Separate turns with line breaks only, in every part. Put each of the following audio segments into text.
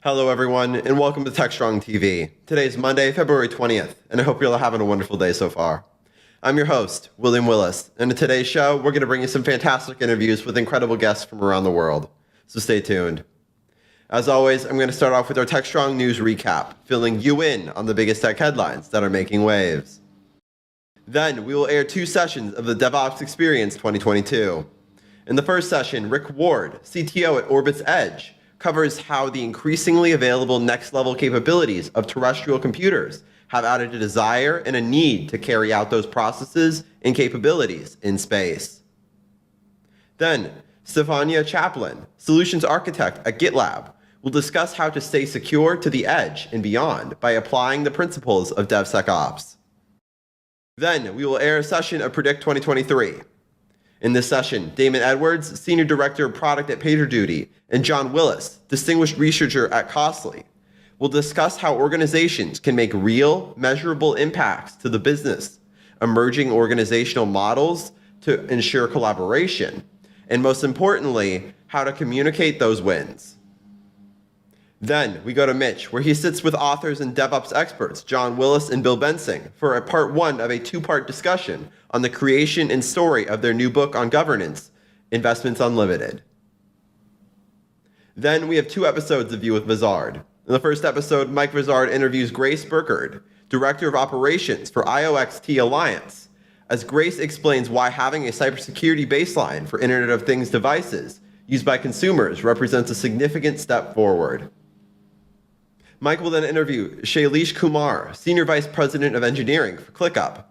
Hello everyone, and welcome to Techstrong TV. Today is Monday, February 20th, and I hope you're all having a wonderful day so far. I'm your host, William Willis, and in today's show, we're going to bring you some fantastic interviews with incredible guests from around the world. So stay tuned. As always, I'm going to start off with our Techstrong news recap, filling you in on the biggest tech headlines that are making waves. Then, we will air 2 sessions of the DevOps Experience 2022. In the first session, Rick Ward, CTO at Orbit's Edge, covers how the increasingly available next-level capabilities of terrestrial computers have added a desire and a need to carry out those processes and capabilities in space. Then, Stefania Chaplin, Solutions Architect at GitLab, will discuss how to stay secure to the edge and beyond by applying the principles of DevSecOps. Then, we will air a session of Predict 2023. In this session, Damon Edwards, Senior Director of Product at PagerDuty, and John Willis, Distinguished Researcher at Costly, will discuss how organizations can make real, measurable impacts to the business, emerging organizational models to ensure collaboration, and most importantly, how to communicate those wins. Then we go to Mitch, where he sits with authors and DevOps experts John Willis and Bill Bensing for a part 1 of a 2-part discussion on the creation and story of their new book on governance, Investments Unlimited. Then we have 2 episodes of View with Vizard. In the first episode, Mike Vizard interviews Grace Burkard, Director of Operations for IOXT Alliance, as Grace explains why having a cybersecurity baseline for Internet of Things devices used by consumers represents a significant step forward. Mike will then interview Shailesh Kumar, Senior Vice President of Engineering for ClickUp,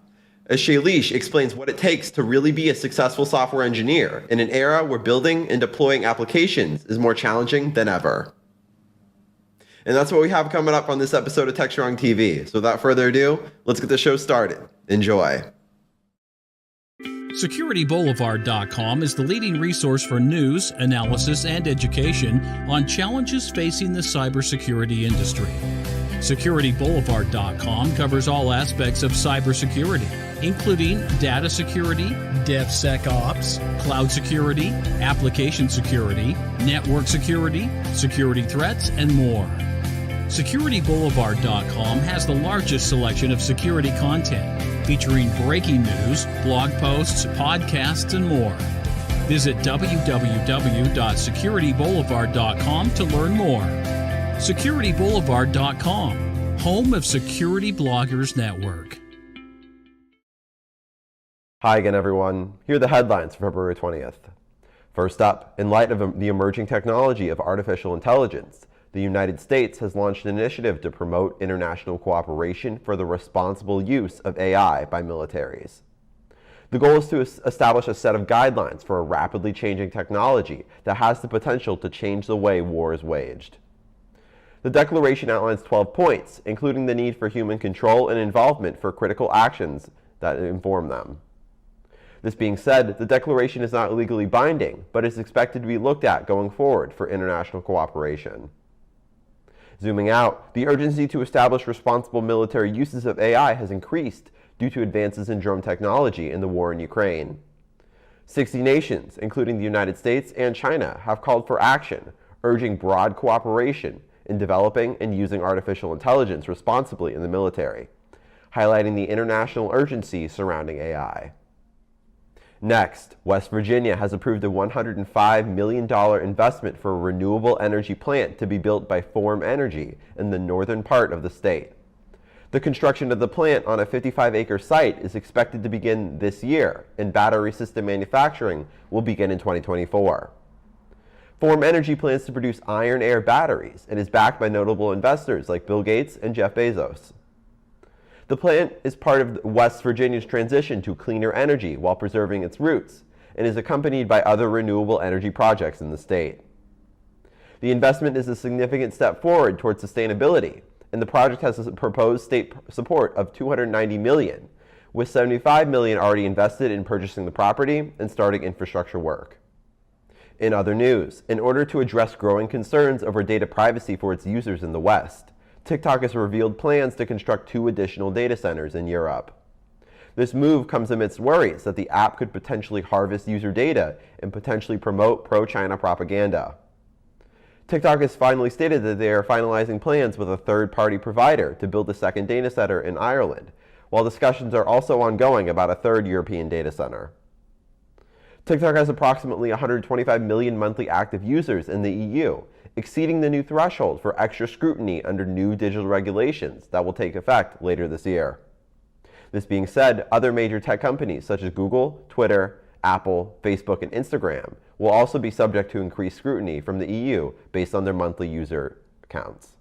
as Shailesh explains what it takes to really be a successful software engineer in an era where building and deploying applications is more challenging than ever. And that's what we have coming up on this episode of Techstrong TV. So without further ado, let's get the show started. Enjoy.
SecurityBoulevard.com is the leading resource for news, analysis, and education on challenges facing the cybersecurity industry. SecurityBoulevard.com covers all aspects of cybersecurity, including data security, DevSecOps, cloud security, application security, network security, security threats, and more. SecurityBoulevard.com has the largest selection of security content, featuring breaking news, blog posts, podcasts, and more. Visit www.securityboulevard.com to learn more. SecurityBoulevard.com, home of Security Bloggers Network.
Hi again, everyone. Here are the headlines for February 20th. First up, in light of the emerging technology of artificial intelligence, the United States has launched an initiative to promote international cooperation for the responsible use of AI by militaries. The goal is to establish a set of guidelines for a rapidly changing technology that has the potential to change the way war is waged. The declaration outlines 12 points, including the need for human control and involvement for critical actions that inform them. This being said, the declaration is not legally binding, but is expected to be looked at going forward for international cooperation. Zooming out, the urgency to establish responsible military uses of AI has increased due to advances in drone technology in the war in Ukraine. 60 nations, including the United States and China, have called for action, urging broad cooperation in developing and using artificial intelligence responsibly in the military, highlighting the international urgency surrounding AI. Next, West Virginia has approved a $105 million investment for a renewable energy plant to be built by Form Energy in the northern part of the state. The construction of the plant on a 55-acre site is expected to begin this year, and battery system manufacturing will begin in 2024. Form Energy plans to produce iron-air batteries and is backed by notable investors like Bill Gates and Jeff Bezos. The plant is part of West Virginia's transition to cleaner energy while preserving its roots, and is accompanied by other renewable energy projects in the state. The investment is a significant step forward towards sustainability, and the project has a proposed state support of $290 million, with $75 million already invested in purchasing the property and starting infrastructure work. In other news, in order to address growing concerns over data privacy for its users in the West, TikTok has revealed plans to construct 2 additional data centers in Europe. This move comes amidst worries that the app could potentially harvest user data and potentially promote pro-China propaganda. TikTok has finally stated that they are finalizing plans with a third-party provider to build a second data center in Ireland, while discussions are also ongoing about a third European data center. TikTok has approximately 125 million monthly active users in the EU, exceeding the new threshold for extra scrutiny under new digital regulations that will take effect later this year. This being said, other major tech companies such as Google, Twitter, Apple, Facebook, and Instagram will also be subject to increased scrutiny from the EU based on their monthly user counts.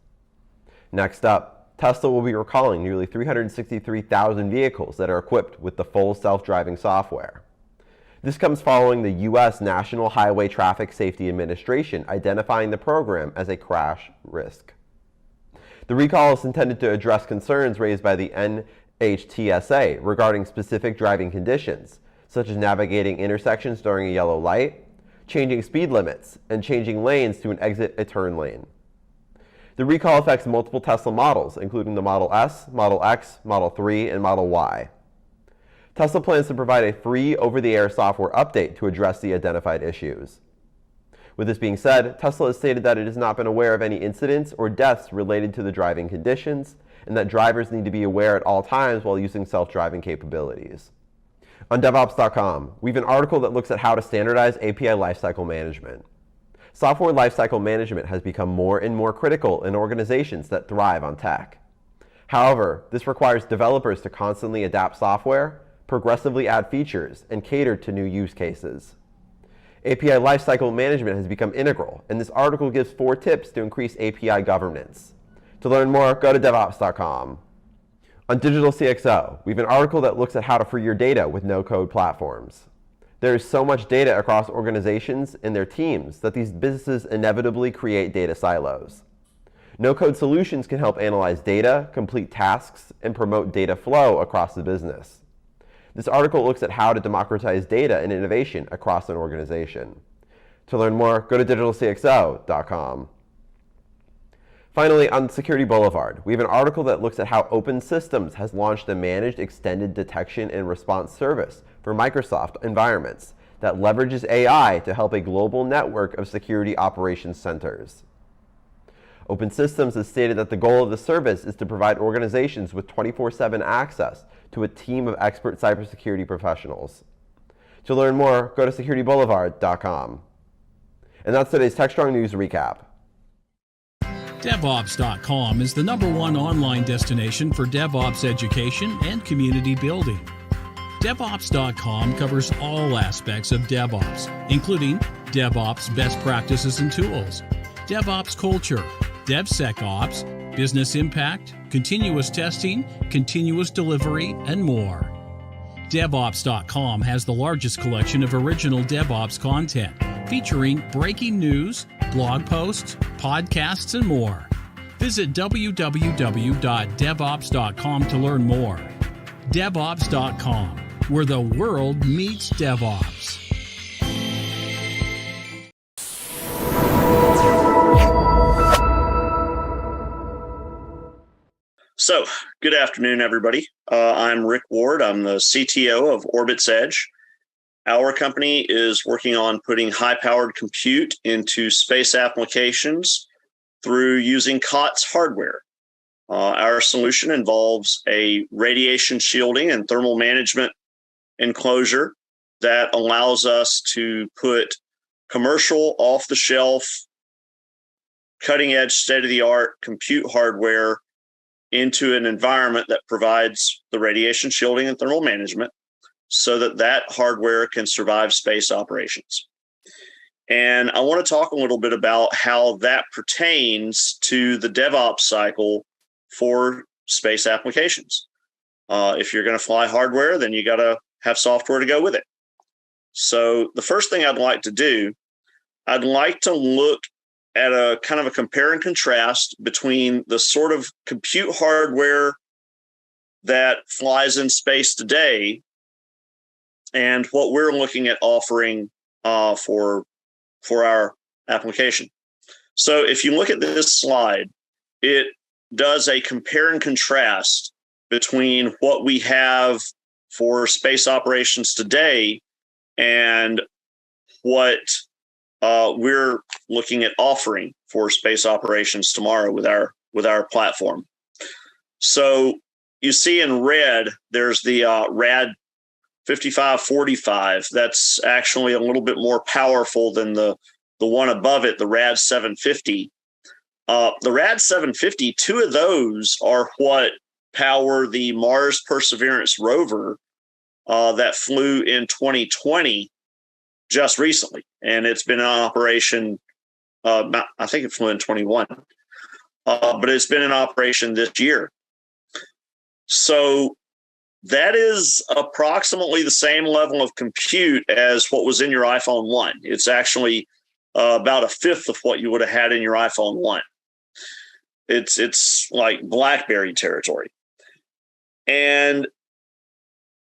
Next up, Tesla will be recalling nearly 363,000 vehicles that are equipped with the full self-driving software. This comes following the U.S. National Highway Traffic Safety Administration identifying the program as a crash risk. The recall is intended to address concerns raised by the NHTSA regarding specific driving conditions, such as navigating intersections during a yellow light, changing speed limits, and changing lanes to an exit a turn lane. The recall affects multiple Tesla models, including the Model S, Model X, Model 3, and Model Y. Tesla plans to provide a free over-the-air software update to address the identified issues. With this being said, Tesla has stated that it has not been aware of any incidents or deaths related to the driving conditions, and that drivers need to be aware at all times while using self-driving capabilities. On DevOps.com, we have an article that looks at how to standardize API lifecycle management. Software lifecycle management has become more and more critical in organizations that thrive on tech. However, this requires developers to constantly adapt software, progressively add features, and cater to new use cases. API lifecycle management has become integral, and this article gives 4 tips to increase API governance. To learn more, go to DevOps.com. On Digital CXO, we have an article that looks at how to free your data with no-code platforms. There is so much data across organizations and their teams that these businesses inevitably create data silos. No-code solutions can help analyze data, complete tasks, and promote data flow across the business. This article looks at how to democratize data and innovation across an organization. To learn more, go to digitalcxo.com. Finally, on Security Boulevard, we have an article that looks at how Open Systems has launched a managed extended detection and response service for Microsoft environments that leverages AI to help a global network of security operations centers. Open Systems has stated that the goal of the service is to provide organizations with 24/7 access to a team of expert cybersecurity professionals. To learn more, go to securityboulevard.com. And that's today's Techstrong News Recap.
DevOps.com is the #1 online destination for DevOps education and community building. DevOps.com covers all aspects of DevOps, including DevOps best practices and tools, DevOps culture, DevSecOps, business impact, continuous testing, continuous delivery, and more. DevOps.com has the largest collection of original DevOps content, featuring breaking news, blog posts, podcasts, and more. Visit www.devops.com to learn more. DevOps.com, where the world meets DevOps.
So, good afternoon, everybody. I'm Rick Ward. I'm the CTO of Orbit's Edge. Our company is working on putting high-powered compute into space applications through using COTS hardware. Our solution involves a radiation shielding and thermal management enclosure that allows us to put commercial, off-the-shelf, cutting-edge, state-of-the-art compute hardware into an environment that provides the radiation shielding and thermal management so that that hardware can survive space operations. And I want to talk a little bit about how that pertains to the DevOps cycle for space applications. If you're going to fly hardware, then you got to have software to go with it. So the first thing I'd like to do, I'd like to look at a kind of a compare and contrast between the sort of compute hardware that flies in space today and what we're looking at offering for our application. So if you look at this slide, it does a compare and contrast between what we have for space operations today and what we're looking at offering for space operations tomorrow with our platform. So you see in red, there's the RAD 5545. That's actually a little bit more powerful than the one above it, the RAD 750. The RAD 750, two of those are what power the Mars Perseverance rover that flew in 2020 just recently. And it's been in operation, I think it flew in 21, but it's been in operation this year. So that is approximately the same level of compute as what was in your iPhone 1. It's actually about a fifth of what you would have had in your iPhone 1. It's like BlackBerry territory. And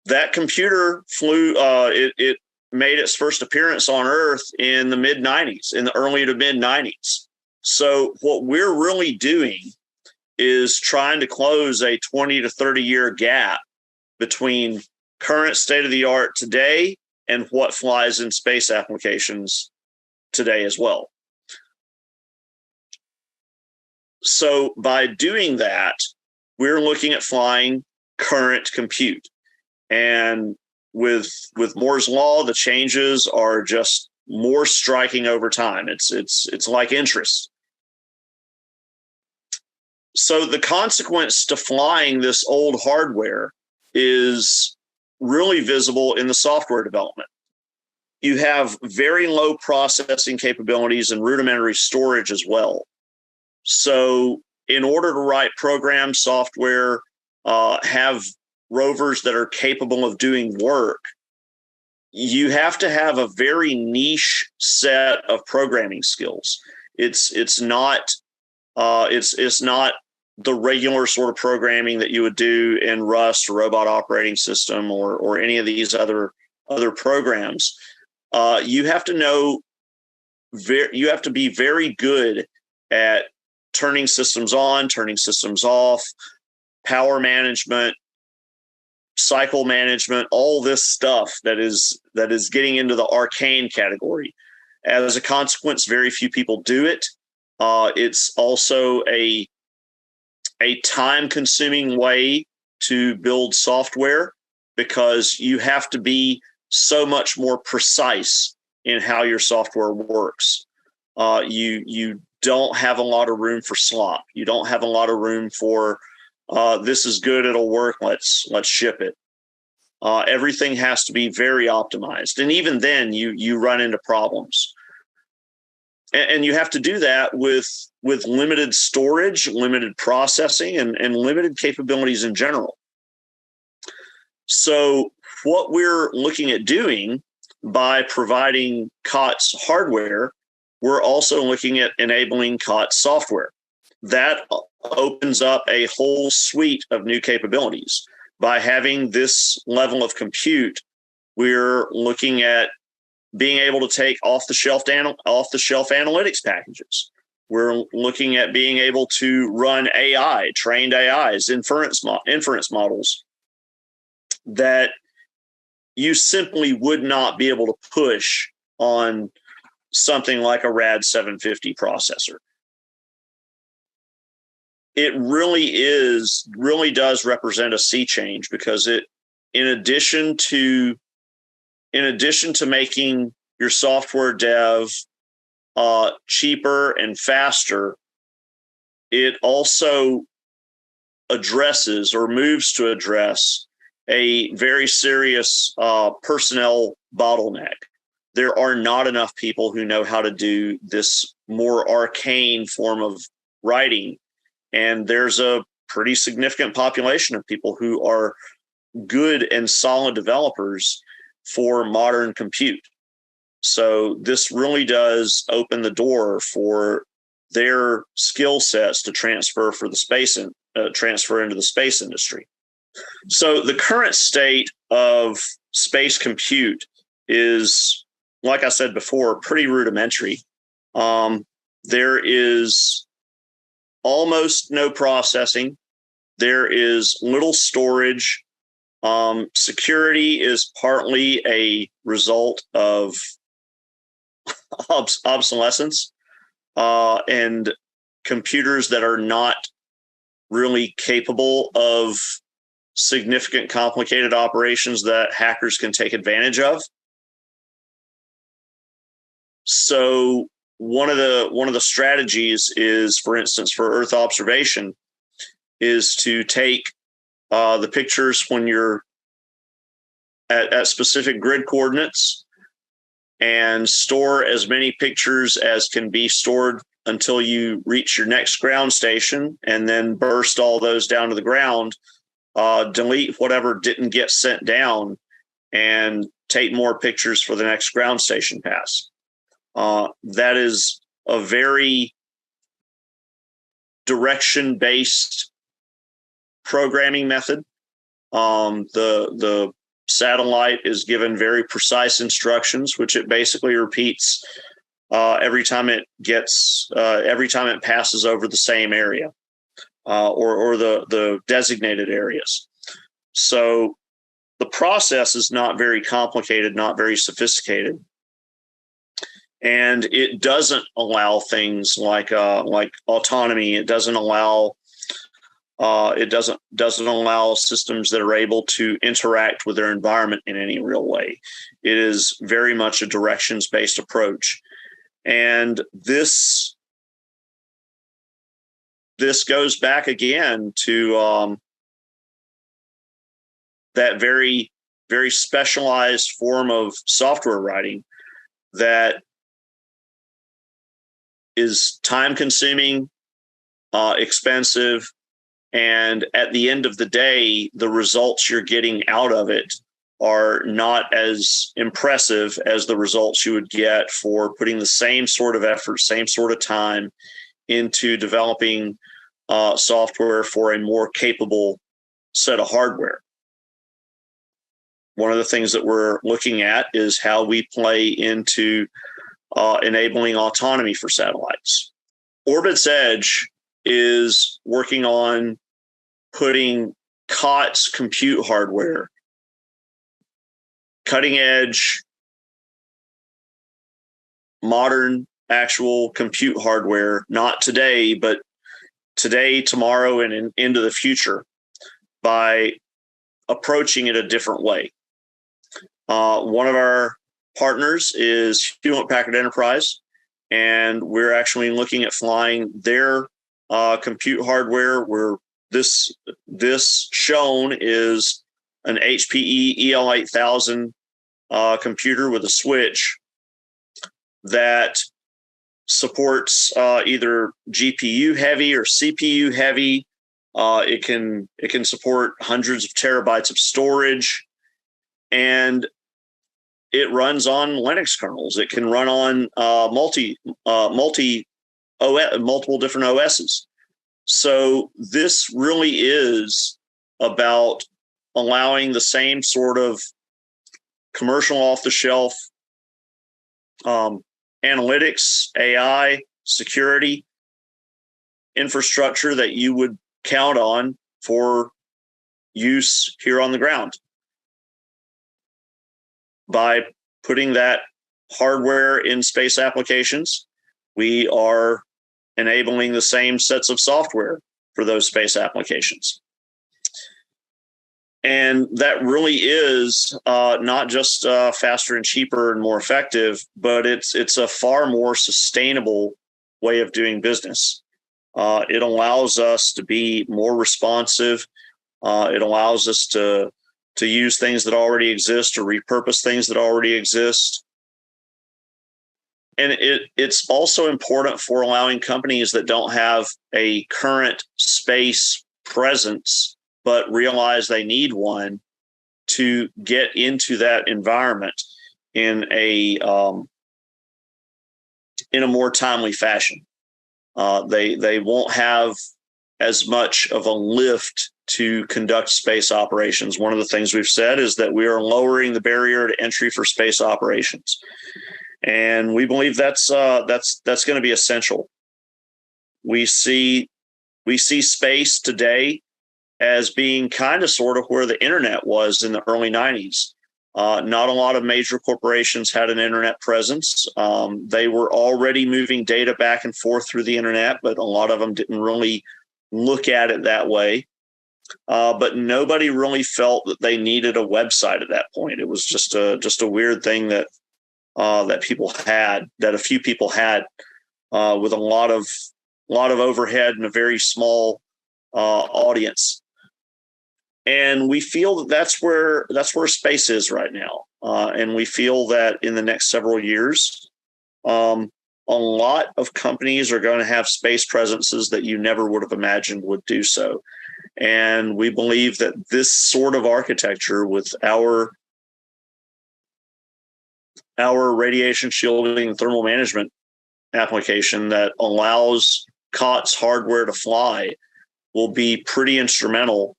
that computer flew, it made its first appearance on Earth in the mid-90s, in the early to mid-90s. So what we're really doing is trying to close a 20 to 30 year gap between current state-of-the-art today and what flies in space applications today as well. So by doing that, we're looking at flying current compute. And with Moore's law, the changes are just more striking over time. It's like interest. So the consequence to flying this old hardware is really visible in the software development. You have very low processing capabilities and rudimentary storage as well. So in order to write program software, have rovers that are capable of doing work, you have to have a very niche set of programming skills. It's not the regular sort of programming that you would do in Rust or Robot Operating System or any of these other programs. You have to know you have to be very good at turning systems on, turning systems off, power management, cycle management, all this stuff that is getting into the arcane category. As a consequence, very few people do it. It's also a time-consuming way to build software because you have to be so much more precise in how your software works. You don't have a lot of room for slop. You don't have a lot of room for this is good, it'll work, let's ship it. Everything has to be very optimized. And even then you run into problems. And you have to do that with limited storage, limited processing, and limited capabilities in general. So what we're looking at doing by providing COTS hardware, we're also looking at enabling COTS software. That opens up a whole suite of new capabilities. By having this level of compute, we're looking at being able to take off-the-shelf analytics packages. We're looking at being able to run AI, trained AIs, inference models that you simply would not be able to push on something like a RAD 750 processor. It really does represent a sea change because in addition to making your software dev cheaper and faster, it also addresses or moves to address a very serious personnel bottleneck. There are not enough people who know how to do this more arcane form of writing. And there's a pretty significant population of people who are good and solid developers for modern compute. So this really does open the door for their skill sets to transfer into the space industry. So the current state of space compute is, like I said before, pretty rudimentary. There is almost no processing. There is little storage. Security is partly a result of obsolescence, and computers that are not really capable of significant, complicated operations that hackers can take advantage of. So one of the strategies is, for instance, for Earth observation, is to take the pictures when you're at specific grid coordinates and store as many pictures as can be stored until you reach your next ground station, and then burst all those down to the ground, delete whatever didn't get sent down, and take more pictures for the next ground station pass. That is a very direction-based programming method. The satellite is given very precise instructions, which it basically repeats every time it passes over the same area or the designated areas. So the process is not very complicated, not very sophisticated, and it doesn't allow things like autonomy. It doesn't allow systems that are able to interact with their environment in any real way. It is very much a directions-based approach. And this goes back again to that very, very specialized form of software writing that is time-consuming, expensive, and at the end of the day, the results you're getting out of it are not as impressive as the results you would get for putting the same sort of effort, same sort of time into developing software for a more capable set of hardware. One of the things that we're looking at is how we play into enabling autonomy for satellites. Orbit's Edge is working on putting COTS compute hardware, cutting edge, modern actual compute hardware, not today, but today, tomorrow, and into the future, by approaching it a different way. One of our partners is Hewlett-Packard Enterprise, and we're actually looking at flying their compute hardware, where this shown is an HPE EL8000 computer with a switch that supports either GPU heavy or CPU heavy. It can support hundreds of terabytes of storage, and it runs on Linux kernels. It can run on multiple different OSs. So this really is about allowing the same sort of commercial off-the-shelf analytics, AI, security infrastructure that you would count on for use here on the ground. By putting that hardware in space applications, we are enabling the same sets of software for those space applications. And that really is not just faster and cheaper and more effective, but it's a far more sustainable way of doing business. It allows us to be more responsive. It allows us to use things that already exist or repurpose things that already exist. And it's also important for allowing companies that don't have a current space presence but realize they need one to get into that environment in a more timely fashion. They won't have as much of a lift to conduct space operations. One of the things we've said is that we are lowering the barrier to entry for space operations, and we believe that's going to be essential. We see space today as being kind of sort of where the internet was in the early 90s. Not a lot of major corporations had an internet presence. They were already moving data back and forth through the internet, but a lot of them didn't really look at it that way. But nobody really felt that they needed a website at that point. It was just a weird thing that people had, that a few people had, with a lot of overhead and a very small audience. And we feel that that's where space is right now. And we feel that in the next several years, a lot of companies are going to have space presences that you never would have imagined would do so. And we believe that this sort of architecture with our radiation shielding and thermal management application that allows COTS hardware to fly will be pretty instrumental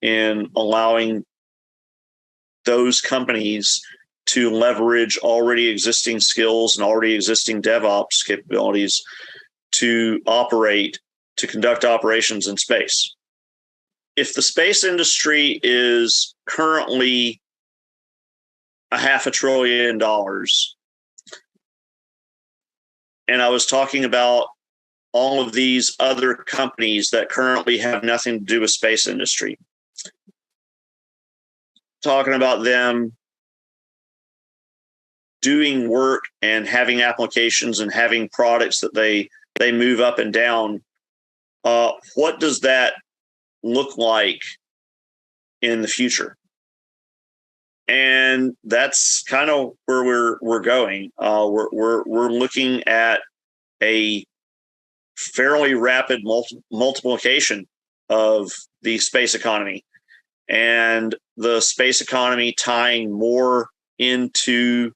in allowing those companies to leverage already existing skills and already existing DevOps capabilities to conduct operations in space. If the space industry is currently $500 billion, and I was talking about all of these other companies that currently have nothing to do with space industry, talking about them doing work and having applications and having products that they move up and down. What does that look like in the future? And that's kind of where we're going. We're looking at a fairly rapid multiplication of the space economy, and the space economy tying more into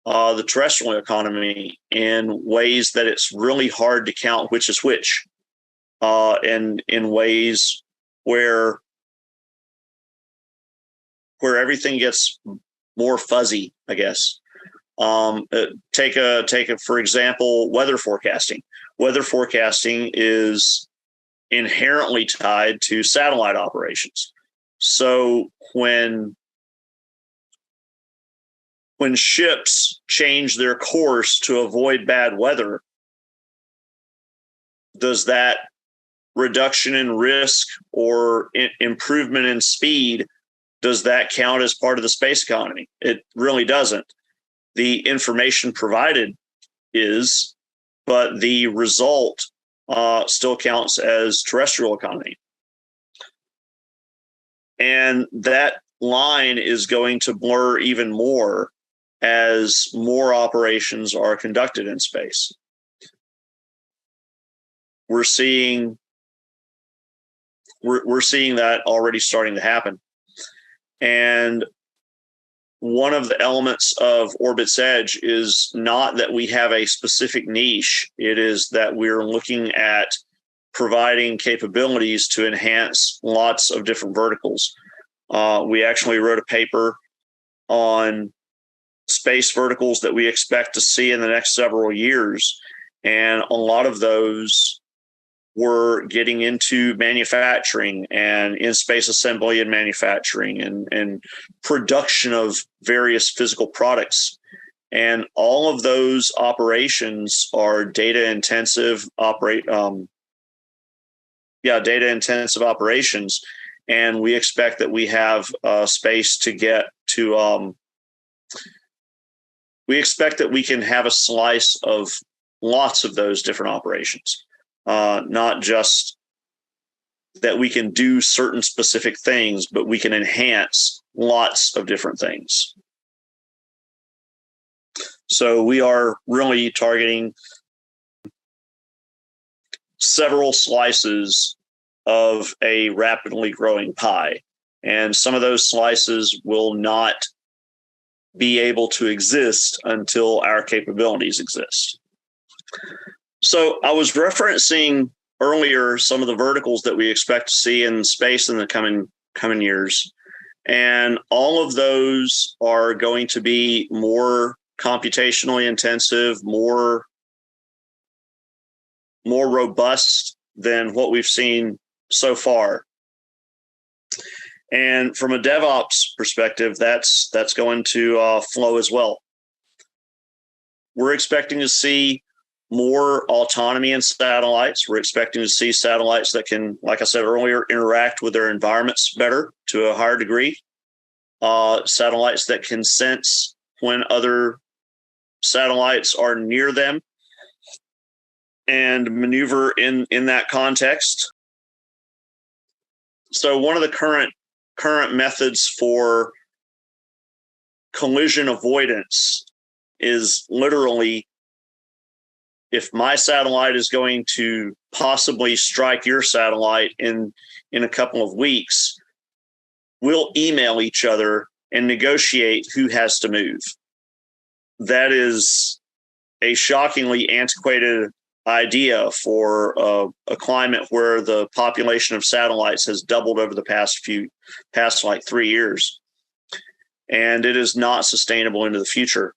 the terrestrial economy in ways that it's really hard to count which is which, and in ways where everything gets more fuzzy, I guess. Take a for example, weather forecasting. Weather forecasting is inherently tied to satellite operations. So when ships change their course to avoid bad weather, does that reduction in risk or improvement in speed, does that count as part of the space economy? It really doesn't. The information provided is, but the result still counts as terrestrial economy. And that line is going to blur even more as more operations are conducted in space. We're seeing that already starting to happen. And one of the elements of Orbit's Edge is not that we have a specific niche. It is that we're looking at providing capabilities to enhance lots of different verticals. We actually wrote a paper on space verticals that we expect to see in the next several years. And a lot of those were getting into manufacturing and in-space assembly and manufacturing and production of various physical products. And all of those operations are data-intensive data-intensive operations. And we expect that we have space to get to, we expect that we can have a slice of lots of those different operations. Not just that we can do certain specific things, but we can enhance lots of different things. So we are really targeting several slices of a rapidly growing pie. And some of those slices will not be able to exist until our capabilities exist. So I was referencing earlier some of the verticals that we expect to see in space in the coming years. And all of those are going to be more computationally intensive, more robust than what we've seen so far. And from a DevOps perspective, that's going to flow as well. We're expecting to see more autonomy in satellites. We're expecting to see satellites that can, like I said earlier, interact with their environments better to a higher degree. Satellites that can sense when other satellites are near them and maneuver in that context. So one of the current methods for collision avoidance is literally, if my satellite is going to possibly strike your satellite in a couple of weeks, we'll email each other and negotiate who has to move. That is a shockingly antiquated idea for a climate where the population of satellites has doubled over the past like 3 years. And it is not sustainable into the future.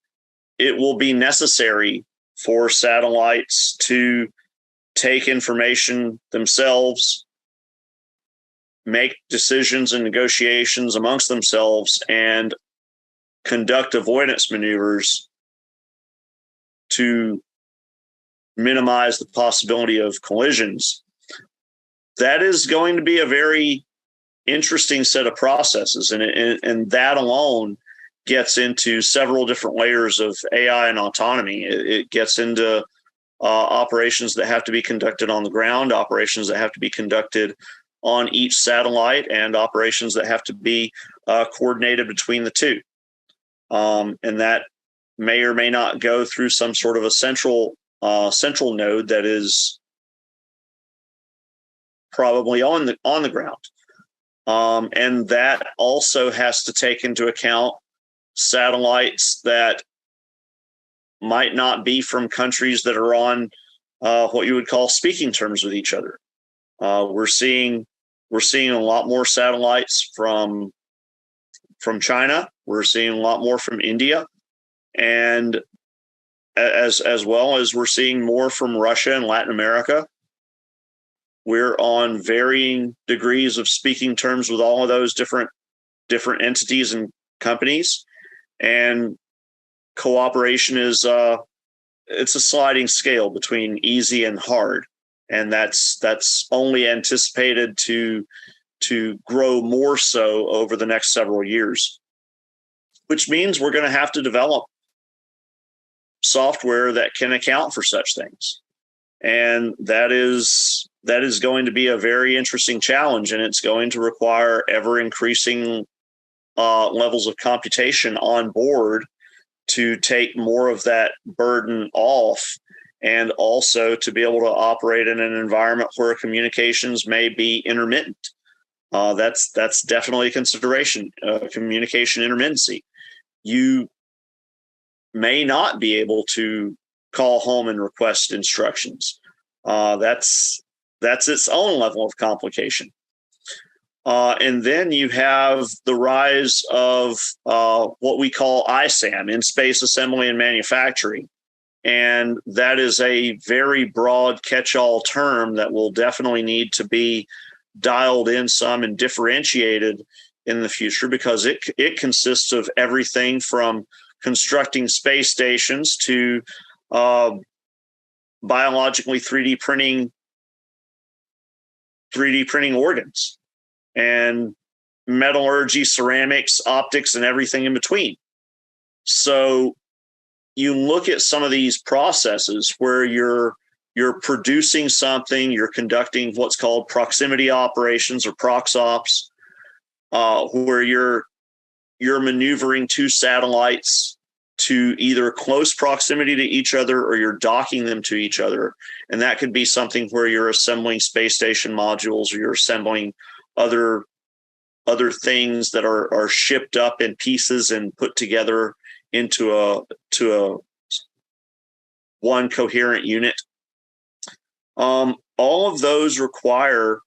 It will be necessary for satellites to take information themselves, make decisions and negotiations amongst themselves, and conduct avoidance maneuvers to minimize the possibility of collisions. That is going to be a very interesting set of processes, and that alone gets into several different layers of AI and autonomy. It gets into operations that have to be conducted on the ground, operations that have to be conducted on each satellite, and operations that have to be coordinated between the two. And that may or may not go through some sort of a central node that is probably on the ground. And that also has to take into account satellites that might not be from countries that are on what you would call speaking terms with each other. We're seeing a lot more satellites from China. We're seeing a lot more from India, and as well as we're seeing more from Russia and Latin America. We're on varying degrees of speaking terms with all of those different entities and companies, and cooperation is it's a sliding scale between easy and hard, and that's only anticipated to grow more so over the next several years, which means we're going to have to develop software that can account for such things. And that is going to be a very interesting challenge, and it's going to require ever increasing levels of computation on board to take more of that burden off, and also to be able to operate in an environment where communications may be intermittent. That's definitely a consideration, communication intermittency. You may not be able to call home and request instructions. That's its own level of complication. And then you have the rise of what we call ISAM, in-space assembly and manufacturing. And that is a very broad catch-all term that will definitely need to be dialed in some and differentiated in the future, because it consists of everything from constructing space stations to biologically 3D printing organs, and metallurgy, ceramics, optics, and everything in between. So you look at some of these processes where you're producing something, you're conducting what's called proximity operations or prox ops, where you're maneuvering two satellites to either close proximity to each other or you're docking them to each other. And that could be something where you're assembling space station modules, or you're assembling other things that are shipped up in pieces and put together into a one coherent unit. All of those require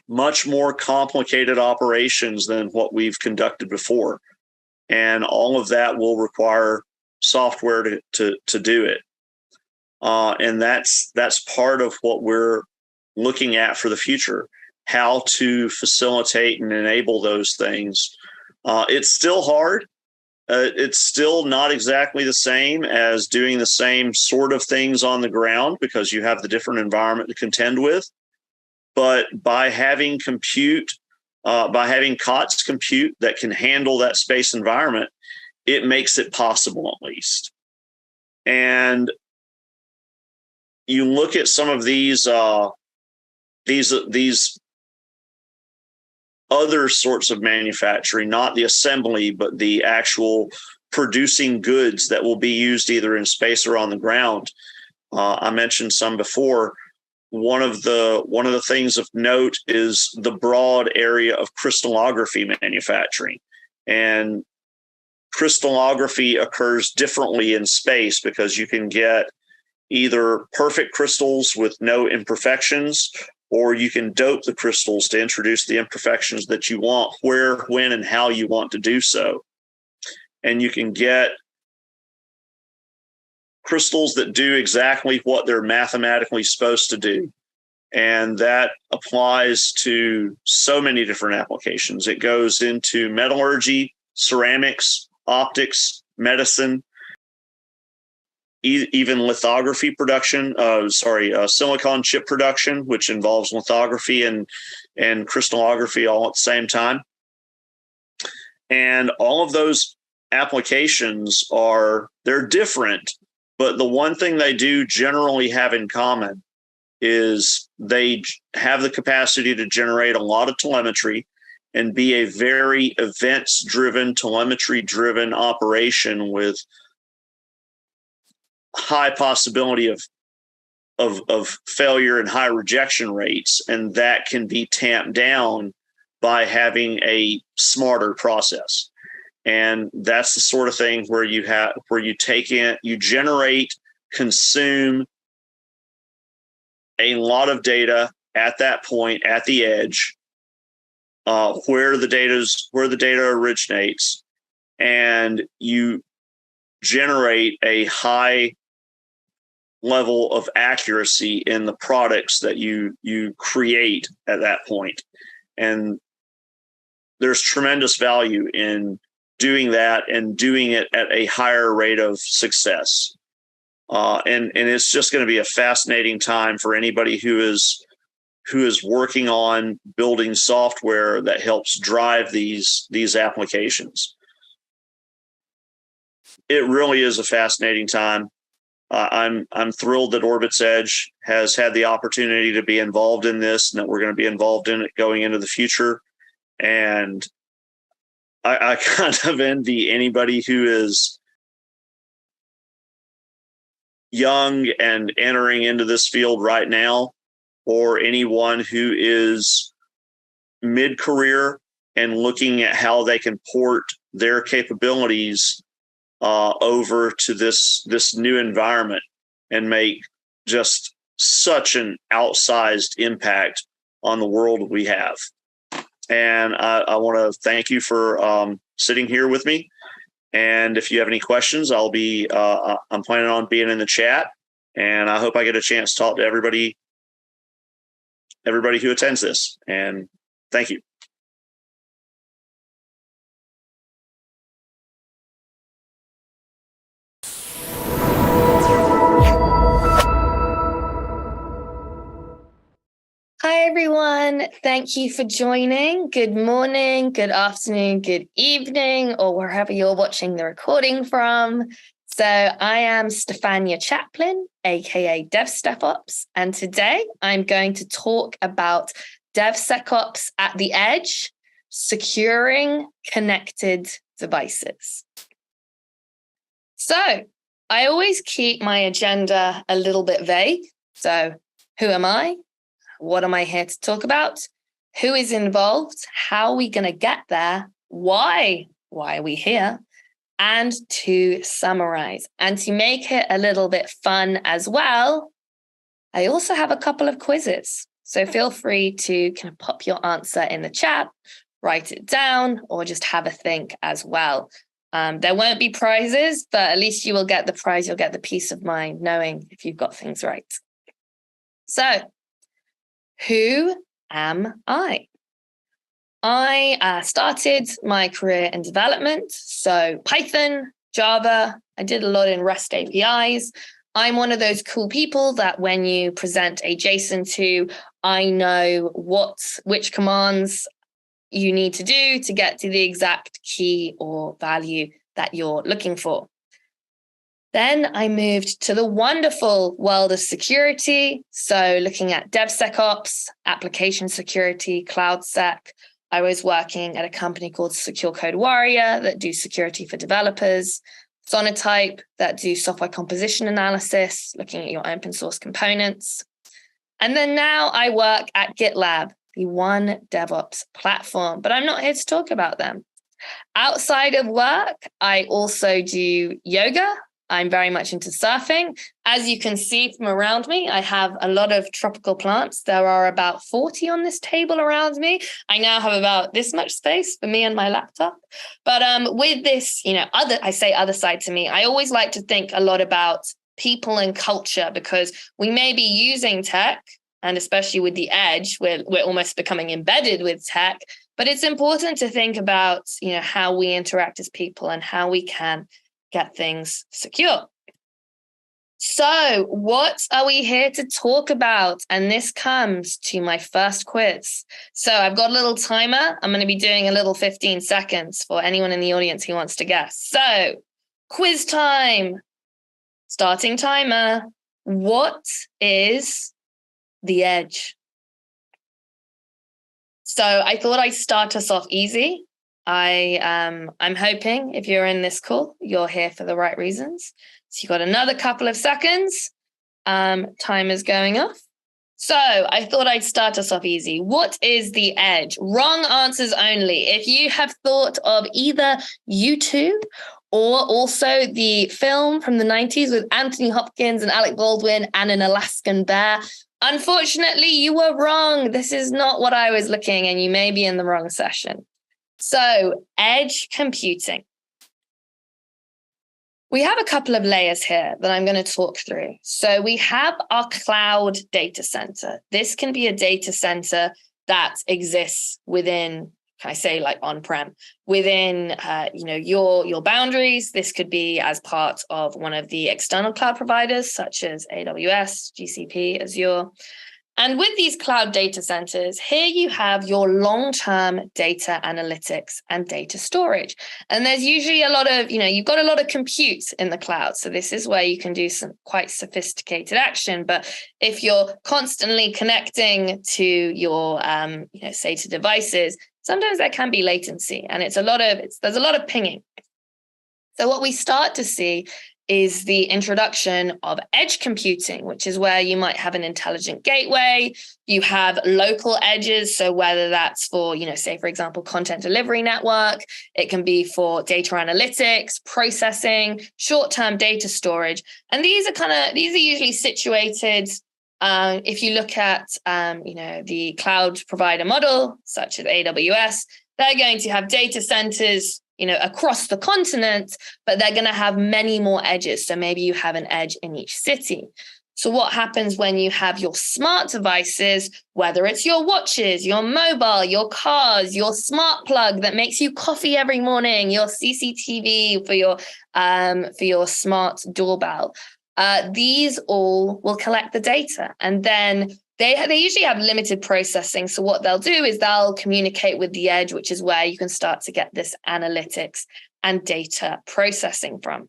much more complicated operations than what we've conducted before. And all of that will require software to do it. And that's part of what we're looking at for the future. how to facilitate and enable those things. It's still hard. It's still not exactly the same as doing the same sort of things on the ground because you have the different environment to contend with. But by having COTS compute that can handle that space environment, it makes it possible at least. And you look at some of these other sorts of manufacturing, not the assembly, but the actual producing goods that will be used either in space or on the ground. I mentioned some before. One of the things of note is the broad area of crystallography manufacturing. And crystallography occurs differently in space because you can get either perfect crystals with no imperfections, or you can dope the crystals to introduce the imperfections that you want, where, when, and how you want to do so. And you can get crystals that do exactly what they're mathematically supposed to do. And that applies to so many different applications. It goes into metallurgy, ceramics, optics, medicine, even lithography production, silicon chip production, which involves lithography and crystallography all at the same time. And all of those applications they're different, but the one thing they do generally have in common is they have the capacity to generate a lot of telemetry and be a very events-driven, telemetry-driven operation with high possibility of failure and high rejection rates, and that can be tamped down by having a smarter process. And that's the sort of thing where you generate, consume a lot of data at that point at the edge, where the data originates, and you generate a high level of accuracy in the products that you create at that point. And there's tremendous value in doing that and doing it at a higher rate of success. And it's just going to be a fascinating time for anybody who is working on building software that helps drive these applications. It really is a fascinating time. I'm thrilled that Orbit's Edge has had the opportunity to be involved in this, and that we're going to be involved in it going into the future. And I kind of envy anybody who is young and entering into this field right now, or anyone who is mid-career and looking at how they can port their capabilities over to this new environment and make just such an outsized impact on the world we have. And I want to thank you for sitting here with me. And if you have any questions, I'm planning on being in the chat, and I hope I get a chance to talk to everybody who attends this. And thank you.
Hi, everyone. Thank you for joining. Good morning, good afternoon, good evening, or wherever you're watching the recording from. So I am Stefania Chaplin, aka DevStepOps, and today I'm going to talk about DevSecOps at the edge, securing connected devices. So I always keep my agenda a little bit vague. So who am I? What am I here to talk about? Who is involved? How are we going to get there? Why are we here? And to summarize and to make it a little bit fun as well, I also have a couple of quizzes. So feel free to kind of pop your answer in the chat, write it down, or just have a think as well. There won't be prizes, but at least you will get the prize. You'll get the peace of mind knowing if you've got things right. So, who am I? I started my career in development, so Python, Java. I did a lot in REST APIs. I'm one of those cool people that when you present a JSON to, I know which commands you need to do to get to the exact key or value that you're looking for. Then I moved to the wonderful world of security. So looking at DevSecOps, application security, CloudSec. I was working at a company called Secure Code Warrior that do security for developers, Sonatype that do software composition analysis, looking at your open source components. And then now I work at GitLab, the one DevOps platform, but I'm not here to talk about them. Outside of work, I also do yoga. I'm very much into surfing. As you can see from around me, I have a lot of tropical plants. There are about 40 on this table around me. I now have about this much space for me and my laptop. But with this, other side to me, I always like to think a lot about people and culture, because we may be using tech, and especially with the edge, we're almost becoming embedded with tech. But it's important to think about, how we interact as people and how we can get things secure. So what are we here to talk about? And this comes to my first quiz. So I've got a little timer. I'm going to be doing a little 15 seconds for anyone in the audience who wants to guess. So quiz time. Starting timer. What is the edge? So I thought I'd start us off easy. I'm hoping if you're in this call, you're here for the right reasons. So you've got another couple of seconds. Time is going off. So I thought I'd start us off easy. What is the edge? Wrong answers only. If you have thought of either U2 or also the film from the 90s with Anthony Hopkins and Alec Baldwin and an Alaskan bear, unfortunately, you were wrong. This is not what I was looking, and you may be in the wrong session. So, edge computing. We have a couple of layers here that I'm going to talk through. So we have our cloud data center. This can be a data center that exists within, can I say, like on-prem, within your boundaries. This could be as part of one of the external cloud providers, such as AWS, GCP, Azure. And with these cloud data centers, here you have your long-term data analytics and data storage. And there's usually a lot of, you've got a lot of compute in the cloud. So this is where you can do some quite sophisticated action. But if you're constantly connecting to your, say to devices, sometimes there can be latency, and there's a lot of pinging. So what we start to see is the introduction of edge computing, which is where you might have an intelligent gateway. You have local edges. So whether that's for, say, for example, content delivery network, it can be for data analytics, processing, short-term data storage. And these are usually situated, if you look at, the cloud provider model, such as AWS, they're going to have data centers across the continent, but they're going to have many more edges. So maybe you have an edge in each city. So what happens when you have your smart devices, whether it's your watches, your mobile, your cars, your smart plug that makes you coffee every morning, your CCTV for your smart doorbell, these all will collect the data, and then they usually have limited processing. So what they'll do is they'll communicate with the edge, which is where you can start to get this analytics and data processing from.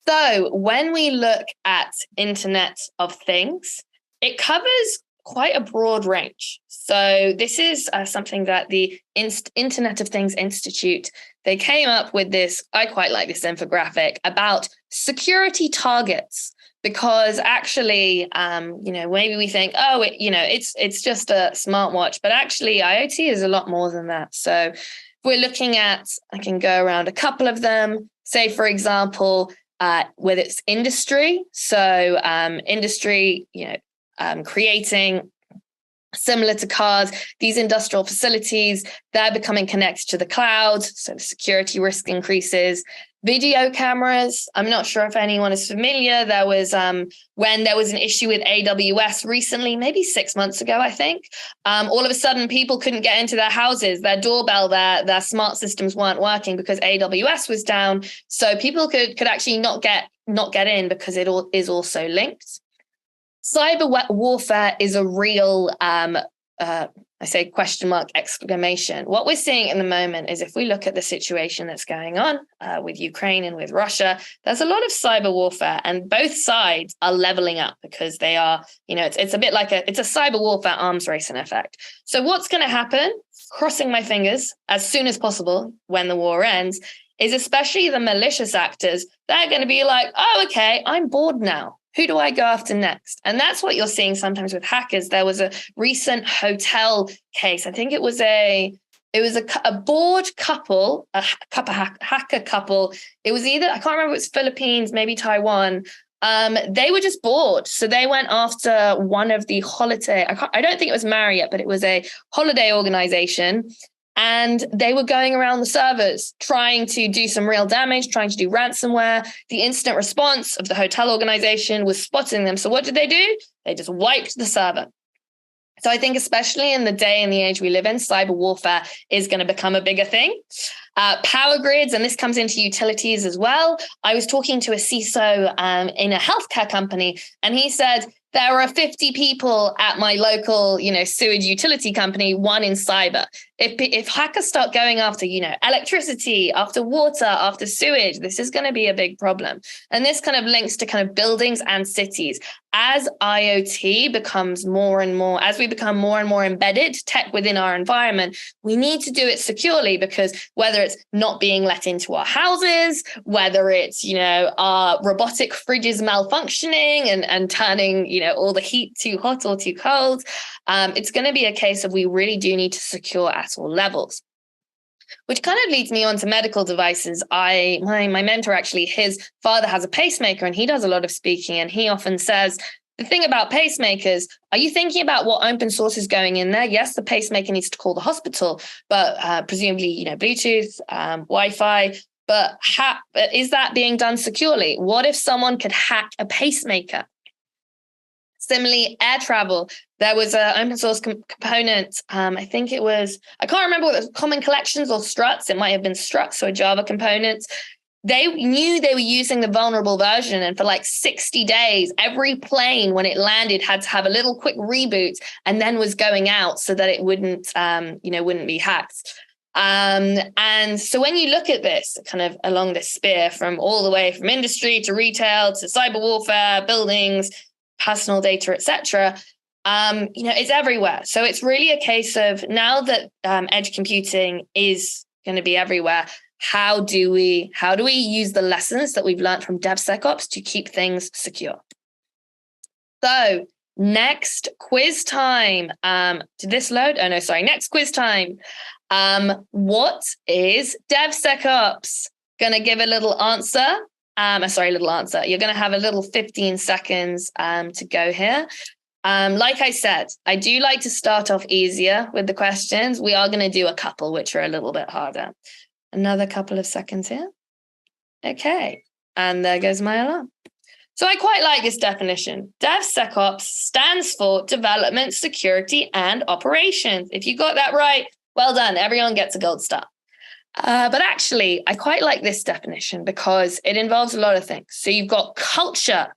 So when we look at Internet of Things, it covers quite a broad range. So this is something that the Internet of Things Institute, they came up with this, I quite like this infographic about security targets. Because actually, maybe we think, it's just a smartwatch, but actually IoT is a lot more than that. So if we're looking at, I can go around a couple of them. Say, for example, whether it's industry. So industry, creating, similar to cars, these industrial facilities, they're becoming connected to the cloud. So the security risk increases. Video cameras. I'm not sure if anyone is familiar. There was when there was an issue with AWS recently, maybe 6 months ago, I think. All of a sudden, people couldn't get into their houses. Their doorbell, their smart systems weren't working because AWS was down. So people could actually not get in because it all is also linked. Cyber warfare is a real I say question mark exclamation. What we're seeing in the moment is if we look at the situation that's going on with Ukraine and with Russia, there's a lot of cyber warfare, and both sides are leveling up because they are, it's a bit like it's a cyber warfare arms race in effect. So what's going to happen, crossing my fingers, as soon as possible when the war ends, is especially the malicious actors, they're going to be like, oh, okay, I'm bored now. Who do I go after next? And that's what you're seeing sometimes with hackers. There was a recent hotel case. I think it was a bored couple, hacker couple. It was either, I can't remember, it was Philippines, maybe Taiwan. They were just bored. So they went after one of the holiday, I don't think it was Marriott, but it was a holiday organization. And they were going around the servers trying to do some real damage, trying to do ransomware. The instant response of the hotel organization was spotting them. So what did they do? They just wiped the server. So I think especially in the day and the age we live in, cyber warfare is going to become a bigger thing. Power grids, and this comes into utilities as well. I was talking to a CISO in a healthcare company, and he said, there are 50 people at my local, sewage utility company, one in cyber. If hackers start going after, electricity, after water, after sewage, this is going to be a big problem. And this kind of links to kind of buildings and cities. As IoT becomes more and more, as we become more and more embedded tech within our environment, we need to do it securely, because whether it's not being let into our houses, whether it's, our robotic fridges malfunctioning and turning, all the heat too hot or too cold, it's going to be a case of we really do need to secure at all levels. Which kind of leads me on to medical devices. My mentor, actually, his father has a pacemaker and he does a lot of speaking, and he often says, the thing about pacemakers, are you thinking about what open source is going in there? Yes, the pacemaker needs to call the hospital, but presumably, Bluetooth, Wi-Fi, but is that being done securely? What if someone could hack a pacemaker? Similarly, air travel, there was an open source component. I think it was, I can't remember whether it was Common Collections or Struts. It might have been Struts or Java components. They knew they were using the vulnerable version. And for like 60 days, every plane, when it landed, had to have a little quick reboot and then was going out so that it wouldn't be hacked. And so when you look at this kind of along this spear, from all the way from industry to retail to cyber warfare, buildings, personal data, etc., it's everywhere. So it's really a case of, now that edge computing is going to be everywhere, how do we use the lessons that we've learned from DevSecOps to keep things secure? So next quiz time. Did this load? Oh no, sorry. Next quiz time. What is DevSecOps? Gonna give a little answer. Little answer. You're going to have a little 15 seconds to go here. Like I said, I do like to start off easier with the questions. We are going to do a couple which are a little bit harder. Another couple of seconds here. Okay. And there goes my alarm. So I quite like this definition. DevSecOps stands for Development, Security, and Operations. If you got that right, well done. Everyone gets a gold star. But actually, I quite like this definition because it involves a lot of things. So you've got culture,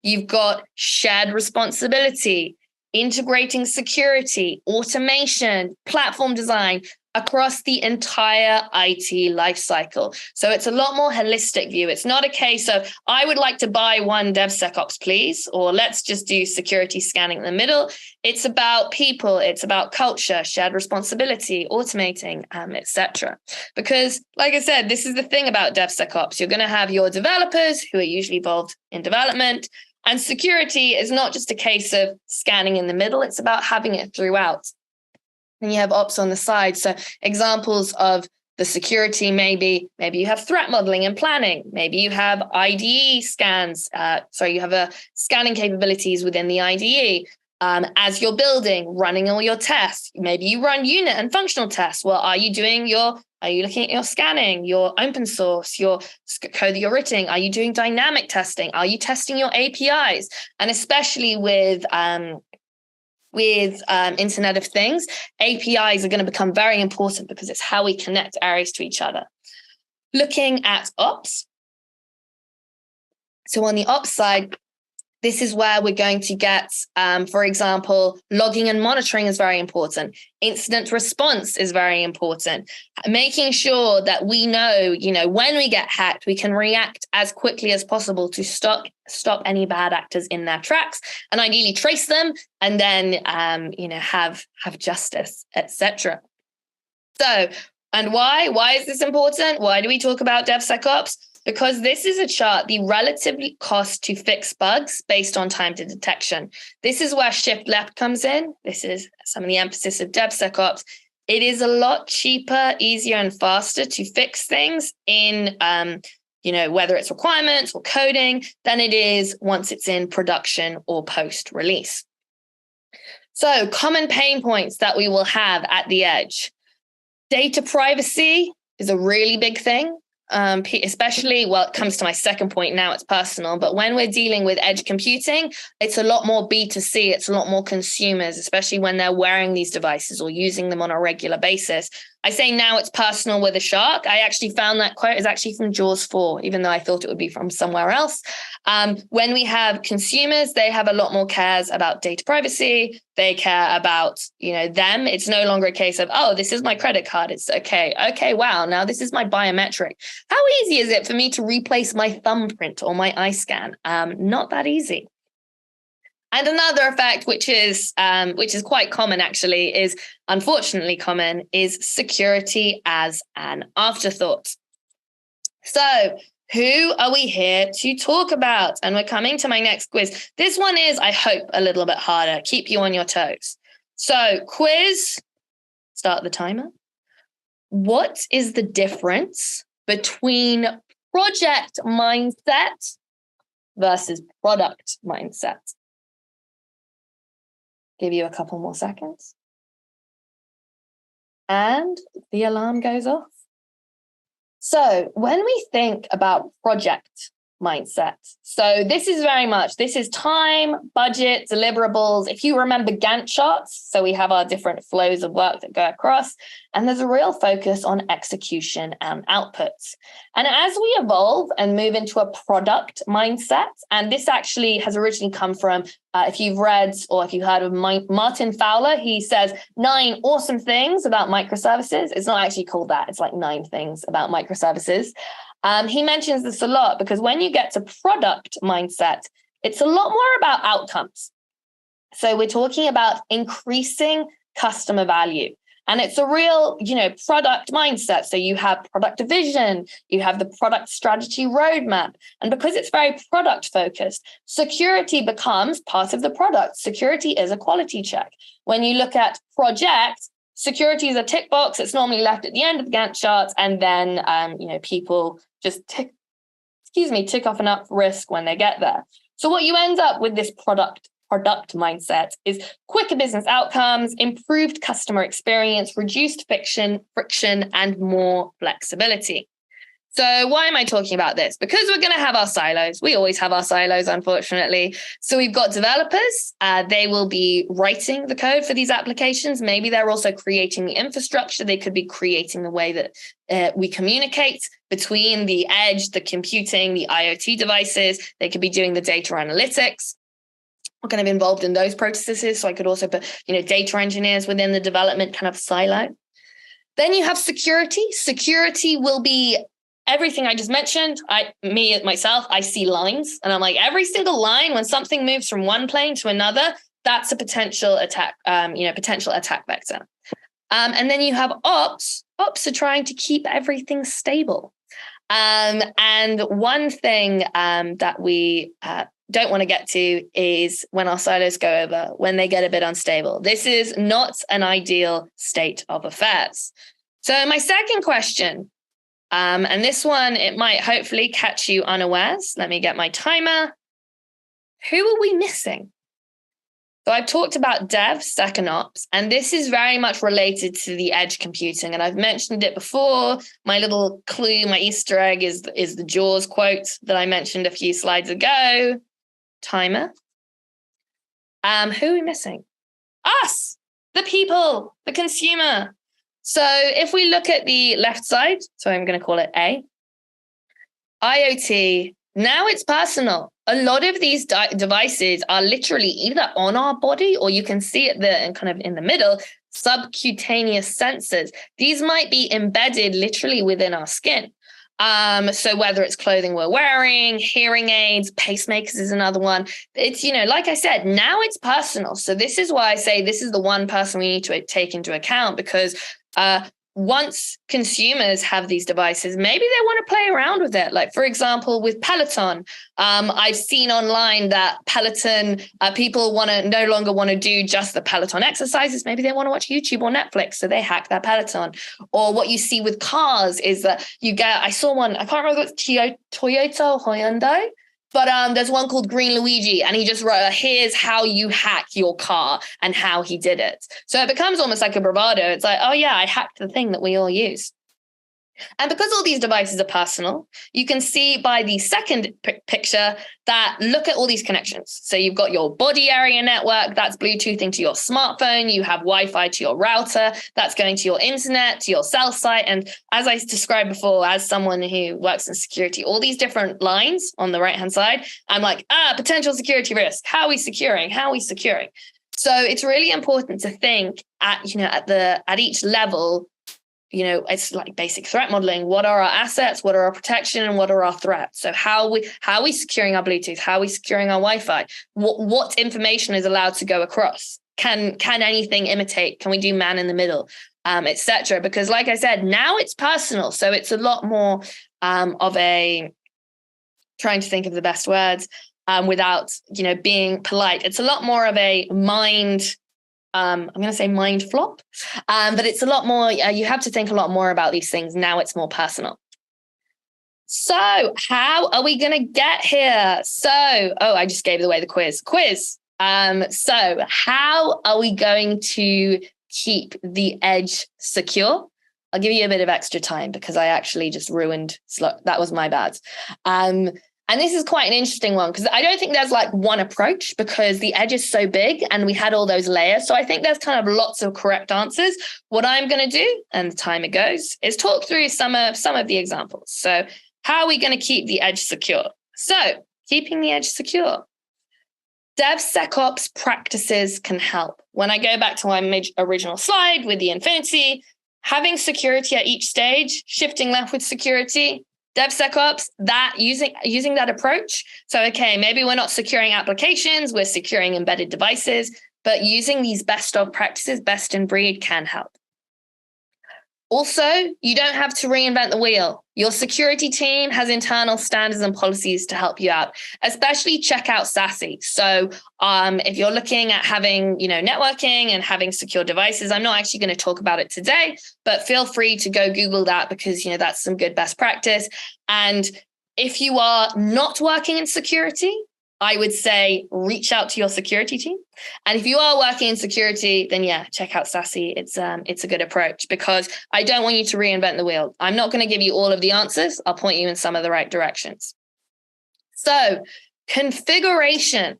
you've got shared responsibility, integrating security, automation, platform design across the entire IT lifecycle. So it's a lot more holistic view. It's not a case of, I would like to buy one DevSecOps, please, or let's just do security scanning in the middle. It's about people, it's about culture, shared responsibility, automating, etc. Because, like I said, this is the thing about DevSecOps. You're going to have your developers who are usually involved in development, and security is not just a case of scanning in the middle. It's about having it throughout. And you have ops on the side. So examples of the security, maybe you have threat modeling and planning. Maybe you have IDE scans. You have scanning capabilities within the IDE. as you're building, running all your tests. Maybe you run unit and functional tests. Well, are you looking at your scanning, your open source, your code that you're writing? Are you doing dynamic testing? Are you testing your APIs? And especially with Internet of Things, APIs are going to become very important because it's how we connect areas to each other. Looking at ops. So on the ops side, this is where we're going to get, for example, logging and monitoring is very important. Incident response is very important. Making sure that we know, when we get hacked, we can react as quickly as possible to stop any bad actors in their tracks, and ideally trace them, and then, have justice, etc. So, and why? Why is this important? Why do we talk about DevSecOps? Because this is a chart, the relative cost to fix bugs based on time to detection. This is where shift left comes in. This is some of the emphasis of DevSecOps. It is a lot cheaper, easier, and faster to fix things in, whether it's requirements or coding, than it is once it's in production or post-release. So common pain points that we will have at the edge. Data privacy is a really big thing. Especially, it comes to my second point now, it's personal, but when we're dealing with edge computing, it's a lot more B2C, it's a lot more consumers, especially when they're wearing these devices or using them on a regular basis. I say now it's personal with a shark. I actually found that quote is actually from Jaws 4, even though I thought it would be from somewhere else. When we have consumers, they have a lot more cares about data privacy. They care about, them. It's no longer a case of, oh, this is my credit card. It's okay, wow, now this is my biometric. How easy is it for me to replace my thumbprint or my eye scan? Not that easy. And another effect, which is quite common actually, is unfortunately common, is security as an afterthought. So who are we here to talk about? And we're coming to my next quiz. This one is, I hope, a little bit harder. Keep you on your toes. So quiz, start the timer. What is the difference between project mindset versus product mindset? Give you a couple more seconds. And the alarm goes off. So when we think about project mindset, so this is time, budget, deliverables. If you remember Gantt charts, so we have our different flows of work that go across, and there's a real focus on execution and outputs. And as we evolve and move into a product mindset, and this actually has originally come from, if you've read or if you've heard of Martin Fowler, he says 9 awesome things about microservices. It's not actually called that. It's like 9 things about microservices. He mentions this a lot because when you get to product mindset, it's a lot more about outcomes. So we're talking about increasing customer value. And it's a real, product mindset. So you have product vision, you have the product strategy roadmap. And because it's very product focused, security becomes part of the product. Security is a quality check. When you look at project, security is a tick box. It's normally left at the end of the Gantt chart. And then, people just tick off enough risk when they get there. So what you end up with this product mindset is quicker business outcomes, improved customer experience, reduced friction, and more flexibility. So why am I talking about this? Because we're going to have our silos. We always have our silos, unfortunately. So we've got developers. They will be writing the code for these applications. Maybe they're also creating the infrastructure. They could be creating the way that we communicate between the edge, the computing, the IoT devices. They could be doing the data analytics. We're kind of involved in those processes. So I could also put, data engineers within the development kind of silo. Then you have security. Security will be everything I just mentioned. Myself, I see lines and I'm like, every single line, when something moves from one plane to another, that's a potential attack, potential attack vector. And then you have ops. Ops are trying to keep everything stable. And one thing that we don't want to get to is when our silos go over, when they get a bit unstable. This is not an ideal state of affairs. So my second question, and this one, it might hopefully catch you unawares. Let me get my timer. Who are we missing? So I've talked about DevSecOps, and this is very much related to the edge computing. And I've mentioned it before. My little clue, my Easter egg is the Jaws quote that I mentioned a few slides ago. Timer. Who are we missing? Us, the people, the consumer. So if we look at the left side, so I'm going to call it A, IoT, now it's personal. A lot of these devices are literally either on our body, or you can see it there and kind of in the middle, subcutaneous sensors. These might be embedded literally within our skin. So whether it's clothing we're wearing, hearing aids, pacemakers is another one. It's, like I said, now it's personal. So this is why I say this is the one person we need to take into account, because once consumers have these devices, maybe they want to play around with it. Like, for example, with Peloton, I've seen online that Peloton people no longer want to do just the Peloton exercises. Maybe they want to watch YouTube or Netflix, so they hack their Peloton. Or what you see with cars is that I saw one, I can't remember if it's Toyota or Hyundai, but there's one called Green Luigi, and he just wrote, here's how you hack your car and how he did it. So it becomes almost like a bravado. It's like, oh yeah, I hacked the thing that we all use. And because all these devices are personal, you can see by the second picture that look at all these connections. So you've got your body area network, that's Bluetoothing to your smartphone. You have Wi-Fi to your router, that's going to your internet, to your cell site. And as I described before, as someone who works in security, all these different lines on the right-hand side, I'm like, potential security risk. How are we securing? How are we securing? So it's really important to think at each level. It's like basic threat modeling. What are our assets? What are our protection? And what are our threats? So how are we securing our Bluetooth? How are we securing our Wi-Fi? What information is allowed to go across? Can anything imitate? Can we do man in the middle, etc.? Because like I said, now it's personal. So it's a lot more of a, trying to think of the best words without, being polite. It's a lot more of a mind, I'm going to say mind flop, but it's a lot more, you have to think a lot more about these things. Now it's more personal. So how are we going to get here? I just gave away the quiz. So how are we going to keep the edge secure? I'll give you a bit of extra time because I actually just ruined, that was my bad. And this is quite an interesting one because I don't think there's like one approach because the edge is so big and we had all those layers. So I think there's kind of lots of correct answers. What I'm going to do, and the time it goes, is talk through some of the examples. So how are we going to keep the edge secure? So keeping the edge secure. DevSecOps practices can help. When I go back to my original slide with the infinity, having security at each stage, shifting left with security, DevSecOps, that using that approach. So, okay, maybe we're not securing applications, we're securing embedded devices, but using these best of practices, best in breed can help. Also, you don't have to reinvent the wheel. Your security team has internal standards and policies to help you out, especially check out SASE. So if you're looking at having, networking and having secure devices, I'm not actually going to talk about it today, but feel free to go Google that because, that's some good best practice. And if you are not working in security, I would say reach out to your security team. And if you are working in security, then yeah, check out SASE. It's a good approach because I don't want you to reinvent the wheel. I'm not going to give you all of the answers. I'll point you in some of the right directions. So configuration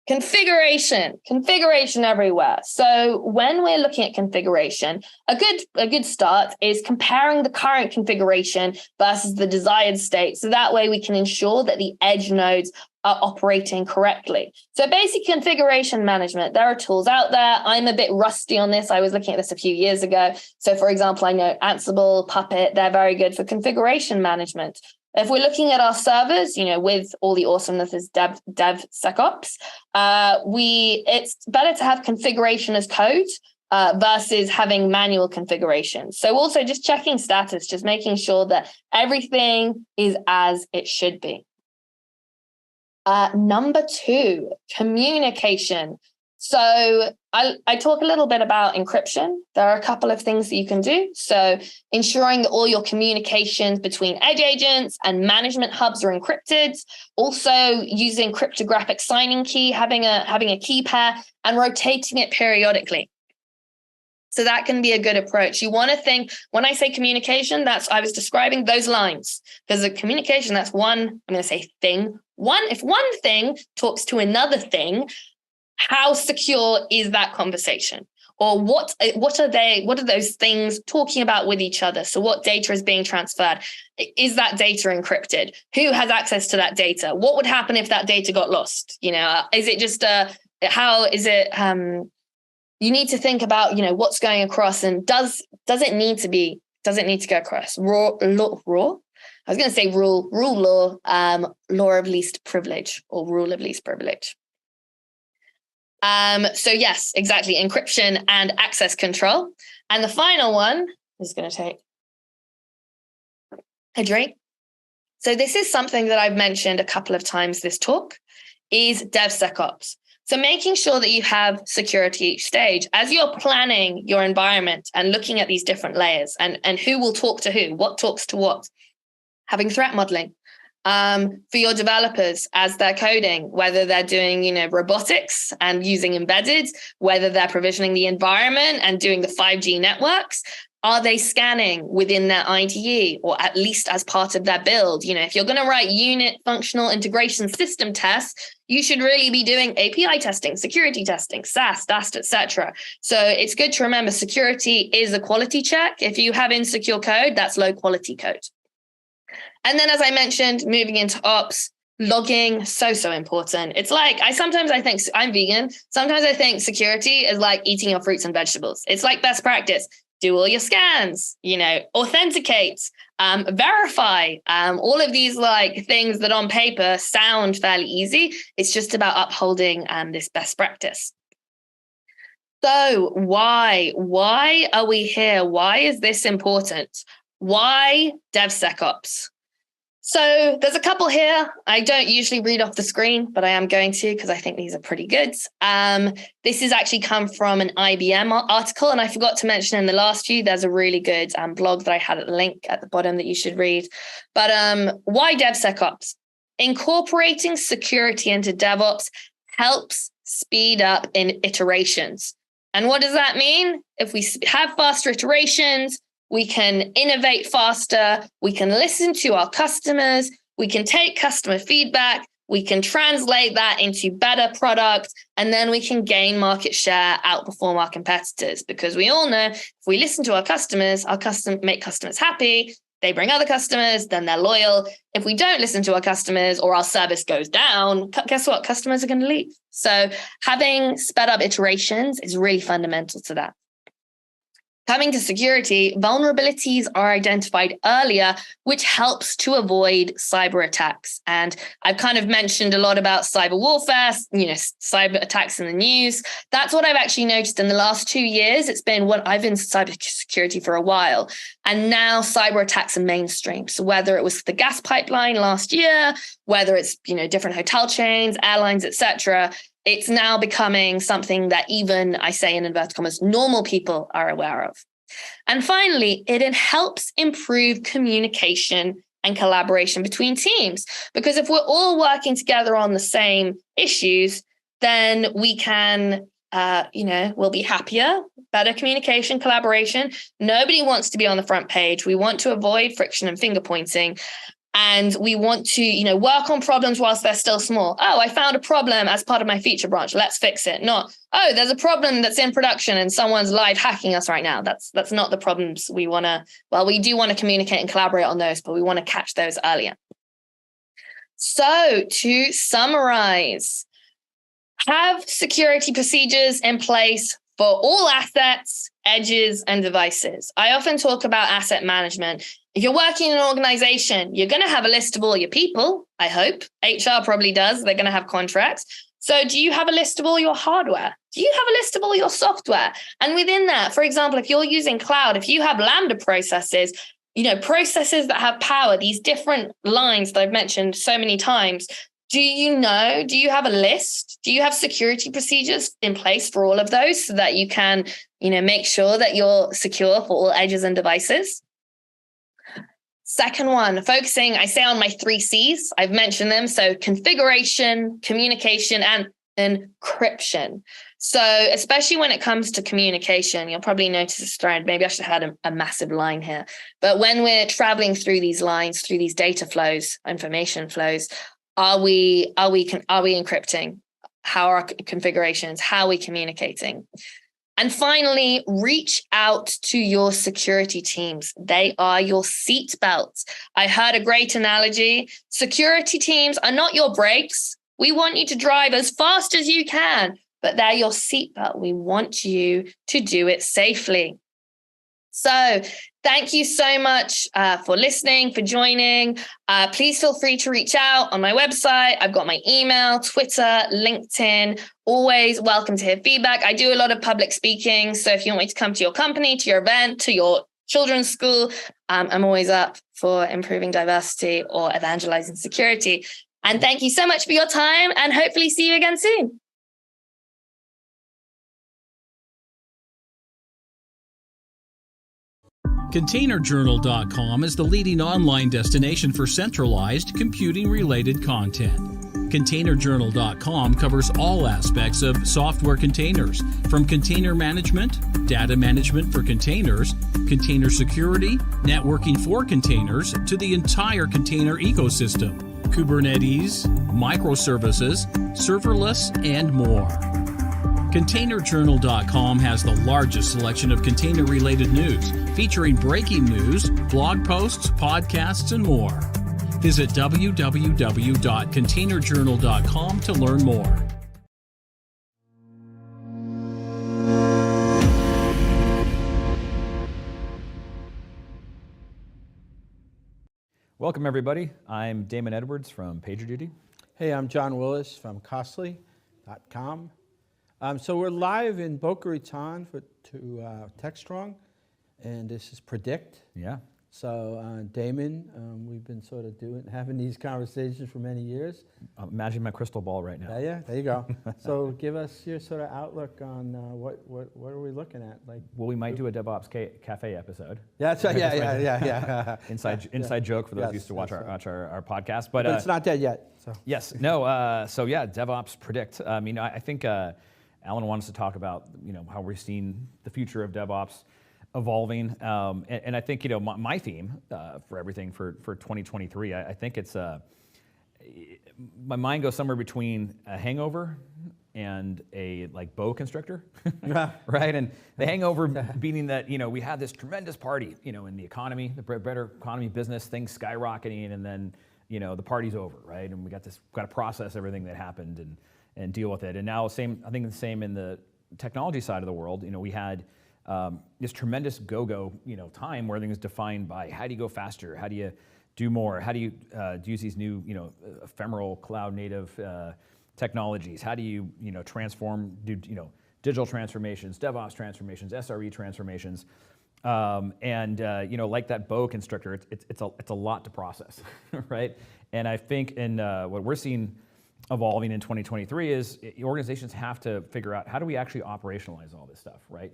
everywhere. So when we're looking at configuration, a good start is comparing the current configuration versus the desired state. So that way we can ensure that the edge nodes are operating correctly. So basic configuration management, there are tools out there. I'm a bit rusty on this. I was looking at this a few years ago. So for example, I know Ansible, Puppet, they're very good for configuration management. If we're looking at our servers, with all the awesomeness is DevSecOps, it's better to have configuration as code versus having manual configuration. So also just checking status, just making sure that everything is as it should be. Number 2, communication. So I talk a little bit about encryption. There are a couple of things that you can do. So ensuring that all your communications between edge agents and management hubs are encrypted. Also using cryptographic signing key, having a key pair and rotating it periodically. So that can be a good approach. You want to think, when I say communication, I was describing those lines. Because a communication, that's one, I'm going to say thing. If one thing talks to another thing, how secure is that conversation? Or what are those things talking about with each other? So what data is being transferred? Is that data encrypted? Who has access to that data? What would happen if that data got lost? Is it just you need to think about, what's going across, and does it need to go across raw? I was going to say rule law, law of least privilege, or rule of least privilege. So yes, exactly. Encryption and access control. And the final one is going to take a drink. So this is something that I've mentioned a couple of times this talk, is DevSecOps. So making sure that you have security each stage as you're planning your environment and looking at these different layers and who will talk to who, what talks to what, having threat modeling. For your developers as they're coding, whether they're doing, robotics and using embedded, whether they're provisioning the environment and doing the 5G networks, are they scanning within their IDE or at least as part of their build? If you're going to write unit functional integration system tests, you should really be doing API testing, security testing, SAST, DAST, etc. So it's good to remember security is a quality check. If you have insecure code, that's low quality code. And then, as I mentioned, moving into ops, logging, so important. It's like, sometimes I think, I'm vegan, sometimes I think security is like eating your fruits and vegetables. It's like best practice. Do all your scans, authenticate, verify, all of these things that on paper sound fairly easy. It's just about upholding this best practice. So why are we here? Why is this important? Why DevSecOps? So there's a couple here. I don't usually read off the screen, but I am going to because I think these are pretty good. This has actually come from an IBM article, and I forgot to mention in the last few, there's a really good blog that I had at the link at the bottom that you should read. But why DevSecOps? Incorporating security into DevOps helps speed up in iterations. And what does that mean? If we have faster iterations, we can innovate faster, we can listen to our customers, we can take customer feedback, we can translate that into better product, and then we can gain market share, outperform our competitors. Because we all know if we listen to our customers make customers happy, they bring other customers, then they're loyal. If we don't listen to our customers or our service goes down, guess what? Customers are going to leave. So having sped up iterations is really fundamental to that. Coming to security, vulnerabilities are identified earlier, which helps to avoid cyber attacks. And I've kind of mentioned a lot about cyber warfare, cyber attacks in the news. That's what I've actually noticed in the last 2 years. I've been cybersecurity for a while, and now cyber attacks are mainstream. So whether it was the gas pipeline last year, whether it's different hotel chains, airlines, etc., it's now becoming something that even, I say in inverted commas, normal people are aware of. And finally, it helps improve communication and collaboration between teams. Because if we're all working together on the same issues, then we can, we'll be happier, better communication, collaboration. Nobody wants to be on the front page. We want to avoid friction and finger pointing. And we want to, work on problems whilst they're still small. Oh, I found a problem as part of my feature branch. Let's fix it. Not, oh, there's a problem that's in production and someone's live hacking us right now. That's not the problems we want to. Well, we do want to communicate and collaborate on those, but we want to catch those earlier. So to summarize, have security procedures in place for all assets, edges, and devices. I often talk about asset management. If you're working in an organization, you're going to have a list of all your people, I hope. HR probably does. They're going to have contracts. So do you have a list of all your hardware? Do you have a list of all your software? And within that, for example, if you're using cloud, if you have Lambda processes, processes that have power, these different lines that I've mentioned so many times, Do you have a list? Do you have security procedures in place for all of those so that you can, make sure that you're secure for all edges and devices? Second one, focusing, I say on my 3 C's. I've mentioned them. So configuration, communication, and encryption. So especially when it comes to communication, you'll probably notice this thread. Maybe I should have had a massive line here. But when we're traveling through these lines, through these data flows, information flows, are we encrypting? How are our configurations? How are we communicating? And finally, reach out to your security teams. They are your seat belts. I heard a great analogy. Security teams are not your brakes. We want you to drive as fast as you can, but they're your seatbelt. We want you to do it safely. So thank you so much for listening, for joining. Please feel free to reach out on my website. I've got my email, Twitter, LinkedIn. Always welcome to hear feedback. I do a lot of public speaking. So if you want me to come to your company, to your event, to your children's school, I'm always up for improving diversity or evangelizing security. And thank you so much for your time, and hopefully see you again soon.
ContainerJournal.com is the leading online destination for centralized computing-related content. ContainerJournal.com covers all aspects of software containers, from container management, data management for containers, container security, networking for containers, to the entire container ecosystem, Kubernetes, microservices, serverless, and more. ContainerJournal.com has the largest selection of container-related news, featuring breaking news, blog posts, podcasts, and more. Visit www.containerjournal.com to learn more.
Welcome, everybody. I'm Damon Edwards from PagerDuty.
Hey, I'm John Willis from Costly.com. So we're live in Boca Raton to Techstrong, and this is Predict.
Yeah.
So Damon, we've been sort of having these conversations for many years.
Imagine my crystal ball right now.
Yeah, there you go. So give us your sort of outlook on what are we looking at? Like,
well, we might do a DevOps Cafe episode.
Yeah, that's right. Yeah.
Inside joke for those who used to watch our podcast. But
it's not dead yet. So.
Yes. No. So yeah, DevOps Predict. I think Alan wants to talk about how we're seeing the future of DevOps evolving, and I think my theme for everything for 2023. I think it's my mind goes somewhere between a hangover and a boa constrictor, right? And the hangover being that we had this tremendous party, in the economy, the better economy, business, things skyrocketing, and then the party's over, right? And we got to process everything that happened and deal with it. And now I think the same in the technology side of the world. We had this tremendous go-go, time where everything is defined by how do you go faster, how do you do more, how do you use these new, ephemeral cloud-native technologies, how do you, transform, do digital transformations, DevOps transformations, SRE transformations, like that boa constrictor, it's a lot to process, right? And I think in what we're seeing evolving in 2023 is organizations have to figure out how do we actually operationalize all this stuff, right?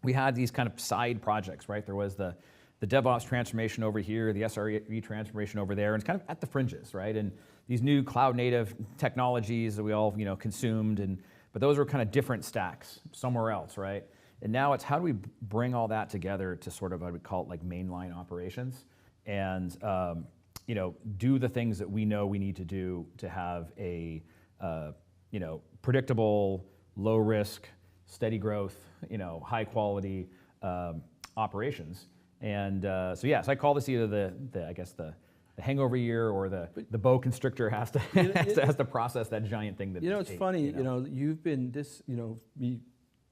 We had these kind of side projects, right? There was the DevOps transformation over here, the SRE transformation over there, and it's kind of at the fringes, right? And these new cloud-native technologies that we all, consumed, but those were kind of different stacks somewhere else, right? And now it's how do we bring all that together to sort of, I would call it mainline operations, and do the things that we know we need to do to have a predictable, low risk, steady growth, high quality operations. And so I call this either the hangover year or the boa constrictor has to process that giant thing that
it's funny, you've been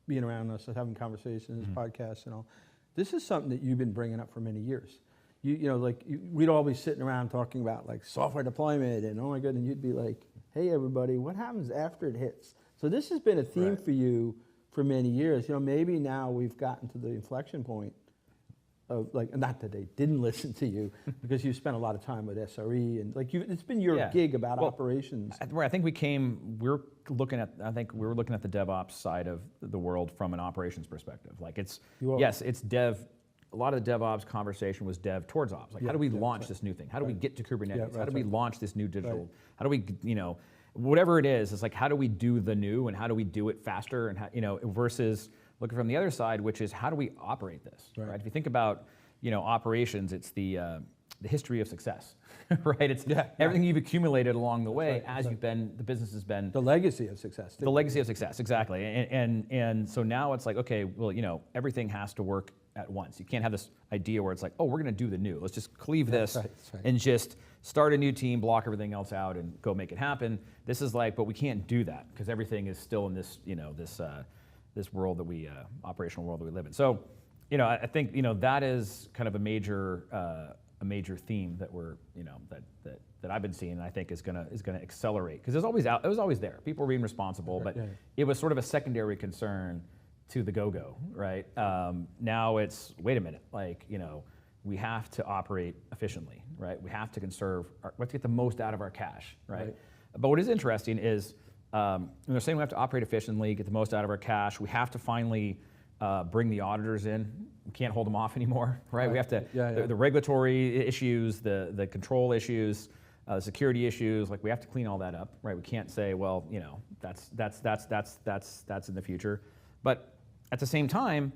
being around us and having conversations, podcasts and all. This is something that you've been bringing up for many years. We'd all be sitting around talking about software deployment and oh my goodness, and you'd be like, hey everybody, what happens after it hits? So this has been a theme for you for many years. Maybe now we've gotten to the inflection point of like, not that they didn't listen to you, because you spent a lot of time with SRE and like it's been your gig about operations.
I think we were looking at the DevOps side of the world from an operations perspective. Like it's dev. A lot of the DevOps conversation was dev towards ops. Like how do we launch this new thing? How do we get to Kubernetes? How do we launch this new digital? How do we, whatever it is, it's like how do we do the new and how do we do it faster and how, versus looking from the other side, which is how do we operate this, right? If you think about, operations, it's the history of success, right? It's everything you've accumulated along the way as the business has been.
The legacy of success.
The legacy of success, exactly. And so now it's like, okay, well, everything has to work at once. You can't have this idea where it's like, oh, we're going to do the new. Let's just cleave this and just start a new team, block everything else out, and go make it happen. This is like, but we can't do that because everything is still in this, this world that we, operational world that we live in. So, I think, that is kind of a major theme that we're, that I've been seeing, and I think is gonna accelerate because it was always there. People were being responsible, but it was sort of a secondary concern to the go-go, right? Now it's, wait a minute, like, we have to operate efficiently, right? We have to conserve, we have to get the most out of our cash, right? But what is interesting is, they're saying we have to operate efficiently, get the most out of our cash. We have to finally bring the auditors in. We can't hold them off anymore, right? We have to, the regulatory issues, the control issues, the security issues, like we have to clean all that up, right? We can't say, well, that's in the future. But at the same time,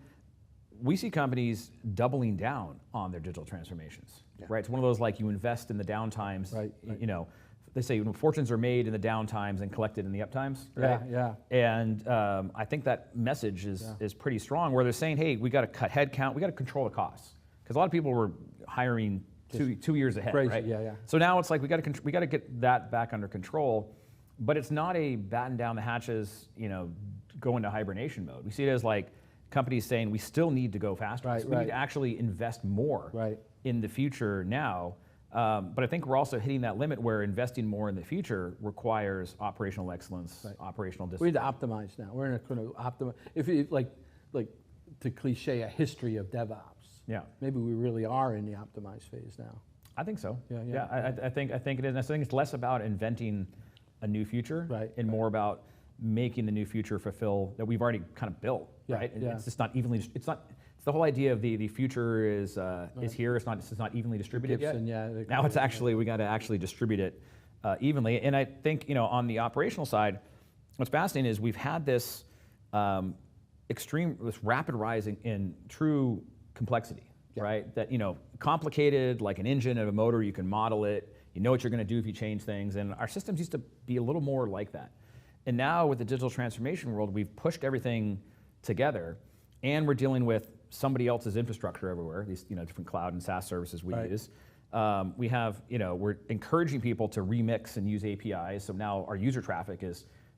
we see companies doubling down on their digital transformations, right? It's one of those like you invest in the downtimes, they say fortunes are made in the downtimes and collected in the uptimes, right? And I think that message is pretty strong where they're saying, hey, we got to cut headcount, we got to control the costs. Because a lot of people were hiring two years ahead, right? So now it's like we got to get that back under control, but it's not a batten down the hatches, go into hibernation mode. We see it as like companies saying we still need to go faster. So we need to actually invest more in the future now. But I think we're also hitting that limit where investing more in the future requires operational excellence, operational discipline.
We need to optimize now. We're not going to optimize. If you like to cliche a history of DevOps. Maybe we really are in the optimized phase now.
I think so. I think it is. I think it's less about inventing a new future and more about making the new future fulfill that we've already kind of built, right? It's just not evenly. It's the whole idea of the future is here. It's not evenly distributed
Gibson,
yet. Now it's actually we got to actually distribute it evenly. And I think on the operational side, what's fascinating is we've had this this rapid rise in true complexity, right? That complicated like an engine and a motor, you can model it. You know what you're going to do if you change things. And our systems used to be a little more like that. And now with the digital transformation world, we've pushed everything together, and we're dealing with somebody else's infrastructure everywhere. These different cloud and SaaS services we use. We have we're encouraging people to remix and use APIs. So now our user traffic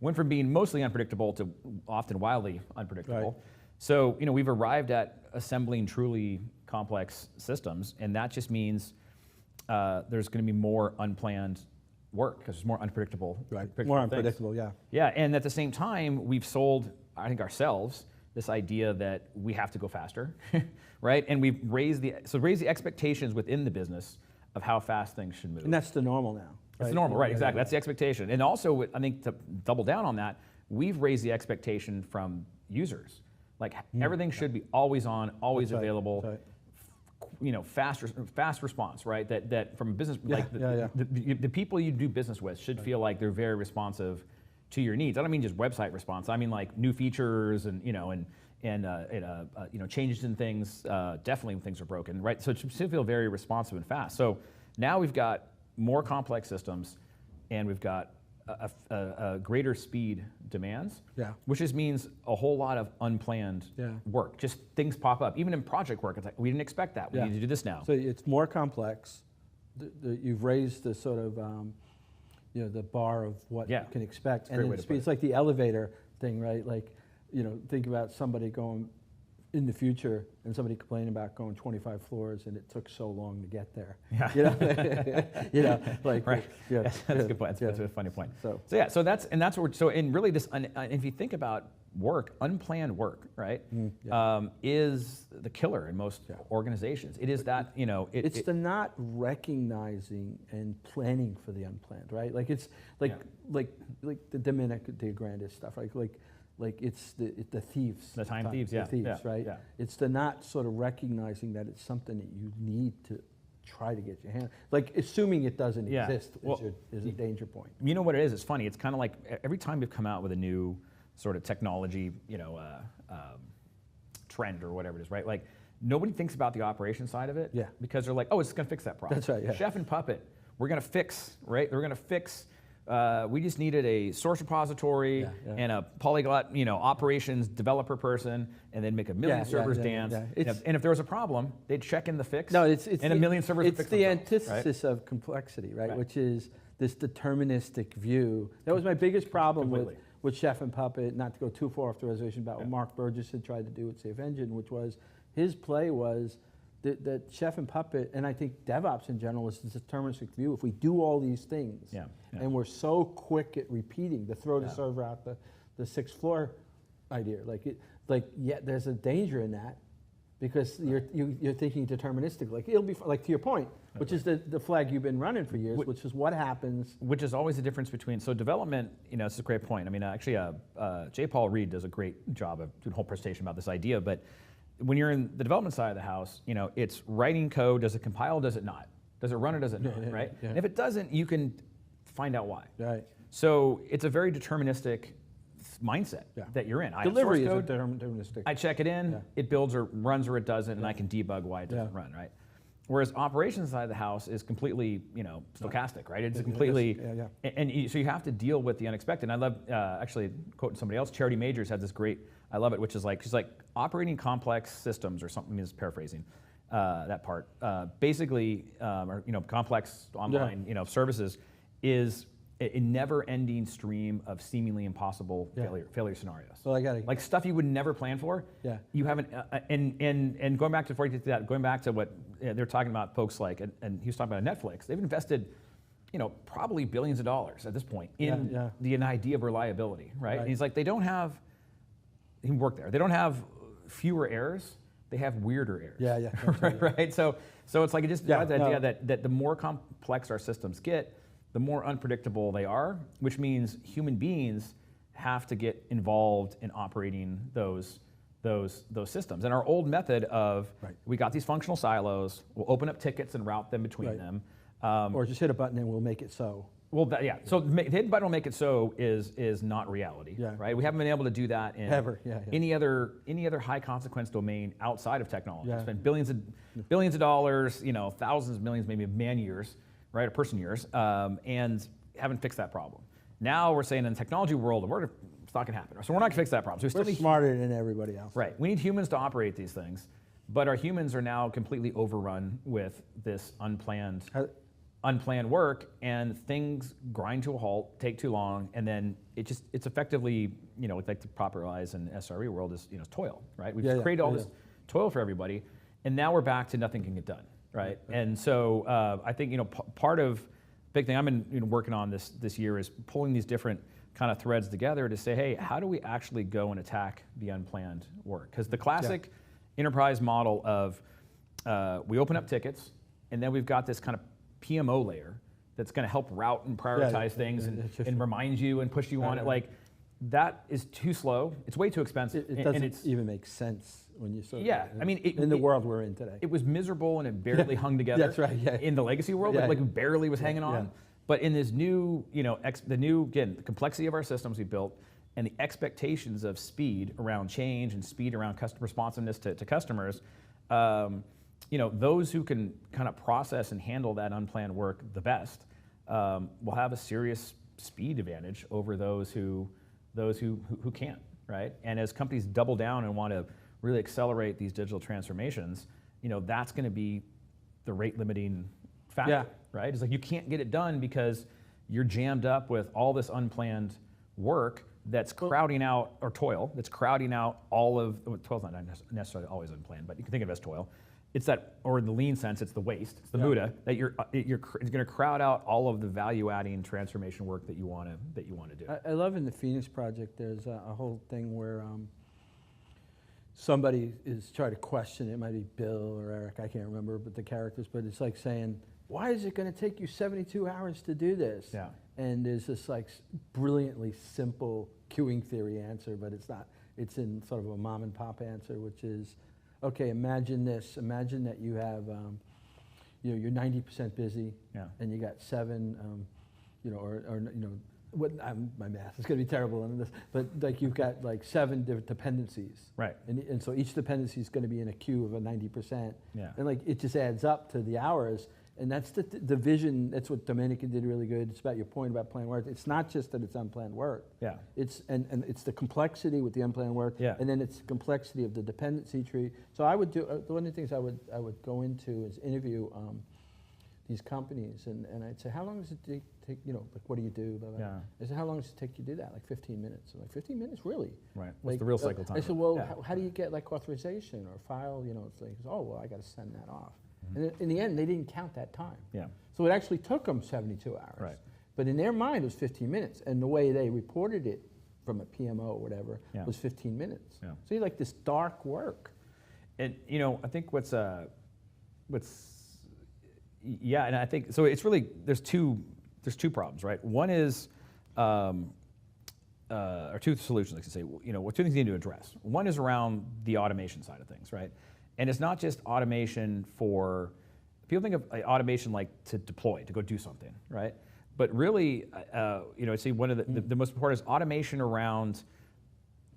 went from being mostly unpredictable to often wildly unpredictable. So we've arrived at assembling truly complex systems, and that just means there's going to be more unplanned work because it's more unpredictable.
More unpredictable,
Yeah, and at the same time, we've sold, I think ourselves, this idea that we have to go faster, right? And we've raised the expectations within the business of how fast things should move.
And that's the normal now.
That's the normal, right? Exactly. That's the expectation. And also, I think to double down on that, we've raised the expectation from users. Like everything should be always on, always available. Fast response, right? That from a business, the people you do business with should feel like they're very responsive to your needs. I don't mean just website response. I mean like new features and changes in things. Definitely when things are broken, right? So it should feel very responsive and fast. So now we've got more complex systems, and we've got a greater speed demands, which just means a whole lot of unplanned work. Just things pop up. Even in project work, it's like, we didn't expect that. We need to do this now.
So it's more complex. You've raised the sort of, the bar of what you can expect. And it's like the elevator thing, right? Like, think about somebody going in the future and somebody complaining about going 25 floors and it took so long to get there.
That's a good point. That's a funny point. So that's what we're, and really this, and if you think about work, unplanned work, right, is the killer in most organizations. It is that,
it's the not recognizing and planning for the unplanned, right? Like it's like the Dominic de Grandis stuff, like it's the thieves,
the time thieves,
the thieves, right?
Yeah.
It's the not sort of recognizing that it's something that you need to try to get your hand, like assuming it doesn't exist is a danger point.
You know what it is? It's funny. It's kind of like every time we've come out with a new sort of technology, trend or whatever it is, right? Like nobody thinks about the operation side of it, because they're like, oh, it's going to fix that problem.
That's right. Yeah.
Chef and Puppet, we're going to fix, right? We're going to fix. We just needed a source repository and a polyglot, operations developer person, and then make a million servers dance. And if there was a problem, they'd check in the fix.
No, it's
and a million servers would fix themselves.
It's the antithesis of complexity, right? Which is this deterministic view. That was my biggest problem with Chef and Puppet, not to go too far off the reservation, about what Mark Burgess had tried to do with Safe Engine, which was his play was that Chef and Puppet, and I think DevOps in general, is this deterministic view. If we do all these things, and we're so quick at repeating, to throw the server out the sixth floor idea, there's a danger in that, because you're thinking deterministic. Like it'll be like, to your point, which is the flag you've been running for years, which is what happens.
Which is always the difference between, so development, it's a great point. I mean, actually, J. Paul Reed does a great job of doing a whole presentation about this idea, but when you're in the development side of the house, it's writing code. Does it compile? Does it not? Does it run or does it not? Right?
Yeah.
And if it doesn't, you can find out why.
Right.
So it's a very deterministic mindset that you're in.
Delivery is deterministic.
I check it in, it builds or runs or it doesn't, and I can debug why it doesn't run. Right. Whereas operations side of the house is completely, stochastic, right? It's completely, so you have to deal with the unexpected. And I love, actually, quoting somebody else, Charity Majors had this great, I love it, which is like, she's like, operating complex systems, or something, is paraphrasing that part, basically, or, complex online, services, is a never-ending stream of seemingly impossible failure scenarios.
So
like stuff you would never plan for.
Yeah.
You haven't, and going back to, before you get to that, going back to what they're talking about, folks like, and he was talking about Netflix. They've invested, probably billions of dollars at this point in the idea of reliability, right? And he's like, they don't have. He worked there. They don't have fewer errors. They have weirder errors.
Yeah.
right. So it's like, it just the idea that the more complex our systems get, the more unpredictable they are, which means human beings have to get involved in operating those systems. And our old method of, we got these functional silos, we'll open up tickets and route them between them.
Or just hit a button and we'll make it so.
Well, so hit a button will make it so is not reality, right? We haven't been able to do that in any other high consequence domain outside of technology. Spend billions of dollars, thousands of millions, maybe of man years, right, or person years, and haven't fixed that problem. Now we're saying in the technology world, it's not going to happen. So we're not going to fix that problem. So
we're smarter than everybody else.
Right. We need humans to operate these things, but our humans are now completely overrun with this unplanned work, and things grind to a halt, take too long, and then it's effectively, like the popularize in SRE world is, toil, right? We've created all this toil for everybody, and now we're back to nothing can get done, right? And so I think, part of big thing I've been working on this year is pulling these different kind of threads together to say, hey, how do we actually go and attack the unplanned work? Because the classic enterprise model of we open up tickets, and then we've got this kind of PMO layer that's going to help route and prioritize things and remind you and push you on it. Like, that is too slow. It's way too expensive.
It doesn't even make sense when you sort of,
I mean,
in the world we're in today.
It was miserable and it barely hung together.
That's right.
In the legacy world, like barely was hanging on. But in this new, the complexity of our systems we built, and the expectations of speed around change and speed around customer responsiveness to customers. Those who can kind of process and handle that unplanned work the best will have a serious speed advantage over those who can't, right? And as companies double down and want to really accelerate these digital transformations, that's going to be the rate limiting factor, right? It's like you can't get it done because you're jammed up with all this unplanned work that's crowding out, or toil, that's crowding out all of, toil's not necessarily always unplanned, but you can think of it as toil, it's that, or in the lean sense, it's the waste, it's the Muda, that it's going to crowd out all of the value-adding transformation work that you want to do.
I love in the Phoenix Project, there's a whole thing where somebody is trying to question, it might be Bill or Eric, I can't remember, but the characters, but it's like saying, why is it going to take you 72 hours to do this?
Yeah.
And there's this like brilliantly simple queuing theory answer, but it's not. It's in sort of a mom and pop answer, which is, okay, imagine this. Imagine that you have, you're 90% busy, and you got 7, my math is going to be terrible on this, but like you've got like 7 different dependencies.
Right.
And so each dependency is going to be in a queue of a 90%.
Yeah.
And like it just adds up to the hours. And that's the vision. That's what Dominican did really good. It's about your point about planned work. It's not just that it's unplanned work.
Yeah.
It's and it's the complexity with the unplanned work.
Yeah.
And then it's the complexity of the dependency tree. So I would do one of the things I would go into is interview these companies and I'd say, how long does it take? Like what do you do? Blah, blah.
Yeah.
I said, how long does it take you to do that? Like 15 minutes. I'm like 15 minutes, really?
Right. What's
Like,
the real cycle time?
I said, well, how do you get like authorization or file? It's like, oh well, I got to send that off. And in the end, they didn't count that time.
Yeah.
So it actually took them 72 hours.
Right.
But in their mind, it was 15 minutes. And the way they reported it from a PMO or whatever was 15 minutes.
Yeah.
So you like this dark work.
And I think and I think so. It's really there's two problems, right? One is or two solutions, I can say. What two things you need to address. One is around the automation side of things, right? And it's not just automation for, people think of automation like to deploy, to go do something, right? But really, I'd say one of the most important is automation around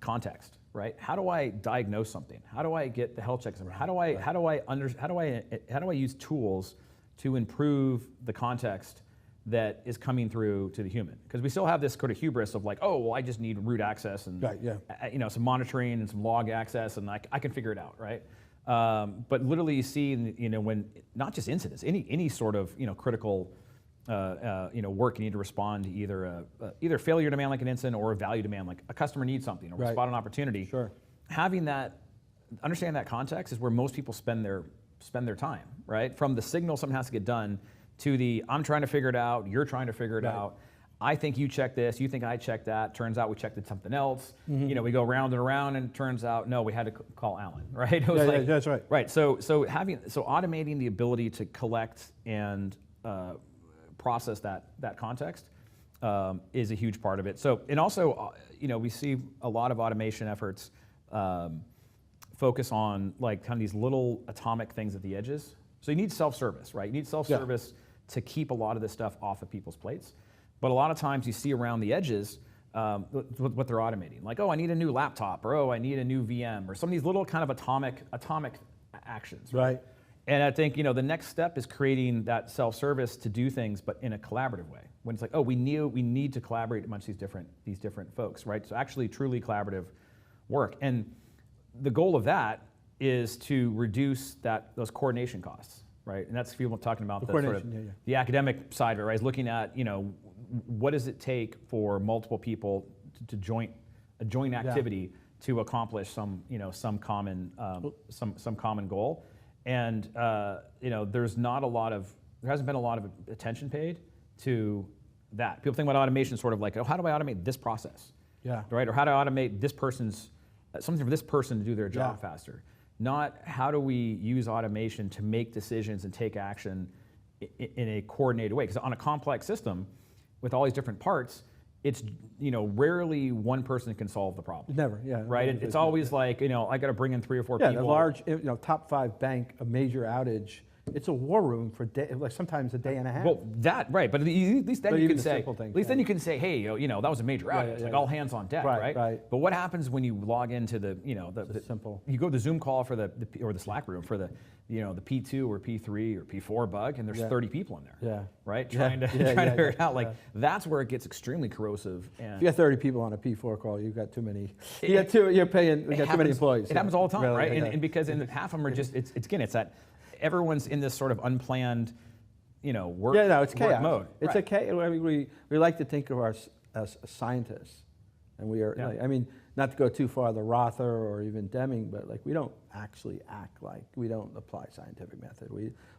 context, right? How do I diagnose something? How do I get the health checks? How do I use tools to improve the context that is coming through to the human? Because we still have this sort of hubris of like, oh, well, I just need root access and some monitoring and some log access, and I can figure it out, right? But literally, you see, when not just incidents, any sort of critical work, you need to respond to either failure demand like an incident or a value demand like a customer needs something or spot an opportunity.
Sure.
Having understanding that context is where most people spend their time, right? From the signal something has to get done to the I'm trying to figure it out, you're trying to figure it out. I think you checked this, you think I checked that. Turns out we checked something else. We go round and around, and it turns out no, we had to call Alan, right? It was
that's right.
Right. So automating the ability to collect and process that context is a huge part of it. So and also we see a lot of automation efforts focus on like kind of these little atomic things at the edges. So you need self-service, right? You need self-service to keep a lot of this stuff off of people's plates. But a lot of times you see around the edges what they're automating. Like, oh, I need a new laptop, or oh, I need a new VM, or some of these little kind of atomic actions.
Right.
And I think the next step is creating that self-service to do things, but in a collaborative way. When it's like, oh, we need to collaborate amongst these different folks, right? So actually, truly collaborative work. And the goal of that is to reduce those coordination costs, right? And that's people talking about the academic side of it, right? Is looking at what does it take for multiple people to joint activity to accomplish some common goal, and there hasn't been a lot of attention paid to that. People think about automation sort of like, oh, how do I automate this process? Right? Or how do I automate something for this person to do their job faster? Not how do we use automation to make decisions and take action in a coordinated way? Because on a complex system with all these different parts, it's rarely one person can solve the problem.
Never,
right? It's always like I got to bring in 3 or 4 people.
Yeah, a large top 5 bank, a major outage. It's a war room for sometimes a day and a half.
Well, that right, but at least then you can say, then you can say, hey, that was a major outage, like all hands on deck, right? But what happens when you log into the
simple?
You go to the Zoom call for the Slack room for the the P2 or P3 or P4 bug, and there's 30 people in there, right? Trying to figure it out. Like that's where it gets extremely corrosive. And
if you got 30 people on a P4 call, you've got too many. You got too many employees.
It happens all the time, right? And because half of them are just it's that. Everyone's in this sort of unplanned, work.
It's chaos.
Work mode.
It's a chaos. We like to think of us as scientists, and we are. I mean, not to go too far, the Rother or even Deming, but like we don't actually act like, we don't apply scientific method.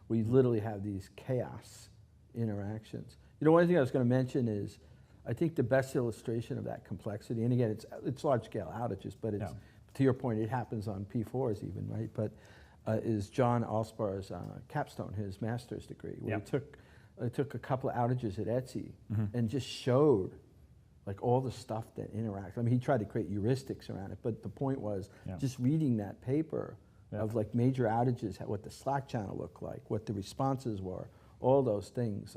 We literally have these chaos interactions. You know, one thing I was going to mention is, I think the best illustration of that complexity, and again, it's large scale outages, but it's, to your point, it happens on P4s even, right? But is John Allspar's capstone, his master's degree, where he took a couple of outages at Etsy and just showed like all the stuff that interacts. I mean, he tried to create heuristics around it, but the point was just reading that paper of like major outages, what the Slack channel looked like, what the responses were, all those things.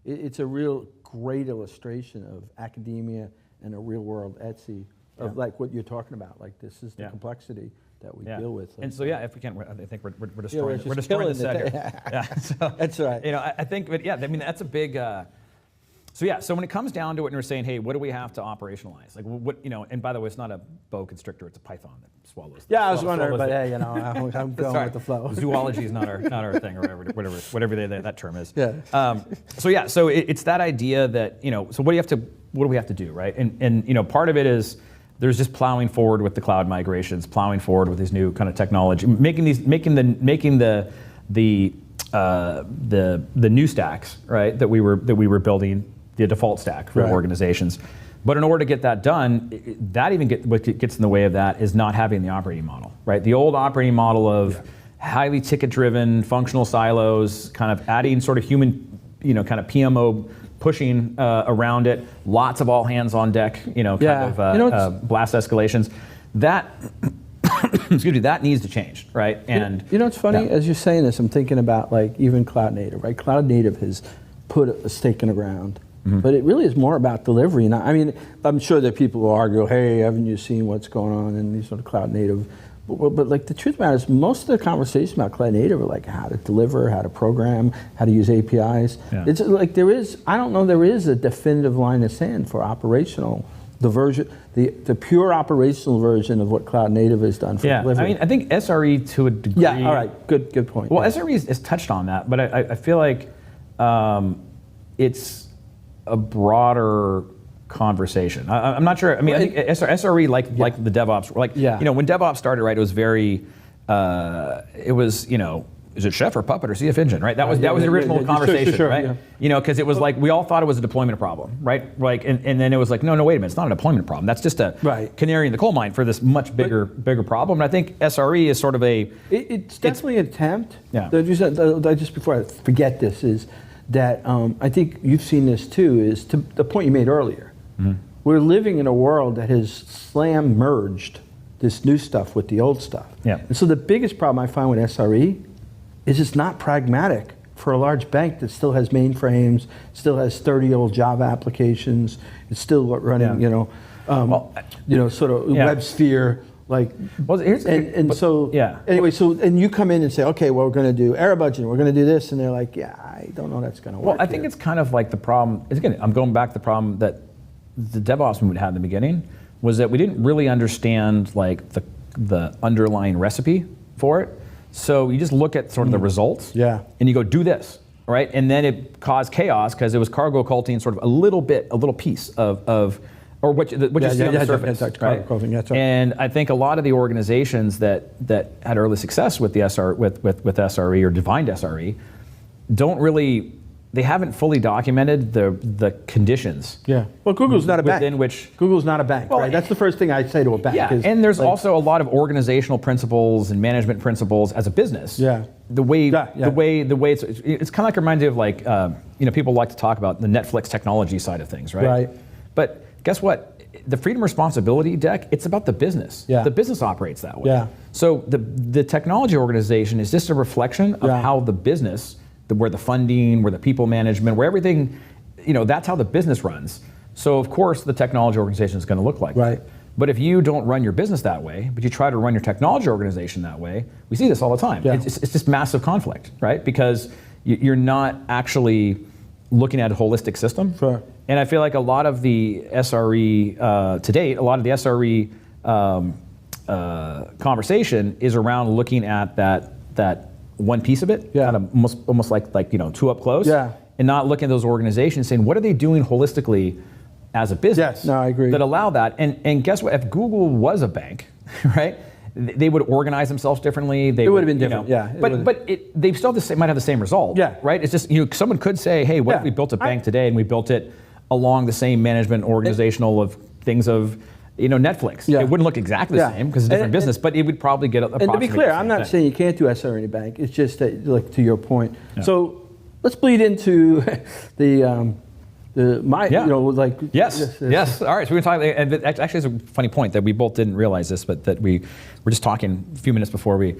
It's a real great illustration of academia and a real world Etsy of like what you're talking about. Like this is the complexity that we deal with.
And so if we can, I think we're destroying the set here. So,
that's right.
You know, I think, but I mean that's a big. So when it comes down to it, and we're saying, hey, what do we have to operationalize? Like what, you know, and by the way, it's not a boa constrictor; it's a python that swallows.
Yeah, I was wondering, but hey, you know, I'm going with the flow.
Zoology is not our thing, or whatever that term is.
Yeah.
So it's that idea that, you know, so what do we have to do, right? And you know, part of it is there's just plowing forward with the cloud migrations, plowing forward with these new kind of technology, making the new stacks, right, that we were building, the default stack for organizations. But in order to get that done, what gets in the way of that is not having the operating model, right? The old operating model of highly ticket-driven functional silos, kind of adding sort of human, you know, kind of PMO pushing around it, lots of all hands on deck, you know, kind of blast escalations. That excuse me, that needs to change, right? And
you know, it's funny as you're saying this, I'm thinking about like even cloud native, right? Cloud native has put a stake in the ground. But it really is more about delivery. I mean, I'm sure that people will argue, hey, haven't you seen what's going on in these sort of cloud native? But like the truth of the matter is, most of the conversations about cloud native are like how to deliver, how to program, how to use APIs. It's like there is a definitive line of sand for operational, the pure operational version of what cloud native has done for delivery.
I mean, I think SRE to a degree.
Yeah, all right, good point.
Well, SRE is touched on that, but I feel like it's a broader conversation. I'm not sure. I mean, I think SRE, like the DevOps, like you know, when DevOps started, right, it was very, it was, you know, is it Chef or Puppet or CF Engine, right? That was the original conversation,
sure,
right? You know, because it was like we all thought it was a deployment problem, right? Like, and then it was like, no, wait a minute, it's not a deployment problem. That's just a canary in the coal mine for this much bigger problem. And I think SRE is sort of
it's definitely an attempt. Just before I forget this is that I think you've seen this too. Is to the point you made earlier. We're living in a world that has slam merged this new stuff with the old stuff. And so the biggest problem I find with SRE is it's not pragmatic for a large bank that still has mainframes, still has 30-year-old Java applications, it's still running, you know, sort of WebSphere, like.
Well,
anyway, so you come in and say, okay, well, we're going to do error budgeting, we're going to do this, and they're like, I don't know that's going to work.
Well, I think it's kind of like the problem. Again, I'm going back to the problem that the DevOps movement had in the beginning was that we didn't really understand like the underlying recipe for it. So you just look at sort of the results, and you go do this, right? And then it caused chaos because it was cargo culting sort of a little piece of or what you see on the surface, right? And I think a lot of the organizations that had early success with the with SRE or defined SRE they haven't fully documented the conditions.
Well, Google's not a bank.
Within which
Google's not a bank, right? That's the first thing I'd say to a bank.
And there's also a lot of organizational principles and management principles as a business. The way it's kind of like reminds you of like you know, people like to talk about the Netflix technology side of things, right? But guess what? The freedom responsibility deck, it's about the business. The business operates that way. So the technology organization is just a reflection of how the business, where the funding, where the people management, where everything, you know, that's how the business runs. So of course the technology organization is going to look like that. But if you don't run your business that way, but you try to run your technology organization that way, we see this all the time. It's just massive conflict, right? Because you're not actually looking at a holistic system. And I feel like a lot of the SRE to date, a lot of the SRE conversation is around looking at that one piece of it, kind of almost like you know, two up close, and not looking at those organizations saying what are they doing holistically as a business.
Yes, no, I agree.
That allow that. And guess what? If Google was a bank, right? They would organize themselves differently. It
would have been different, yeah.
But they still might have the same result,
yeah.
right? It's just, someone could say, hey, what if we built a bank today and we built it along the same management organizational of things of, Netflix.
Yeah.
It wouldn't look exactly the same because it's a different business, but it would probably get
And to be clear, I'm not saying you can't do SR in a bank. It's just that, like, to your point.
Yeah.
So let's bleed into
Yes. All right. So we're going to talk, and actually it's a funny point that we both didn't realize this, but that we were just talking a few minutes before we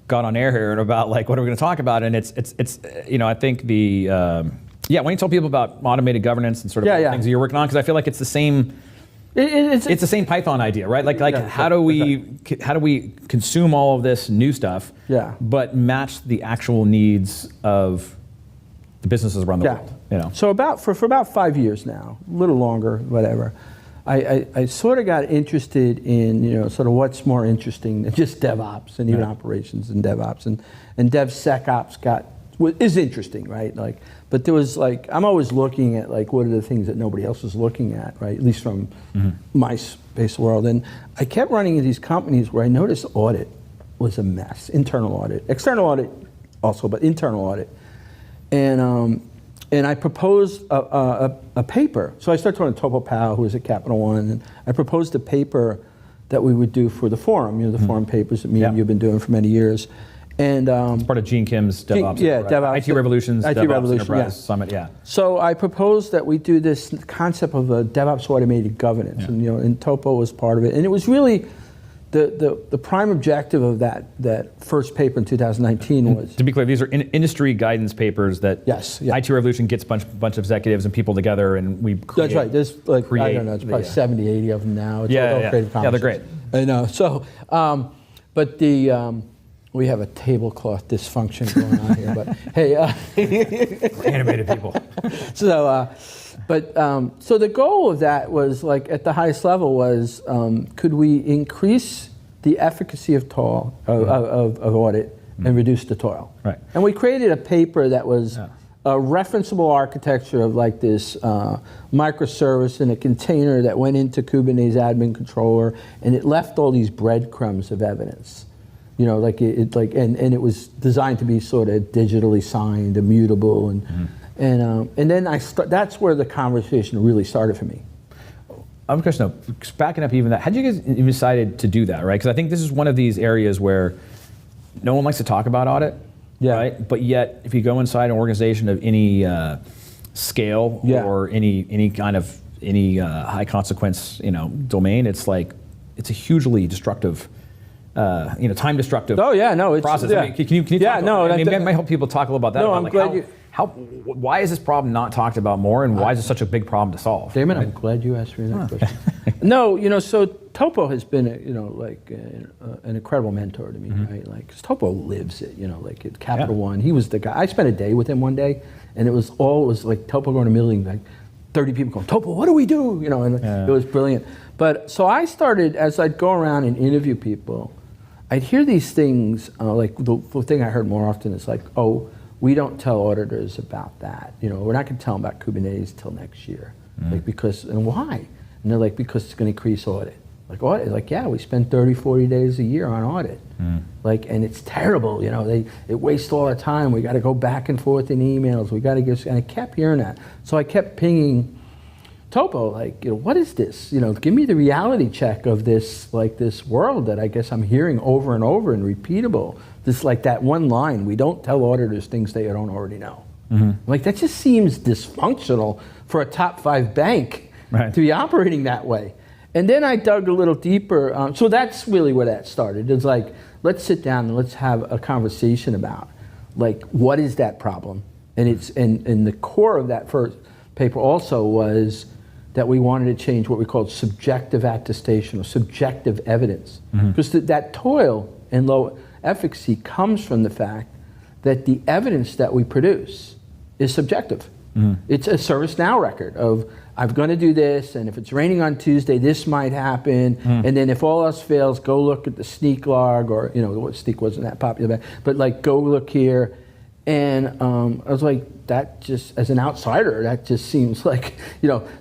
got on air here and about like what are we going to talk about, and it's I think the why don't you tell people about automated governance and sort of things that you're working on, because I feel like it's the same. It's the same Python idea, right? How do we consume all of this new stuff, but match the actual needs of the businesses around the world?
So for about 5 years now, a little longer, whatever, I sort of got interested in sort of what's more interesting than just DevOps and even operations and DevOps and DevSecOps is interesting, right? But there was I'm always looking at what are the things that nobody else is looking at, right? At least from my space world. And I kept running into these companies where I noticed audit was a mess. Internal audit, external audit also, but internal audit. And I proposed a paper. So I started talking to Topo Powell, who was at Capital One, and I proposed a paper that we would do for the forum, the forum papers that me and you have been doing for many years. And
it's part of Gene Kim's DevOps.
DevOps.
IT Revolution's
IT
DevOps
Revolution,
Enterprise Summit,
So I proposed that we do this concept of a DevOps automated governance, and Topo was part of it. And it was really the prime objective of that first paper in 2019 was...
To be clear, these are industry guidance papers that IT Revolution gets a bunch of executives and people together, and we create...
That's right. There's I don't know, it's probably 70, 80 of them now. It's all creative commons.
Yeah, they're great.
I know. So, but we have a tablecloth dysfunction going on here, but hey...
Animated people.
So the goal of that was, at the highest level was, could we increase the efficacy of audit and reduce the toil?
Right.
And we created a paper that was a referenceable architecture of this microservice in a container that went into Kubernetes admin controller, and it left all these breadcrumbs of evidence. And it was designed to be sort of digitally signed, immutable, and then that's where the conversation really started for me.
I have a question though, backing up even that, how did you guys even decide to do that, right? Because I think this is one of these areas where no one likes to talk about audit, right? But yet, if you go inside an organization of any scale or any kind of high consequence, domain, it's a hugely destructive, time destructive.
Oh yeah, no, it's
process. I mean, can you talk about, it might help people talk a little about that.
No, I'm glad
why is this problem not talked about more, and why is it such a big problem to solve?
Damon, I'm glad you asked me that question. No, so Topo has been, an incredible mentor to me, right? 'Cause Topo lives it, at Capital One. He was the guy. I spent a day with him one day, and it was Topo going to a meeting, 30 people going, Topo, what do we do? And it was brilliant. But so I started, as I'd go around and interview people, I'd hear these things, the thing I heard more often is we don't tell auditors about that. We're not going to tell them about Kubernetes till next year. And why? And they're because it's going to increase audit. Audit? We spend 30, 40 days a year on audit. And it's terrible, it wastes all our time. We got to go back and forth in emails. We got to and I kept hearing that. So I kept pinging Topo, what is this? Give me the reality check of this, this world that I guess I'm hearing over and over and repeatable. This that one line, we don't tell auditors things they don't already know. That just seems dysfunctional for a top 5 bank to be operating that way. And then I dug a little deeper. So that's really where that started. It's let's sit down and let's have a conversation about what is that problem? And the core of that first paper also was that we wanted to change what we called subjective attestation or subjective evidence. Because that toil and low efficacy comes from the fact that the evidence that we produce is subjective. It's a ServiceNow record of, I'm going to do this, and if it's raining on Tuesday, this might happen, and then if all else fails, go look at the sneak log, or, Sneak wasn't that popular, but go look here. And I was like, that just, as an outsider, that just seems like,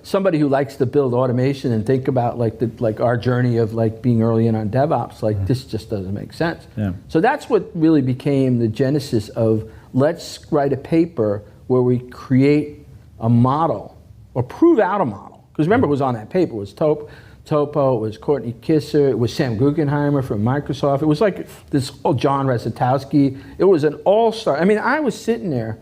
somebody who likes to build automation and think about like our journey of like being early in on DevOps, like this just doesn't make sense.
Yeah.
So that's what really became the genesis of let's write a paper where we create a model or prove out a model. Because remember, it was on that paper. It was Topo, it was Courtney Kisser, it was Sam Guggenheimer from Microsoft. It was like this John Resitowski. It was an all-star. I mean, I was sitting there,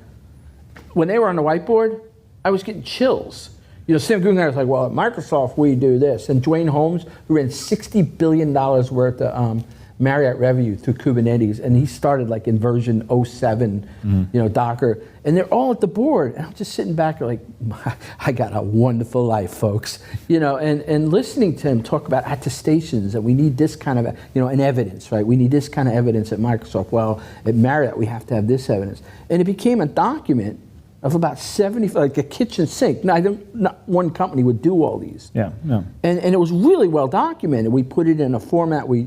when they were on the whiteboard, I was getting chills. Sam Guggenheimer was like, well, at Microsoft, we do this. And Dwayne Holmes, who ran $60 billion worth of Marriott revenue through Kubernetes, and he started like in version 07, Docker, and they're all at the board, and I'm just sitting back like, I got a wonderful life, folks, and listening to him talk about attestations, that we need this kind of, and evidence, right? We need this kind of evidence at Microsoft. Well, at Marriott, we have to have this evidence. And it became a document of about 70, like a kitchen sink. Now, not one company would do all these.
Yeah, no.
And it was really well documented. We put it in a format. We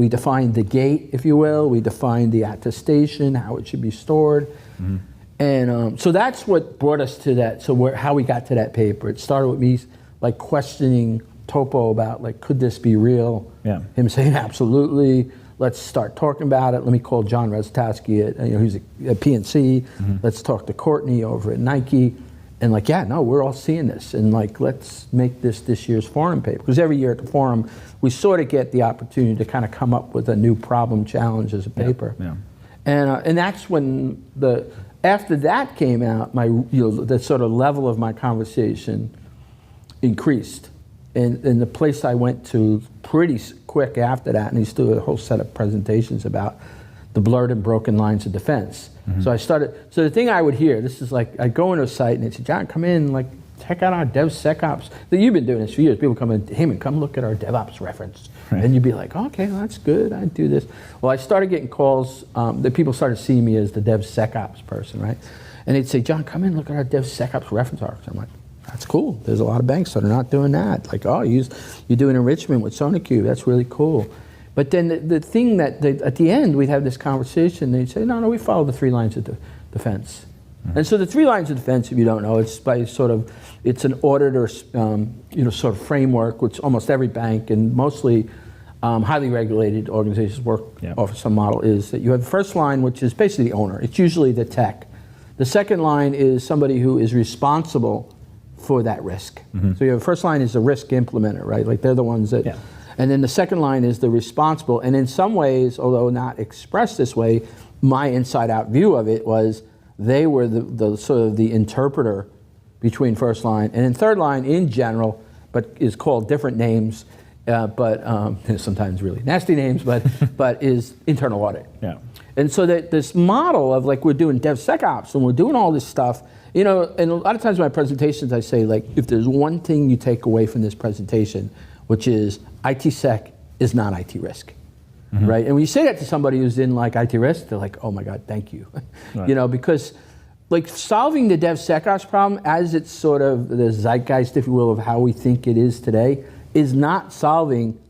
defined the gate, if you will. We defined the attestation, how it should be stored. Mm-hmm. And so that's what brought us to that. So how we got to that paper. It started with me like questioning Topo about like, could this be real?
Yeah.
Him saying absolutely. Let's start talking about it. Let me call John Resitowski who's at PNC. Mm-hmm. Let's talk to Courtney over at Nike. And like, yeah, no, we're all seeing this. And like, let's make this year's forum paper. Because every year at the forum, we sort of get the opportunity to kind of come up with a new problem challenge as a paper.
Yeah.
And that's when after that came out, the sort of level of my conversation increased. And the place I went to pretty quick after that, and he's doing a whole set of presentations about the blurred and broken lines of defense. Mm-hmm. So the thing I would hear, this is like, I'd go into a site and they'd say, John, come in, like, check out our DevSecOps. You've been doing this for years. People come in, Heyman, come look at our DevOps reference. Right. And you'd be like, okay, well, that's good, I do this. Well, I started getting calls, that people started seeing me as the DevSecOps person, right? And they'd say, John, come in, look at our DevSecOps reference arcs. I'm like, that's cool. There's a lot of banks that are not doing that. Like, oh, you're doing enrichment with SonarQube. That's really cool. But then the thing that at the end, we'd have this conversation. They'd say, no, we follow the 3 lines of defense. Mm-hmm. And so the 3 lines of defense, if you don't know, it's by it's an audit or sort of framework, which almost every bank and mostly highly regulated organizations work off of some model, is that you have the first line, which is basically the owner. It's usually the tech. The second line is somebody who is responsible for that risk. Mm-hmm. So your first line is the risk implementer, right? Like they're the ones that, and then the second line is the responsible. And in some ways, although not expressed this way, my inside out view of it was they were the sort of the interpreter between first line and then third line in general, but is called different names, but sometimes really nasty names, but is internal audit.
Yeah.
And so that this model of like we're doing DevSecOps and we're doing all this stuff, and a lot of times in my presentations I say, like, if there's one thing you take away from this presentation, which is ITsec is not IT risk, mm-hmm. right? And when you say that to somebody who's in like IT risk, they're like, oh my God, thank you. Right. Because like solving the DevSecOps problem as it's sort of the zeitgeist, if you will, of how we think it is today, is not solving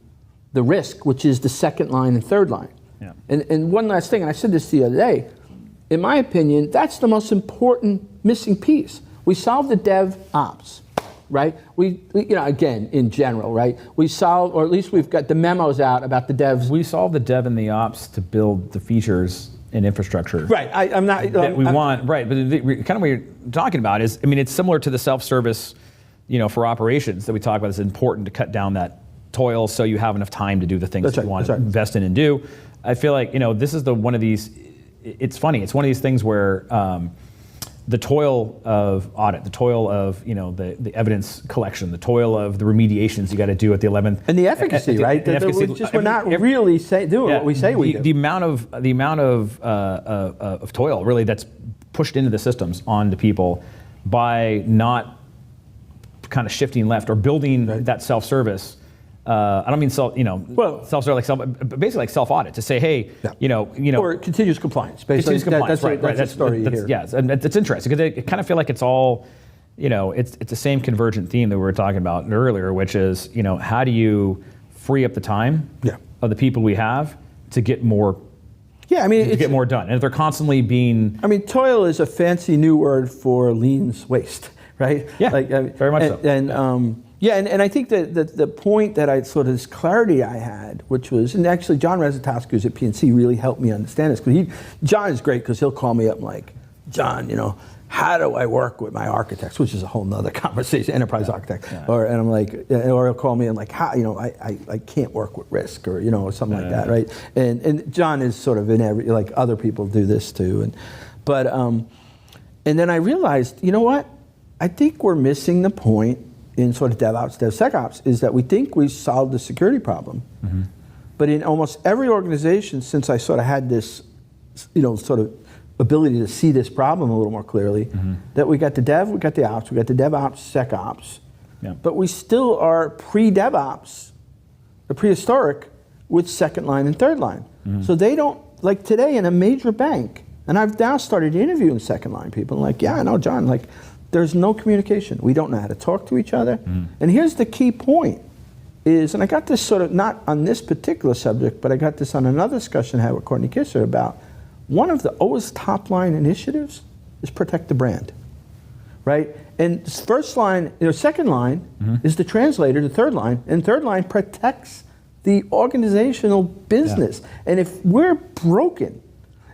the risk, which is the second line and third line.
Yeah.
And one last thing, and I said this the other day, in my opinion, that's the most important missing piece. We solve the DevOps, right? We again, in general, right? We solve, or at least we've got the memos out about the devs.
We solve the dev and the ops to build the features and infrastructure.
Right, I'm not.
That we want, right, but kind of what you're talking about is, it's similar to the self-service, for operations that we talk about. It's important to cut down that toil so you have enough time to do the things that you want to invest in and do. I feel like, this is one of these, it's funny, it's one of these things where the toil of audit, the toil of the evidence collection, the toil of the remediations you got to do at the 11th,
and the efficacy, right? We're not really doing what we say we do.
The amount of toil really that's pushed into the systems onto people by not kind of shifting left or building that self-service. I don't mean self-service, basically like self-audit to say, hey,
or continuous compliance. Basically,
continuous compliance,
that's the story here.
Yes, and it's interesting because I kind of feel like it's all, it's the same convergent theme that we were talking about earlier, which is, how do you free up the time of the people we have to get more
Yeah, I mean,
to get more done. And if they're constantly being...
I mean, toil is a fancy new word for lean's waste, right?
Yeah, very much so.
And I think that the point that I sort of, this clarity I had, which was, and actually John Rezatowski, who's at PNC, really helped me understand this, because John is great, because he'll call me up and like, John, how do I work with my architects, which is a whole nother conversation, enterprise architect. Yeah. And I'm like, or he'll call me and like, how, I can't work with risk, or, something like that, right? And John is sort of in every, like other people do this too. And then I realized, you know what? I think we're missing the point in sort of DevOps, DevSecOps, is that we think we solved the security problem. Mm-hmm. But in almost every organization, since I sort of had this, sort of ability to see this problem a little more clearly, that we got the dev, we got the ops, we got the DevOps, SecOps, but we still are pre-DevOps, the prehistoric, with second line and third line. So they don't, like today in a major bank, and I've now started interviewing second line people, like, yeah, I know, John, like, there's no communication. We don't know how to talk to each other. And here's the key point is, and I got this sort of, not on this particular subject, but I got this on another discussion I had with Courtney Kisser about, one of the always top line initiatives is protect the brand, right? And first line, second line is the translator, the third line, and third line protects the organizational business. Yeah. And if we're broken,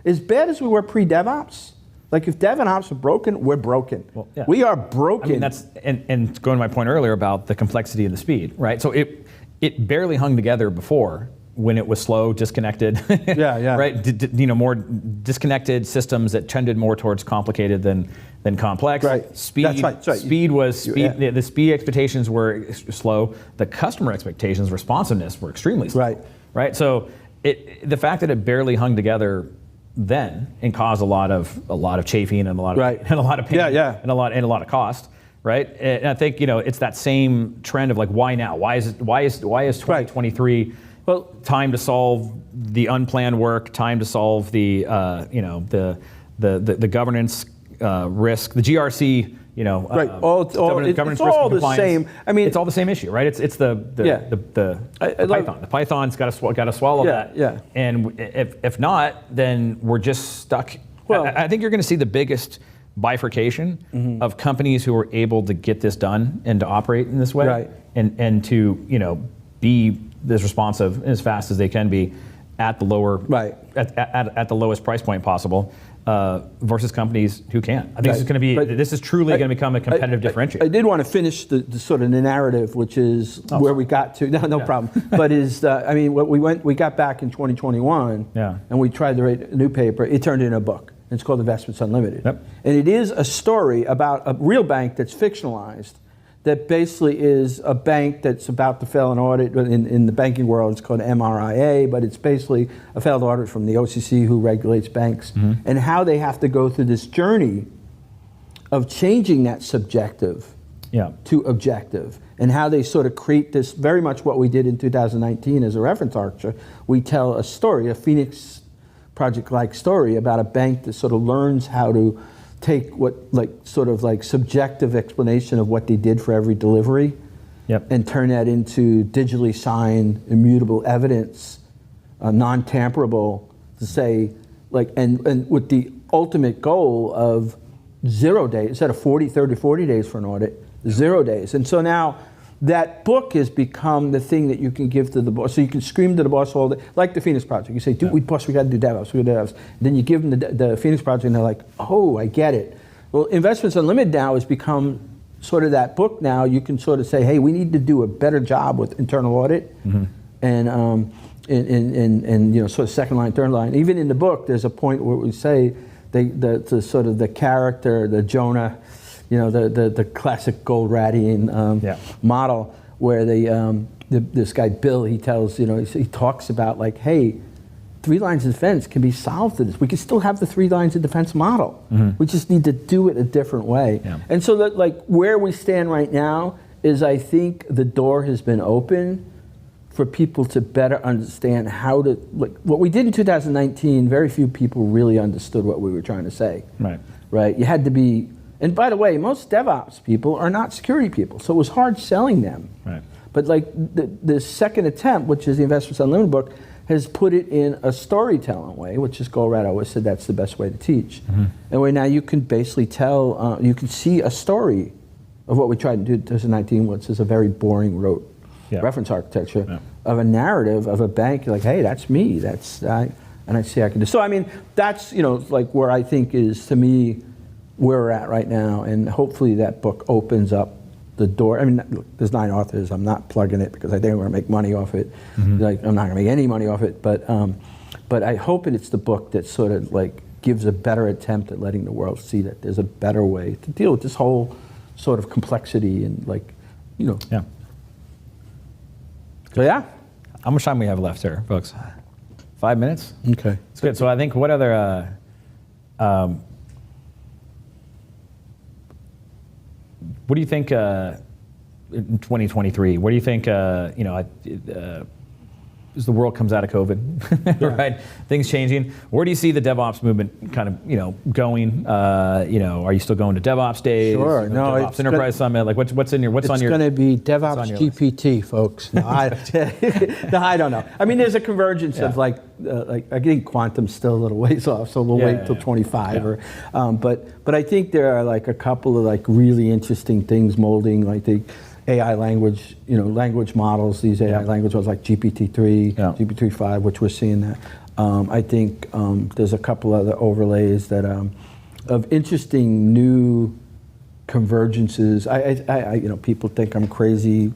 as bad as we were pre-DevOps, like if Dev and Ops are broken, we're broken. Well, yeah. We are broken.
I mean, that's, and going to my point earlier about the complexity and the speed, right? So it barely hung together before when it was slow, disconnected, right? More disconnected systems that trended more towards complicated than complex.
Right.
Speed. That's right. Right. Speed was speed. Yeah. The speed expectations were slow. The customer expectations, responsiveness, were extremely slow.
Right.
Right. So the fact that it barely hung together then and caused a lot of chafing and a lot of and a lot of pain and a lot of cost. Right, and I think it's that same trend of like, why now? Why is 2023? Well, time to solve the unplanned work, time to solve the the governance risk, the GRC,
right. It's all the same. I mean,
it's all the same issue, right? It's the Python. The Python's got to swallow that.
Yeah.
And if not, then we're just stuck. Well, I think you're going to see the biggest bifurcation of companies who are able to get this done and to operate in this way,
right.
and to be as responsive and as fast as they can be at the lower at the lowest price point possible, versus companies who can't. I think this is truly going to become a competitive differentiator.
I did want to finish the sort of the narrative, which is where we got to. No problem. But we got back in 2021, and we tried to write a new paper. It turned into a book. It's called Investments Unlimited. Yep. And it is a story about a real bank that's fictionalized, that basically is a bank that's about to fail an audit. In the banking world, it's called MRIA, but it's basically a failed audit from the OCC, who regulates banks, and how they have to go through this journey of changing that subjective to objective, and how they sort of create this, very much what we did in 2019 as a reference architecture. We tell a story, a Phoenix Project-like story about a bank that sort of learns how to take subjective explanation of what they did for every delivery, and turn that into digitally signed, immutable evidence, non-tamperable, to say, and with the ultimate goal of 0 days, instead of 30-40 days for an audit, 0 days. And so now that book has become the thing that you can give to the boss. So you can scream to the boss all day, like the Phoenix Project. You say, boss, we got to do DevOps, we got to do DevOps. Then you give them the Phoenix Project, and they're like, oh, I get it. Well, Investments Unlimited now has become sort of that book now. You can sort of say, hey, we need to do a better job with internal audit, and sort of second line, third line. Even in the book, there's a point where we say the sort of the character, the Jonah, the classic Goldratian model, where this guy Bill, he tells, he talks about like, hey, 3 lines of defense can be solved to this. We can still have the 3 lines of defense model. We just need to do it a different way. Yeah. And so that, like, where we stand right now is, I think the door has been open for people to better understand how to, like, what we did in 2019, very few people really understood what we were trying to say. Right? You had to be, and by the way, most DevOps people are not security people, so it was hard selling them. Right. But like the second attempt, which is the Investments Unlimited book, has put it in a storytelling way, which is Goldratt always said that's the best way to teach. And where now you can basically tell, you can see a story of what we tried to do in 2019, which is a very boring, rote reference architecture of a narrative of a bank. You're like, hey, that's me. And I see I can do. So I mean, that's like where I think is to me where we're at right now, and hopefully that book opens up the door. I mean, look, there's 9 authors. I'm not plugging it because I think I'm going to make money off it. Like I'm not going to make any money off it, but I hope it's the book that sort of like gives a better attempt at letting the world see that there's a better way to deal with this whole sort of complexity and like,
Yeah.
So yeah.
How much time we have left here, folks? 5 minutes?
Okay.
It's good. So I think what other, what do you think in 2023? What do you think, as the world comes out of COVID, right? Things changing. Where do you see the DevOps movement kind of, going? Are you still going to DevOps days?
Sure. No,
DevOps Enterprise Summit. Like what's on your
It's going to be DevOps GPT, folks. No, I don't know. I mean, there's a convergence of like I think quantum's still a little ways off, so we'll wait till 25. Or, but I think there are like a couple of like really interesting things molding, like the AI language, language models, these AI language models like GPT-3, GPT-5, which we're seeing that. I think there's a couple other overlays that of interesting new convergences. I people think I'm crazy.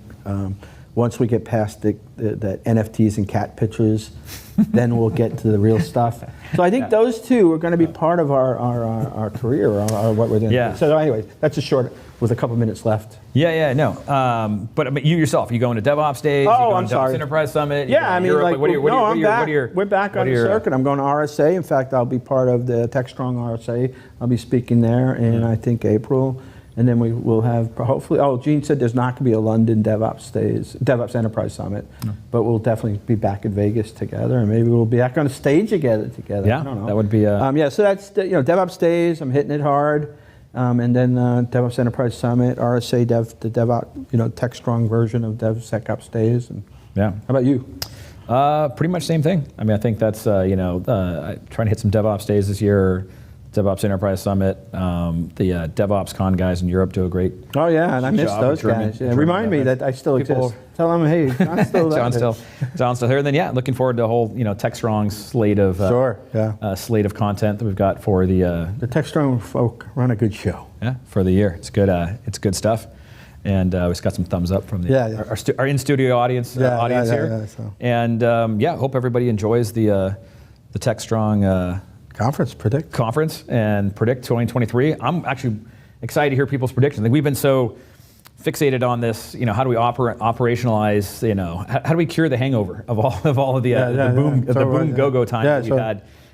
Once we get past the NFTs and cat pictures, then we'll get to the real stuff. So I think those two are going to be part of our career, or what we're doing.
Yeah.
So anyway, that's a short, with a couple minutes left.
No. But I mean, you yourself, you going to DevOps days?
Oh,
you
I'm
to
sorry.
DevOps Enterprise Summit?
Yeah, I mean,
Europe?
We're back on the circuit. I'm going to RSA. In fact, I'll be part of the Techstrong RSA. I'll be speaking there in, I think, April. And then we will have, hopefully, Gene said there's not going to be a London DevOps Enterprise Summit, but we'll definitely be back in Vegas together, and maybe we'll be back on a stage together.
Yeah,
I don't know.
that would be...
so that's, DevOps days, I'm hitting it hard. And then DevOps Enterprise Summit, RSA the DevOps, Techstrong version of DevSecOps days. And how about you?
Pretty much same thing. I mean, I think that's, trying to hit some DevOps days this year. DevOps Enterprise Summit. The DevOps Con guys in Europe do a great
Oh yeah, and I miss those guys. Yeah, remind me that I still exist. Tell them, hey, John's still there.
John's still here. And then looking forward to the whole Techstrong slate of slate of content that we've got for the
Techstrong folk run a good show.
Yeah, for the year. It's good. It's good stuff. And we just got some thumbs up from our in-studio audience here. And hope everybody enjoys the Techstrong conference and Predict 2023. I'm actually excited to hear people's predictions. I think we've been so fixated on this. How do we operationalize? How do we cure the hangover of all of the boom go times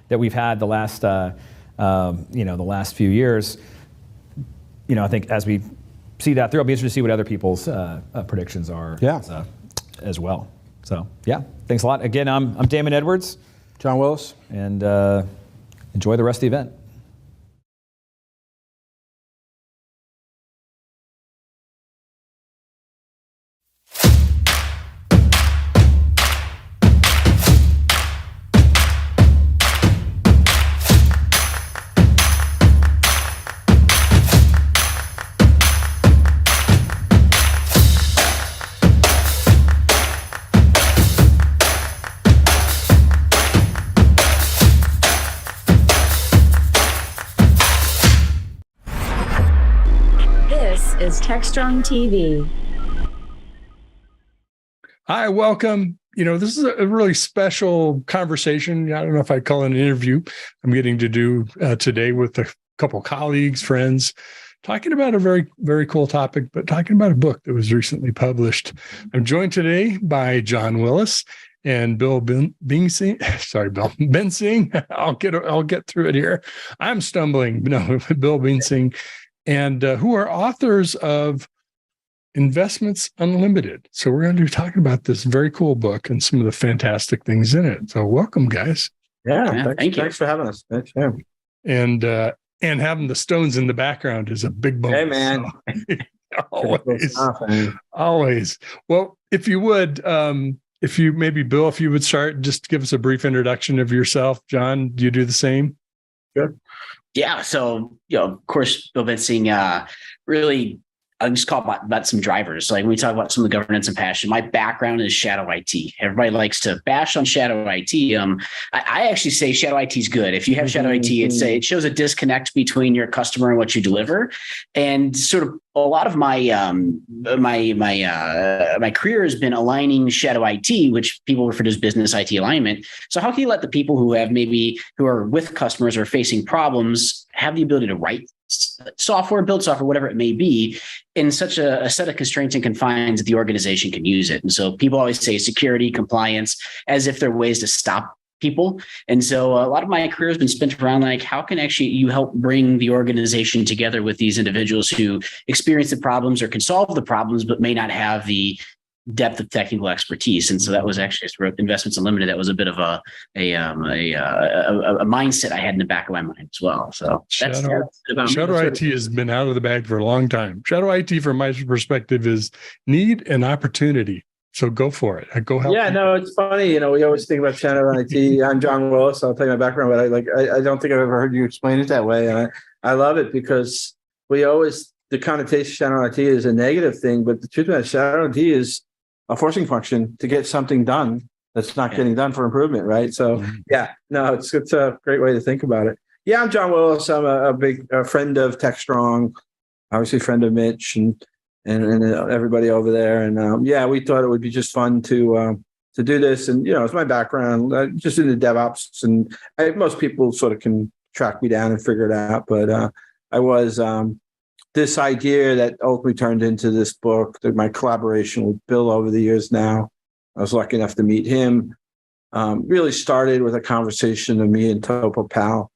that we've had the last the last few years. I think as we see that through, I'll be interested to see what other people's predictions are as well. So thanks a lot. Again, I'm Damon Edwards.
John Willis.
And enjoy the rest of the event.
Is Techstrong TV.
Hi, welcome. This is a really special conversation. I don't know if I'd call it an interview. I'm getting to do today with a couple colleagues, friends, talking about a very, very cool topic, but talking about a book that was recently published. I'm joined today by John Willis and Bill Bensing. I'll get through it here. I'm stumbling. No, Bill Bensing. And who are authors of Investments Unlimited. So we're going to be talking about this very cool book and some of the fantastic things in it. So welcome, guys.
Thanks for having us. Thanks. Yeah.
And having the Stones in the background is a big bonus.
Hey, man.
So, always. Well, if you would, if you maybe Bill, if you would start, just give us a brief introduction of yourself. John, do you do the same?
Sure. Yeah. So, of course, Bill Bensing, really, I'll just call about some drivers. Like when we talk about some of the governance and passion, my background is shadow IT. Everybody likes to bash on shadow IT. I actually say shadow IT is good. If you have shadow IT, it shows a disconnect between your customer and what you deliver. And sort of a lot of my my career has been aligning shadow IT, which people refer to as business IT alignment. So how can you let the people who are with customers or facing problems have the ability to write software, build software, whatever it may be, in such a set of constraints and confines that the organization can use it? And so people always say security, compliance, as if there are ways to stop people. And so a lot of my career has been spent around like, how can actually you help bring the organization together with these individuals who experience the problems or can solve the problems, but may not have the depth of technical expertise. And so that was actually through Investments Unlimited. That was a bit of a mindset I had in the back of my mind as well. So
Shadow IT has been out of the bag for a long time. Shadow IT, from my perspective, is need and opportunity. So go for it. Go help.
Yeah, no, it's funny. We always think about shadow IT. I'm John Willis. I'll tell you my background, but I don't think I've ever heard you explain it that way. And I love it because the connotation of shadow IT is a negative thing, but the truth about shadow IT is a forcing function to get something done that's not getting done for improvement, right? So it's a great way to think about it. Yeah, I'm John Willis. I'm a big friend of Techstrong, obviously friend of Mitch and everybody over there. And we thought it would be just fun to do this. And it's my background, just in the DevOps, and most people sort of can track me down and figure it out. But I was this idea that ultimately turned into this book, that my collaboration with Bill over the years now. I was lucky enough to meet him. Really started with a conversation of me and Topo Pal,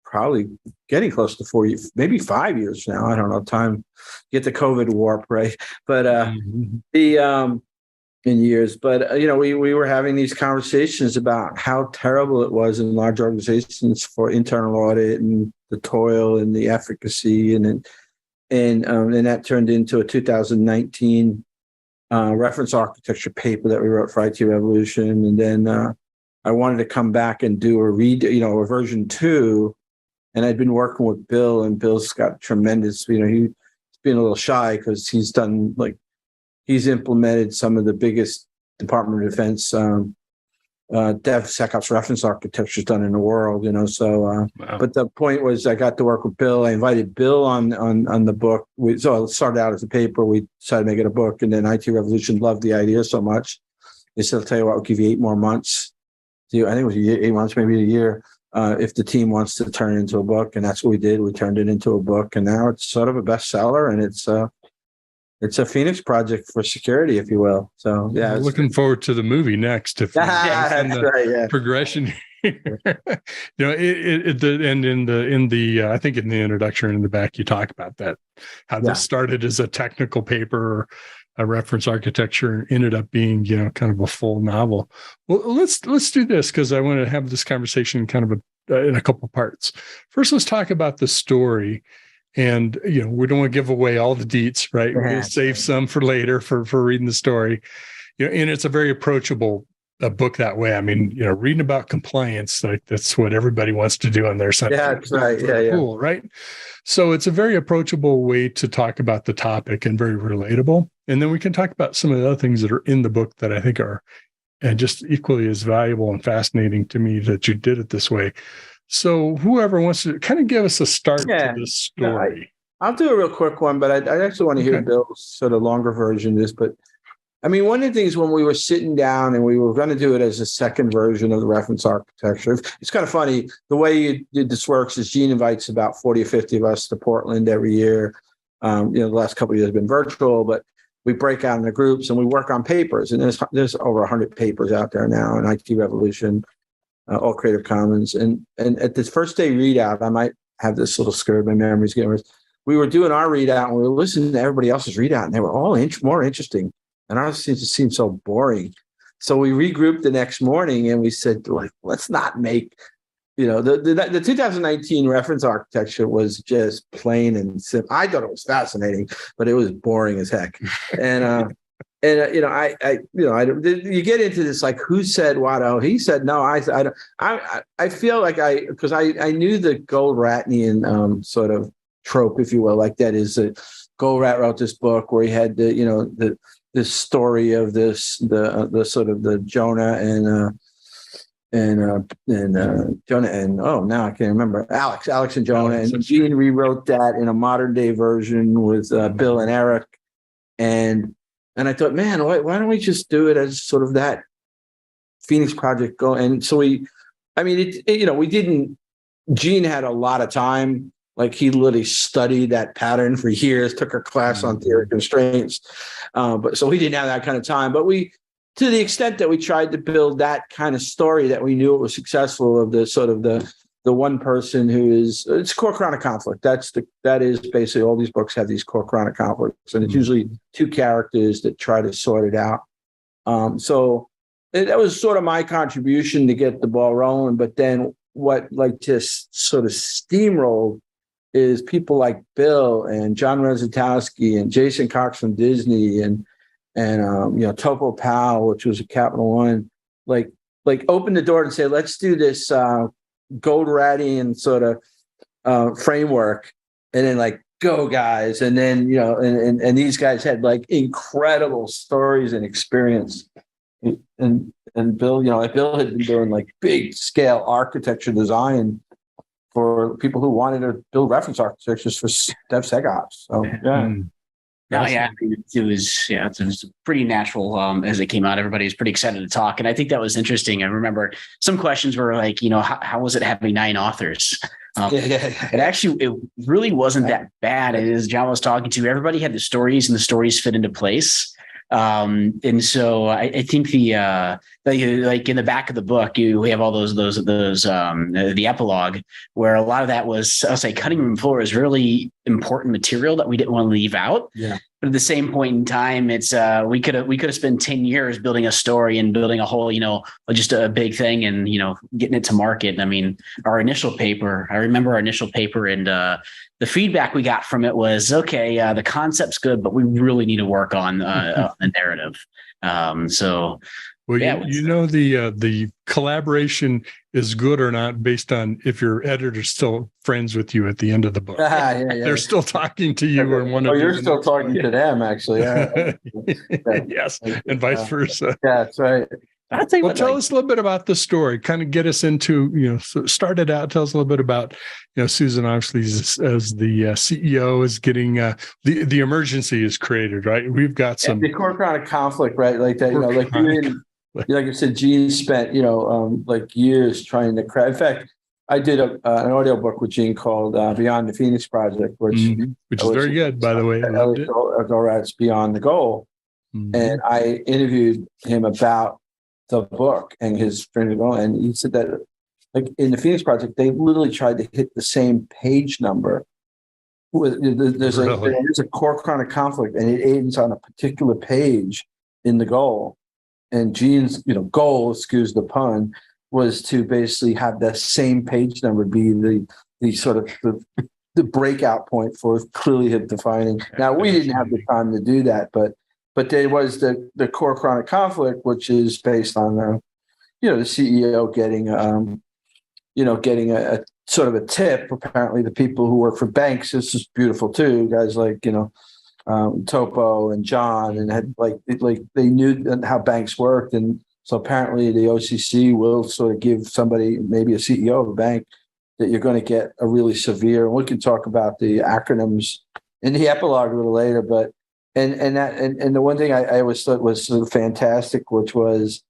probably getting close to 4 years, maybe 5 years now. I don't know, time, get the COVID warp, right? But in years, but we were having these conversations about how terrible it was in large organizations for internal audit and the toil and the efficacy, and that turned into a 2019 reference architecture paper that we wrote for IT Revolution, and then I wanted to come back and do a version 2, and I'd been working with Bill, and Bill's got tremendous, he's been a little shy because he's implemented some of the biggest Department of Defense DevSecOps reference architectures done in the world, Wow. But the point was, I got to work with Bill. I invited Bill on the book. So it started out as a paper. We decided to make it a book, and then IT Revolution loved the idea so much. They said, "I'll tell you what, we'll give you 8 more months." I think it was 8 months, maybe a year, if the team wants to turn it into a book. And that's what we did. We turned it into a book, and now it's sort of a bestseller, and it's a Phoenix project for security, if you will. So
I'm looking forward to the movie next. If
that's right, yeah.
Progression. I think in the introduction in the back, you talk about that, how this started as a technical paper or a reference architecture and ended up being, kind of a full novel. Well, let's do this, because I want to have this conversation kind of in a couple parts. First, let's talk about the story. And, we don't want to give away all the deets, right? We're going to save some for later for reading the story. And it's a very approachable book that way. I mean, reading about compliance, that's what everybody wants to do on their side.
Yeah, that's right. Yeah.
Cool, right? So it's a very approachable way to talk about the topic and very relatable. And then we can talk about some of the other things that are in the book that I think are just equally as valuable and fascinating to me that you did it this way. So whoever wants to kind of give us a start to this story.
I'll do a real quick one, but I actually want to hear Bill's sort of longer version of this. But I mean, one of the things when we were sitting down and we were going to do it as a second version of the reference architecture, it's kind of funny. The way this works is Gene invites about 40 or 50 of us to Portland every year. The last couple of years have been virtual, but we break out into groups and we work on papers. And there's over 100 papers out there now in IT Revolution. All Creative Commons. And at this first day readout, I might have this little skirt, my memory's getting worse. We were doing our readout and we were listening to everybody else's readout, and they were all more interesting. And ours just seemed so boring. So we regrouped the next morning and we said, let's not make, the 2019 reference architecture was just plain and simple. I thought it was fascinating, but it was boring as heck. And And you get into this like, who said what? Oh, he said no. I feel like because I knew the Gold-Ratnian sort of trope, if you will, like that is that Gold-Rat wrote this book where he had this story of the sort of the Jonah and Jonah and now I can't remember Alex and Jonah, and Gene rewrote that in a modern day version with Bill and Eric, and I thought, man, why don't we just do it as sort of that Phoenix Project go? And so we didn't. Gene had a lot of time. Like he literally studied that pattern for years, took a class on theory of constraints. But so we didn't have that kind of time. But to the extent that we tried to build that kind of story that we knew it was successful of the sort of the one person it's core chronic conflict. That is basically all these books have these core chronic conflicts, and it's usually two characters that try to sort it out. So that was sort of my contribution to get the ball rolling. But then what like just sort of steamrolled is people like Bill and John Rezatowski and Jason Cox from Disney and Topo Powell, which was a Capital One, like open the door and say, let's do this Gold-Rattian sort of framework, and then like go guys, and then and these guys had like incredible stories and experience, and Bill, Bill had been doing like big scale architecture design for people who wanted to build reference architectures for DevSecOps. So
it was pretty natural as it came out. Everybody was pretty excited to talk, and I think that was interesting. I remember some questions were like, how was it having 9 authors? It really wasn't that bad. As John was talking to, everybody had the stories, and the stories fit into place. And so I think like in the back of the book, we have all those the epilogue where a lot of that was, I'll say, cutting room floor is really important material that we didn't want to leave out. Yeah. But at the same point in time, it's we could have spent 10 years building a story and building a whole, just a big thing and, getting it to market. I mean, I remember our initial paper, and the feedback we got from it was, okay, the concept's good, but we really need to work on the narrative.
The collaboration is good or not based on if your editor's still friends with you at the end of the book. They're still talking to you, or one of
you're still talking to them, actually.
Yes, and vice versa.
Yeah, that's right.
Tell us a little bit about the story. Kind of get us into, start it out. Tell us a little bit about, Susan, obviously, as the CEO is getting, the emergency is created, right? We've got some.
The core chronic conflict, right? Like that, like I said, Gene spent, like years trying to craft. In fact, I did an audio book with Gene called Beyond the Phoenix Project, which
is very good, by the way.
Gold-Rat's Beyond the Goal. And I interviewed him about the book and his friend, and he said that like in the Phoenix Project, they literally tried to hit the same page number. There's a core chronic conflict, and it ends on a particular page in the goal. And Gene's goal, excuse the pun, was to basically have that same page number be the sort of the breakout point for clearly hit defining. Now we didn't have the time to do that, but there was the core chronic conflict, which is based on the CEO getting a sort of a tip. Apparently, the people who work for banks, this is beautiful too. Guys like Topo and John, and had like they knew how banks worked, and so apparently the OCC will sort of give somebody, maybe a CEO of a bank, that you're going to get a really severe. And we can talk about the acronyms in the epilogue a little later, but. And the one thing I always thought was sort of fantastic, which was,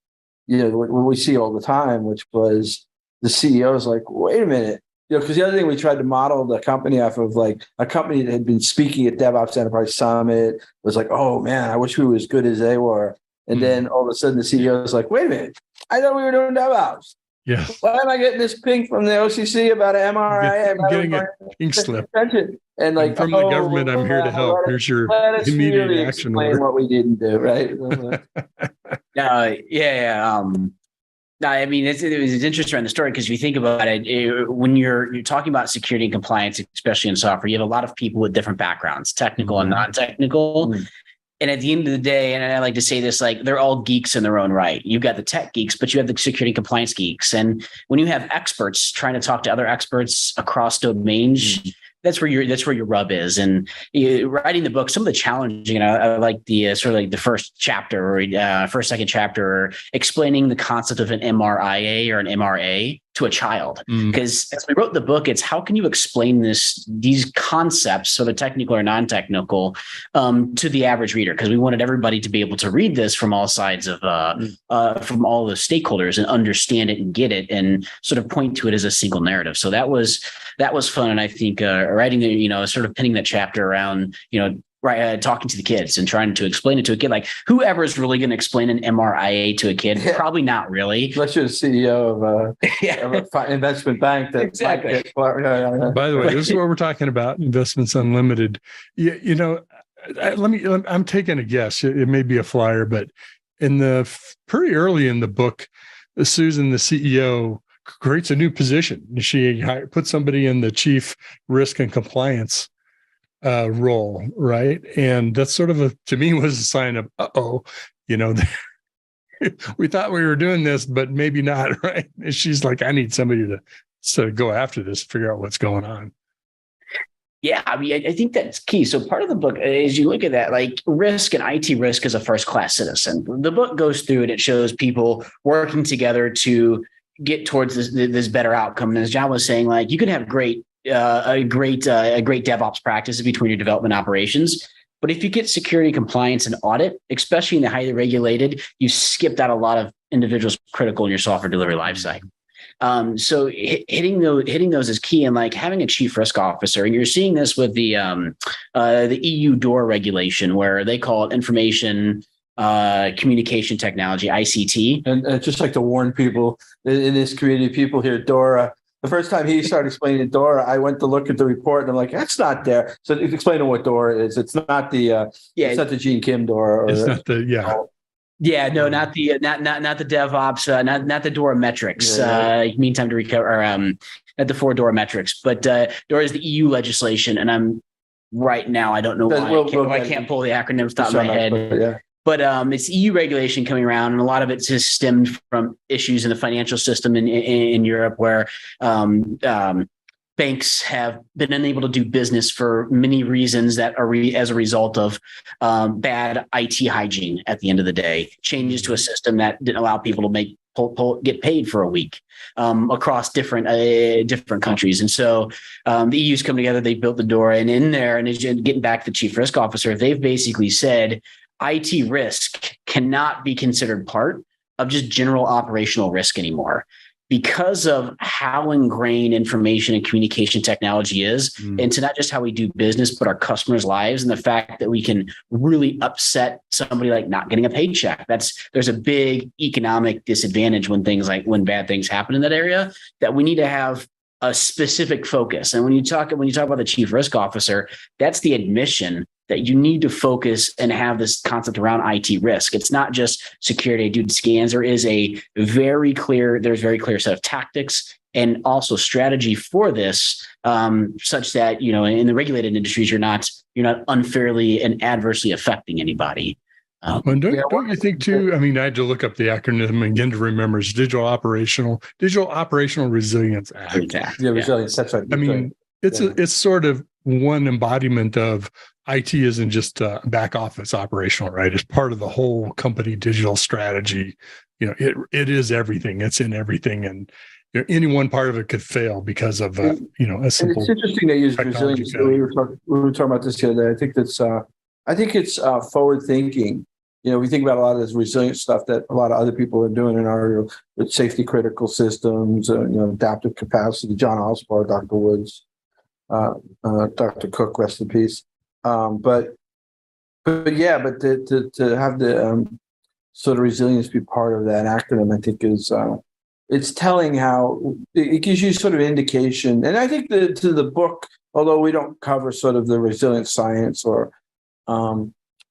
what we see all the time, which was the CEO is like, wait a minute, because the other thing we tried to model the company off of, like a company that had been speaking at DevOps Enterprise Summit was like, oh man, I wish we were as good as they were. And then all of a sudden the CEO is like, wait a minute, I thought we were doing DevOps.
Yeah.
Why am I getting this ping from the OCC about an MRI?
I'm getting a pink slip.
And like
from the government, I'm here to help. Here's your immediate
really
action
explain
order.
What we didn't do, right?
No, I mean, it's interesting around the story, because if you think about it, when you're talking about security and compliance, especially in software, you have a lot of people with different backgrounds, technical and non-technical. And at the end of the day, and I like to say this, like they're all geeks in their own right. You've got the tech geeks, but you have the security and compliance geeks. And when you have experts trying to talk to other experts across domains, that's where your rub is. And writing the book, some of the challenging, I like the sort of like the first chapter or second chapter, or explaining the concept of an MRIA or an MRA to a child. Because as we wrote the book, it's how can you explain these concepts, whether technical or non-technical, to the average reader? Because we wanted everybody to be able to read this from all sides of from all the stakeholders and understand it and get it and sort of point to it as a single narrative. So that was fun. And I think writing the, sort of pinning that chapter around, talking to the kids and trying to explain it to a kid, like whoever is really going to explain an MRIA to a kid, probably not really.
Unless you're the CEO of an investment bank. That
Exactly.
By the way, this is what we're talking about, Investments Unlimited. I'm taking a guess. It may be a flyer, but pretty early in the book, Susan, the CEO, creates a new position. She puts somebody in the chief risk and compliance role, right? And that's sort of to me was a sign of, we thought we were doing this, but maybe not, right? And she's like, I need somebody to go after this, figure out what's going on.
Yeah, I mean, I think that's key. So part of the book, as you look at that, like risk and IT risk as a first-class citizen, the book goes through and it shows people working together to get towards this better outcome. And as John was saying, like you can have a great DevOps practice between your development operations. But if you get security, compliance, and audit, especially in the highly regulated, you skipped out a lot of individuals critical in your software delivery lifecycle. So hitting those is key, and like having a chief risk officer, and you're seeing this with the EU DORA regulation, where they call it information communication technology, ICT.
And just like to warn people in this community, people hear DORA. The first time he started explaining DORA, I went to look at the report and I'm like, that's not there. So explain what DORA is. It's not the it's not the Gene Kim DORA.
It's not the
Yeah, no, not the DevOps, not the DORA metrics. Meantime to recover, or not the 4 DORA metrics, but DORA is the EU legislation, and I'm right now I don't know why I can't pull the acronym off the top of my head. But it's EU regulation coming around, and a lot of it just stemmed from issues in the financial system in Europe, where banks have been unable to do business for many reasons that are as a result of bad IT hygiene. At the end of the day, changes to a system that didn't allow people to get paid for a week across different countries. And so the EU's come together, they built the DORA, and in there, and getting back to the chief risk officer, they've basically said IT risk cannot be considered part of just general operational risk anymore, because of how ingrained information and communication technology is into not just how we do business, but our customers' lives, and the fact that we can really upset somebody like not getting a paycheck. There's a big economic disadvantage when bad things happen in that area, that we need to have a specific focus. And when you talk about the chief risk officer, that's the admission that you need to focus and have this concept around IT risk. It's not just security, do scans. There's very clear set of tactics and also strategy for this, such that, in the regulated industries, you're not unfairly and adversely affecting anybody.
Don't you think too? I mean, I had to look up the acronym again to remember. It's Digital Operational Resilience Act.
Yeah, resilience. That's right.
I mean, it's sort of one embodiment of IT isn't just back office operational, right? It's part of the whole company digital strategy. It is everything. It's in everything, and any one part of it could fail because of a simple.
And it's interesting they use resilience. We were talking about this the other day. I think it's forward thinking. We think about a lot of this resilient stuff that a lot of other people are doing in our with safety critical systems, adaptive capacity. John Osborne, Dr. Woods, Dr. Cook, rest in peace. But to have the sort of resilience be part of that acronym, I think is it's telling how it gives you sort of indication. And I think to the book, although we don't cover sort of the resilient science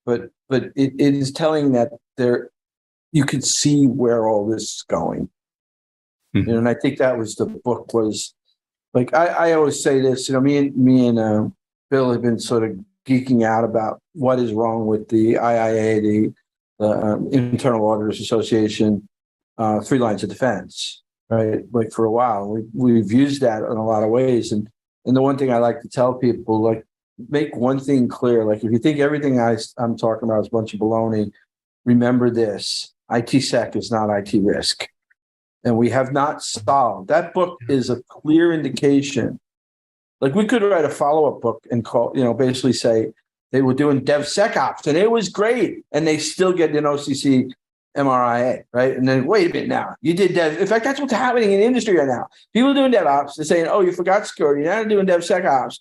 but it is telling that you could see where all this is going. Mm-hmm. And I think that was the book was like, I always say this, me and Bill have been sort of geeking out about what is wrong with the IIA, the Internal Auditors Association, 3 lines of defense, right? Like for a while, we've used that in a lot of ways. And the one thing I like to tell people, like, make one thing clear. Like, if you think everything I'm talking about is a bunch of baloney, remember this: ITsec is not IT risk. And we have not solved. That book is a clear indication. Like, we could write a follow-up book and basically say they were doing DevSecOps and it was great, and they still get an OCC MRIA, right? And then, wait a minute, now you did Dev. In fact, that's what's happening in the industry right now. People are doing DevOps. They're saying, "Oh, you forgot security. You're not doing DevSecOps,"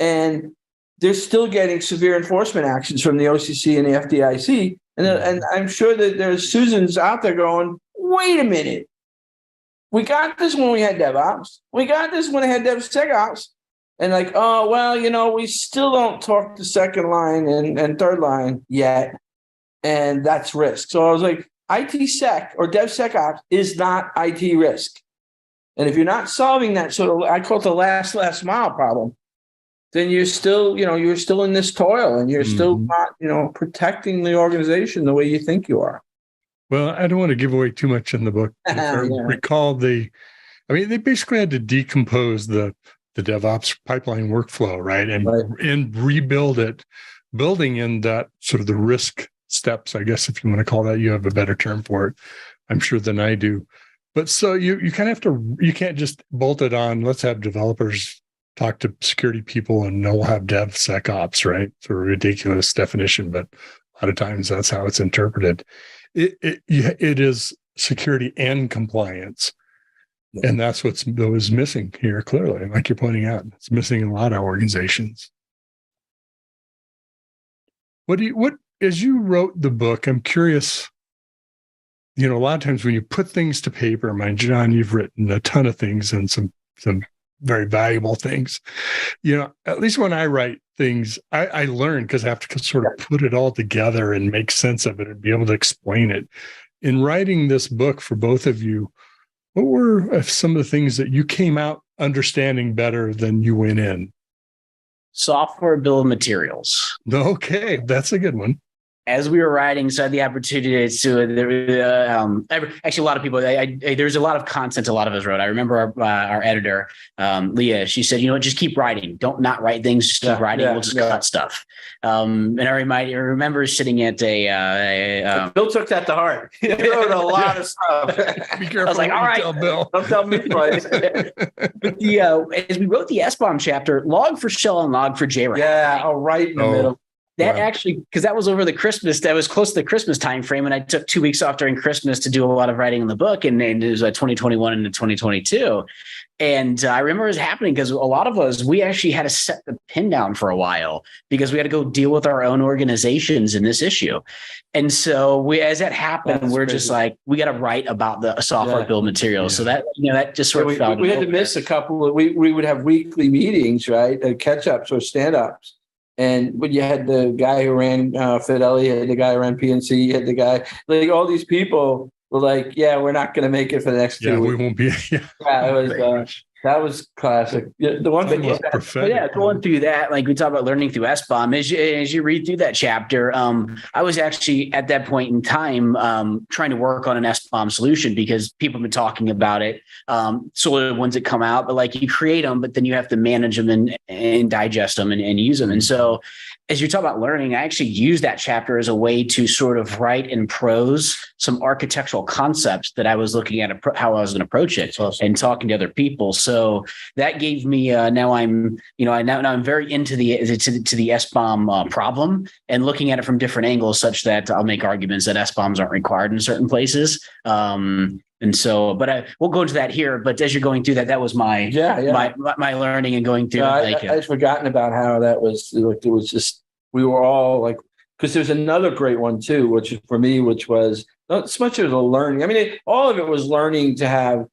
and they're still getting severe enforcement actions from the OCC and the FDIC. And I'm sure that there's Susans out there going, "Wait a minute. We got this when we had DevOps. We got this when they had DevSecOps." And like, oh, well, we still don't talk to second line and third line yet. And that's risk. So I was like, ITsec or DevSecOps is not IT risk. And if you're not solving that sort of, I call it the last mile problem, then you're still, you're still in this toil, and you're still not, protecting the organization the way you think you are.
Well, I don't want to give away too much in the book. If I recall, they basically had to decompose the DevOps pipeline workflow, right? And rebuild it, building in that sort of the risk steps, I guess, if you want to call that. You have a better term for it, I'm sure, than I do. But so you kind of have to, you can't just bolt it on, let's have developers talk to security people and we'll have DevSecOps, right? It's a ridiculous definition, but a lot of times that's how it's interpreted. It is security and compliance. And that's what was missing here, clearly. Like you're pointing out, it's missing in a lot of organizations. As you wrote the book, I'm curious, a lot of times when you put things to paper, John, you've written a ton of things and some very valuable things. At least when I write things, I learn because I have to sort of put it all together and make sense of it and be able to explain it. In writing this book for both of you, what were some of the things that you came out understanding better than you went in?
Software bill of materials.
Okay, that's a good one.
As we were writing, so I had the opportunity to actually a lot of people. There's a lot of content a lot of us wrote. I remember our editor, Leah. She said, just keep writing. Don't not write things. Just keep writing. We'll just cut stuff. And I remember sitting at
Bill took that to heart. He wrote a lot of stuff.
Be careful.
I was like, all right,
tell Bill.
Don't tell me twice.
But as we wrote the SBOM chapter, log for shell and log for JRAP.
Yeah, right in the middle.
That actually, because that was over the Christmas, that was close to the Christmas time frame, and I took 2 weeks off during Christmas to do a lot of writing in the book, and it was 2021 into 2022. And I remember it was happening because a lot of us, we actually had to set the pin down for a while because we had to go deal with our own organizations in this issue. And so as that happened, we're just like, we got to write about the software bill of materials. So that, that just sort of felt.
We had to miss a couple of, we would have weekly meetings, right? Catch-ups or stand-ups. But you had the guy who ran Fidelity, you had the guy who ran PNC, you had the guy, like all these people were like, yeah, we're not going to make it for the next 2 weeks.
We won't be.
It was that was classic. The one thing was
going through that, like we talk about learning through SBOM, as you read through that chapter, I was actually at that point in time trying to work on an SBOM solution because people have been talking about it. Sort of ones that come out, but like you create them, but then you have to manage them and digest them and use them. And so as you talk about learning, I actually use that chapter as a way to sort of write in prose some architectural concepts that I was looking at how I was going to approach it and talking to other people. So that gave me now I'm very into the SBOM problem and looking at it from different angles, such that I'll make arguments that SBOMs aren't required in certain places. And so, but we'll go into that here. But as you're going through that, that was my my learning and going through.
I'd forgotten about how that was. Like, it was just, we were all like, because there's another great one too, which for me, which was not so much as a learning. I mean, all of it was learning to have.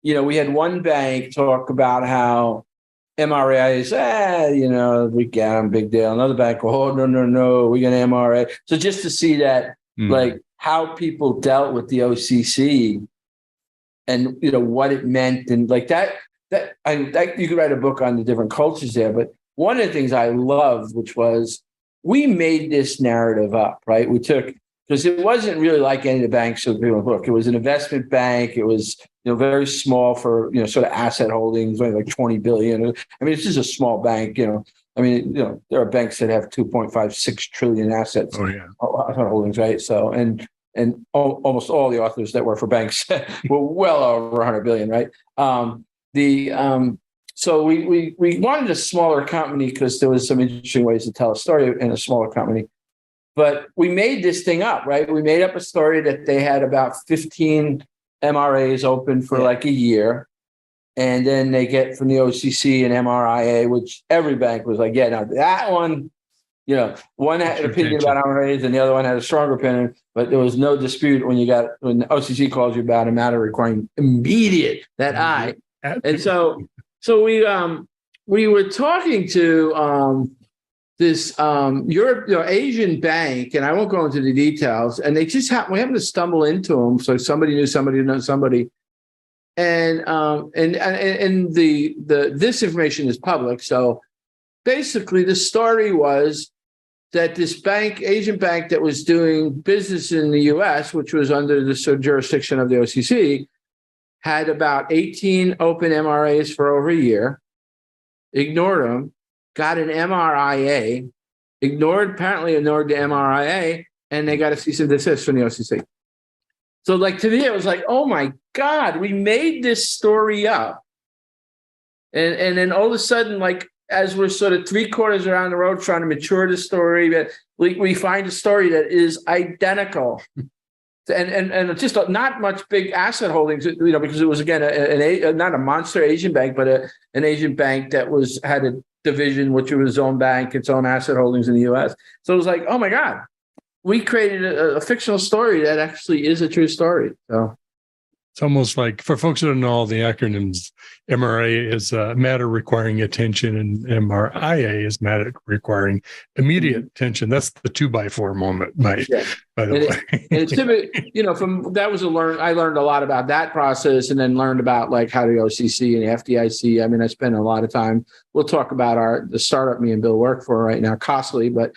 We had one bank talk about how MRA we get them, big deal. Another bank, no, we got MRA. So just to see that, like how people dealt with the OCC. And what it meant, and like that you could write a book on the different cultures there. But one of the things I loved, which was we made this narrative up, right? We took, because it wasn't really like any of the banks that we look. It was an investment bank. It was, very small for, sort of asset holdings, like 20 billion. I mean, it's just a small bank, I mean, there are banks that have 2.56 trillion assets.
Oh yeah.
Holdings, right? So, and almost all the authors that work for banks were well over 100 billion, right? So we wanted a smaller company because there was some interesting ways to tell a story in a smaller company. But we made this thing up, right? We made up a story that they had about 15 MRAs open for like a year. And then they get from the OCC and MRIA, which every bank was like, yeah, now that one, one had an opinion about MRAs and the other one had a stronger opinion. But there was no dispute when the OCC calls you about a matter requiring immediate eye. And so we were talking to this Asian bank, and I won't go into the details. And they just we happened to stumble into them. So somebody knew somebody who knows somebody. And this information is public. So basically, the story was that this bank, Asian bank that was doing business in the U.S., which was under the jurisdiction of the OCC, had about 18 open MRAs for over a year, ignored them, got an MRIA, apparently ignored the MRIA, and they got a cease and desist from the OCC. So to me, it was like, oh my God, we made this story up. And then all of a sudden, as we're sort of 3/4 around the road trying to mature the story, we find a story that is identical. And just not much big asset holdings, because it was, again, not a monster Asian bank, but an Asian bank that had a division, which was its own bank, its own asset holdings in the U.S. So it was like, oh my God, we created a fictional story that actually is a true story. So
it's almost like, for folks that don't know all the acronyms, MRA is matter requiring attention, and MRIA is matter requiring immediate attention. That's the 2x4 moment, by the way.
And it's typically, from that was I learned a lot about that process, and then learned about how the OCC and the FDIC. I mean, I spent a lot of time. We'll talk about the startup me and Bill work for right now, Costly, but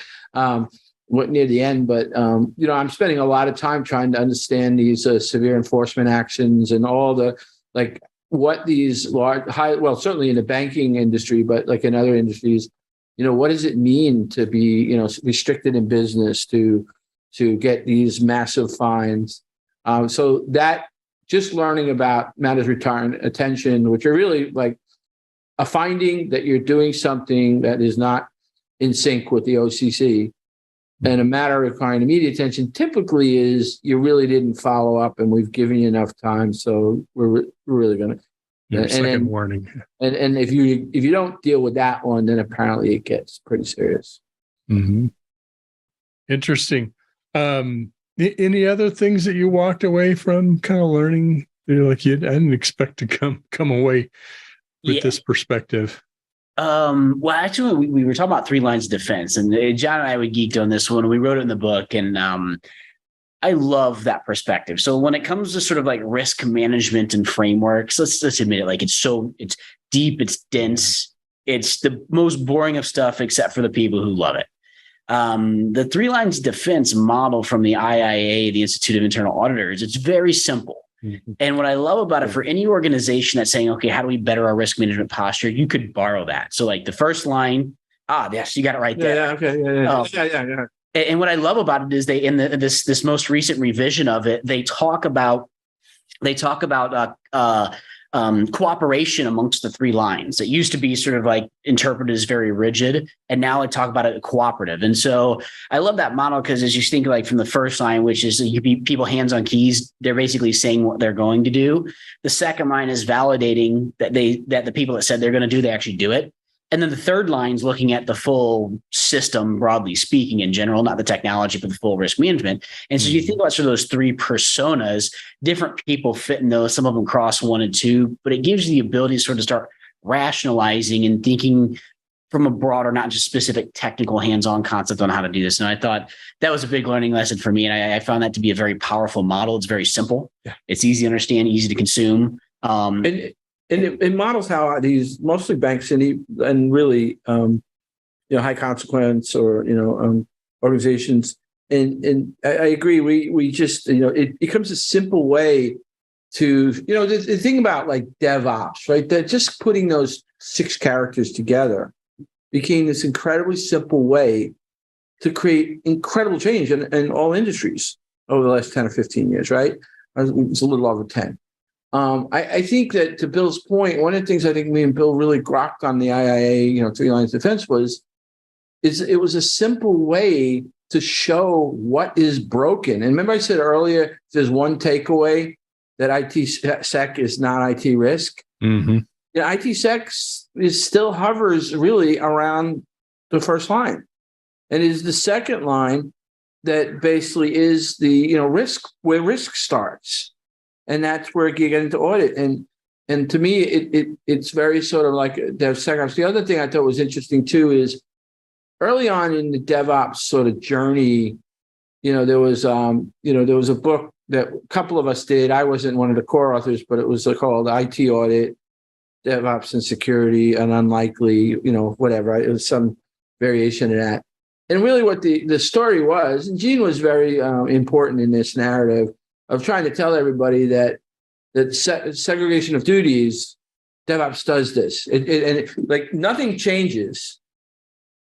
near the end. But I'm spending a lot of time trying to understand these severe enforcement actions and all the what these certainly in the banking industry, but in other industries, what does it mean to be restricted in business, to get these massive fines? So that just learning about matters requiring attention, which are really a finding that you're doing something that is not in sync with the OCC. And a matter requiring immediate attention typically is you really didn't follow up, and we've given you enough time, so we're really going to.
Second warning.
And if you don't deal with that one, then apparently it gets pretty serious.
Mm-hmm. Interesting. Any other things that you walked away from, kind of learning? I didn't expect to come away with this perspective.
Well, actually, we were talking about 3 lines of defense, and John and I were geeked on this one. We wrote it in the book, and I love that perspective. So when it comes to sort of risk management and frameworks, let's admit it, it's deep, it's dense, it's the most boring of stuff, except for the people who love it. The 3 lines of defense model from the IIA, the Institute of Internal Auditors, it's very simple. And what I love about it, for any organization that's saying, okay, how do we better our risk management posture? You could borrow that. So the first line, yes, you got it right there.
Yeah, okay. Yeah.
And what I love about it is they, in this most recent revision of it, they talk about cooperation amongst the 3 lines. It used to be sort of interpreted as very rigid, and now I talk about it cooperative. And so I love that model, because as you think from the first line, which is people hands on keys, they're basically saying what they're going to do. The second line is validating that the people that said they're going to do, they actually do it. And then the third line is looking at the full system, broadly speaking, in general, not the technology, but the full risk management. And so you think about sort of those 3 personas, different people fit in those. Some of them cross 1 and 2, but it gives you the ability to sort of start rationalizing and thinking from a broader, not just specific technical hands-on concept on how to do this. And I thought that was a big learning lesson for me. And I found that to be a very powerful model. It's very simple. Yeah. It's easy to understand, easy to consume.
And it models how these mostly banks and really high consequence or, organizations. And I agree. We just, it becomes a simple way to, the thing about like DevOps, right? That just putting those 6 characters together became this incredibly simple way to create incredible change in all industries over the last 10 or 15 years, right? It's a little over 10. I think that, to Bill's point, one of the things I think me and Bill really grokked on the IIA, 3 Lines of Defense it was a simple way to show what is broken. And remember I said earlier, there's one takeaway, that IT sec is not IT risk.
Mm-hmm.
IT sec still hovers really around the first line, and is the second line that basically is the risk, where risk starts, and that's where you get into audit. And to me, it's very sort of like DevSecOps. The other thing I thought was interesting too is early on in the DevOps sort of journey, there was a book that a couple of us did. I wasn't one of the core authors, but it was called IT Audit, DevOps and Security, and Unlikely, whatever. It was some variation of that. And really what the story was, and Gene was very important in this narrative of trying to tell everybody that segregation of duties, DevOps does this. And like nothing changes.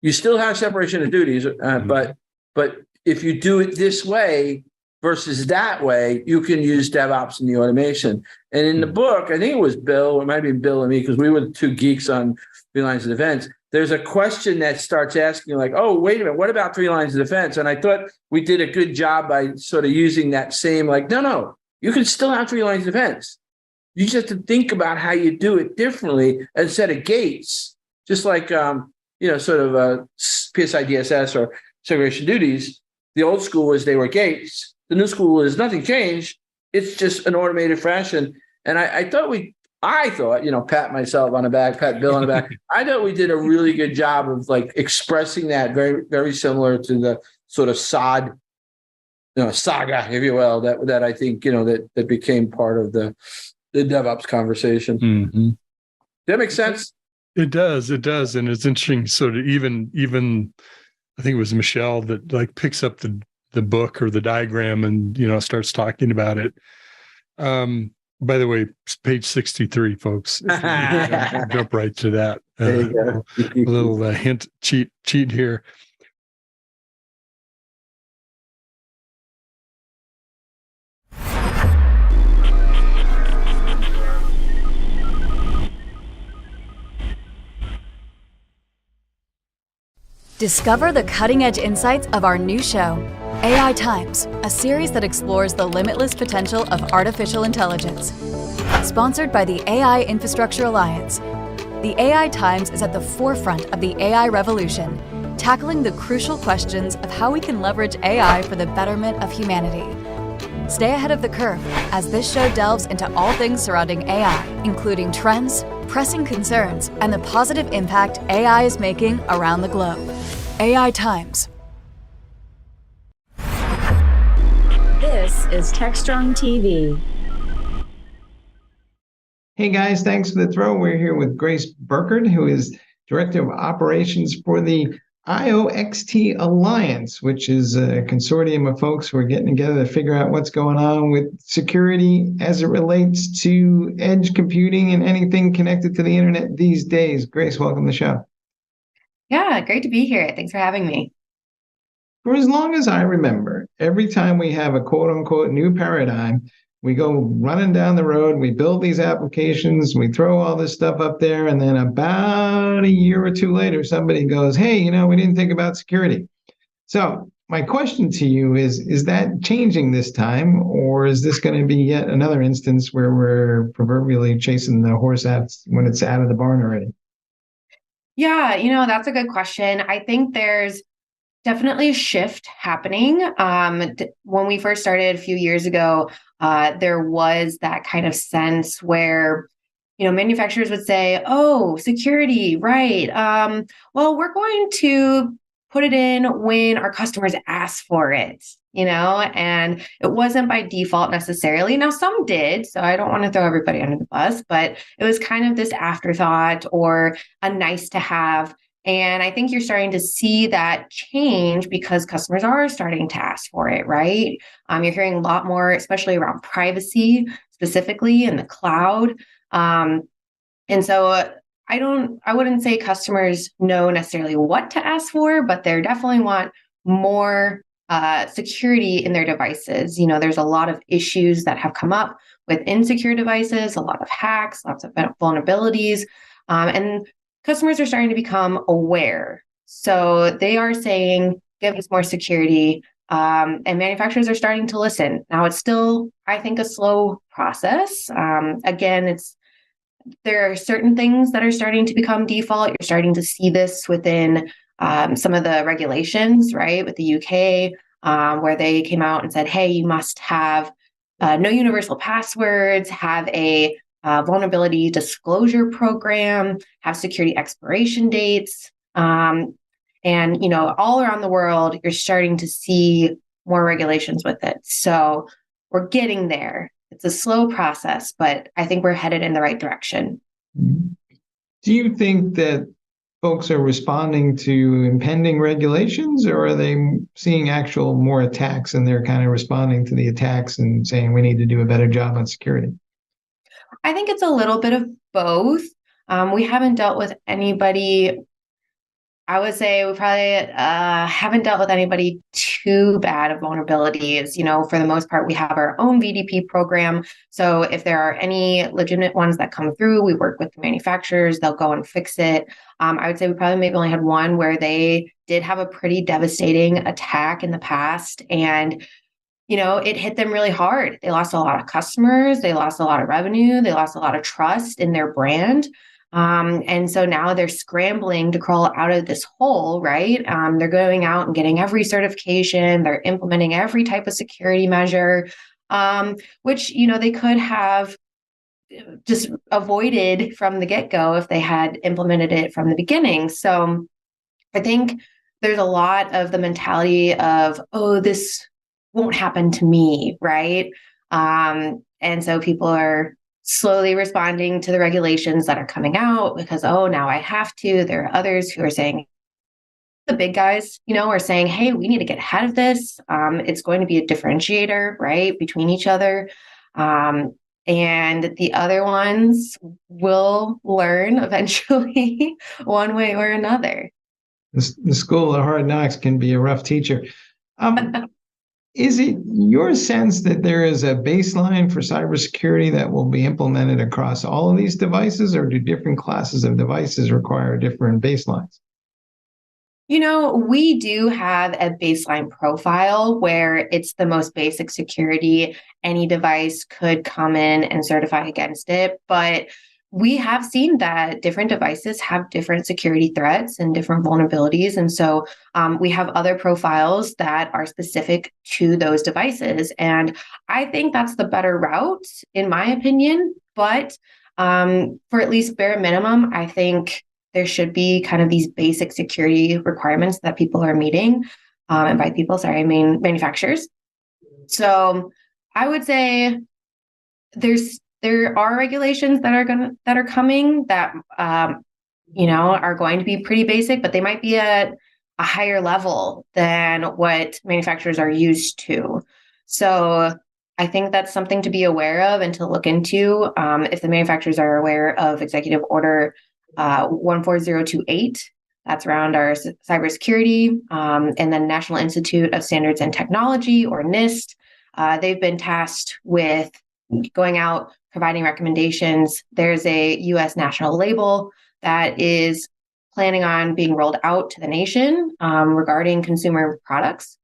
You still have separation of duties, but if you do it this way versus that way, you can use DevOps in the automation. And in the book, I think it was Bill, it might be Bill and me, because we were the 2 geeks on 3 Lines of Defense. There's a question that starts asking like, oh, wait a minute, what about 3 Lines of Defense? And I thought we did a good job by sort of using that same, like, no, you can still have 3 Lines of Defense. You just have to think about how you do it differently instead of gates, just like, sort of PSI DSS or segregation duties. The old school was they were gates. The new school is nothing changed. It's just an automated fashion. And I thought, pat myself on the back, pat Bill on the back. I thought we did a really good job of like expressing that very, very similar to the sort of SOD, saga, if you will, that I think, that became part of the DevOps conversation.
Mm-hmm.
That makes sense?
It does. And it's interesting. Sort of even I think it was Michelle that like picks up the book or the diagram and, starts talking about it. By the way, page 63, folks. Jump right to that. A little hint, cheat here.
Discover the cutting-edge insights of our new show, AI Times, a series that explores the limitless potential of artificial intelligence. Sponsored by the AI Infrastructure Alliance, the AI Times is at the forefront of the AI revolution, tackling the crucial questions of how we can leverage AI for the betterment of humanity. Stay ahead of the curve as this show delves into all things surrounding AI, including trends, pressing concerns, and the positive impact AI is making around the globe. AI Times.
This is Techstrong TV.
Hey guys, thanks for the throw. We're here with Grace Burkert, who is Director of Operations for the IOXT Alliance, which is a consortium of folks who are getting together to figure out what's going on with security as it relates to edge computing and anything connected to the internet these days. Grace, welcome to the show.
Yeah, great to be here. Thanks for having me.
For as long as I remember, every time we have a quote unquote new paradigm, we go running down the road, we build these applications, we throw all this stuff up there, and then about a year or 2 later, somebody goes, hey, we didn't think about security. So my question to you is that changing this time, or is this going to be yet another instance where we're proverbially chasing the horse out when it's out of the barn already?
Yeah, that's a good question. I think there's definitely a shift happening. When we first started a few years ago, there was that kind of sense where, manufacturers would say, oh, security, right. Well, we're going to put it in when our customers ask for it, and it wasn't by default necessarily. Now, some did, so I don't want to throw everybody under the bus, but it was kind of this afterthought or a nice to have. And I think you're starting to see that change because customers are starting to ask for it, right? You're hearing a lot more, especially around privacy, specifically in the cloud. And so I wouldn't say customers know necessarily what to ask for, but they definitely want more security in their devices. There's a lot of issues that have come up with insecure devices, a lot of hacks, lots of vulnerabilities, and customers are starting to become aware. So they are saying, give us more security. And manufacturers are starting to listen. Now, it's still, I think, a slow process. Again, there are certain things that are starting to become default. You're starting to see this within some of the regulations, right? With the UK, where they came out and said, hey, you must have no universal passwords, have a vulnerability disclosure program, have security expiration dates. And, all around the world, you're starting to see more regulations with it. So we're getting there. It's a slow process, but I think we're headed in the right direction.
Do you think that folks are responding to impending regulations, or are they seeing actual more attacks and they're kind of responding to the attacks and saying we need to do a better job on security?
I think it's a little bit of both. We haven't dealt with anybody. I would say we probably haven't dealt with anybody too bad of vulnerabilities. For the most part, we have our own VDP program. So if there are any legitimate ones that come through, we work with the manufacturers. They'll go and fix it. I would say we probably maybe only had one where they did have a pretty devastating attack in the past. And it hit them really hard. They lost a lot of customers. They lost a lot of revenue. They lost a lot of trust in their brand. And so now they're scrambling to crawl out of this hole, right? They're going out and getting every certification. They're implementing every type of security measure, which, they could have just avoided from the get-go if they had implemented it from the beginning. So I think there's a lot of the mentality of, oh, this won't happen to me, right? And so people are slowly responding to the regulations that are coming out because, oh, now I have to. There are others who are saying, the big guys, are saying, hey, we need to get ahead of this. It's going to be a differentiator, right, between each other. And the other ones will learn eventually one way or another.
The school of hard knocks can be a rough teacher. Is it your sense that there is a baseline for cybersecurity that will be implemented across all of these devices, or do different classes of devices require different baselines?
We do have a baseline profile where it's the most basic security. Any device could come in and certify against it, but we have seen that different devices have different security threats and different vulnerabilities. And so we have other profiles that are specific to those devices. And I think that's the better route, in my opinion. But for at least bare minimum, I think there should be kind of these basic security requirements that people are meeting. And by people, sorry, I mean manufacturers. So I would say there are regulations that are coming that are going to be pretty basic, but they might be at a higher level than what manufacturers are used to. So I think that's something to be aware of and to look into. If the manufacturers are aware of Executive Order 14028, that's around our cybersecurity, and then National Institute of Standards and Technology, or NIST, they've been tasked with going out, providing recommendations. There's a U.S. national label that is planning on being rolled out to the nation regarding consumer products.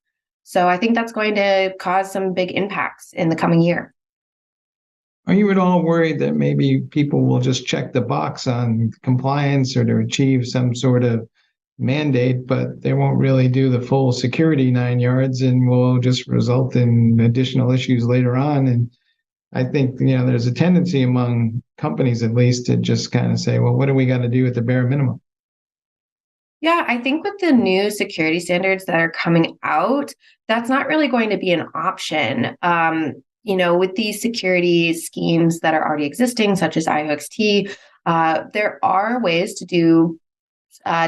So I think that's going to cause some big impacts in the coming year.
Are you at all worried that maybe people will just check the box on compliance or to achieve some sort of mandate, but they won't really do the full security 9 yards and will just result in additional issues later on? And I think, there's a tendency among companies, at least, to just kind of say, well, what do we got to do at the bare minimum?
Yeah, I think with the new security standards that are coming out, that's not really going to be an option. With these security schemes that are already existing, such as IOXT, there are ways to do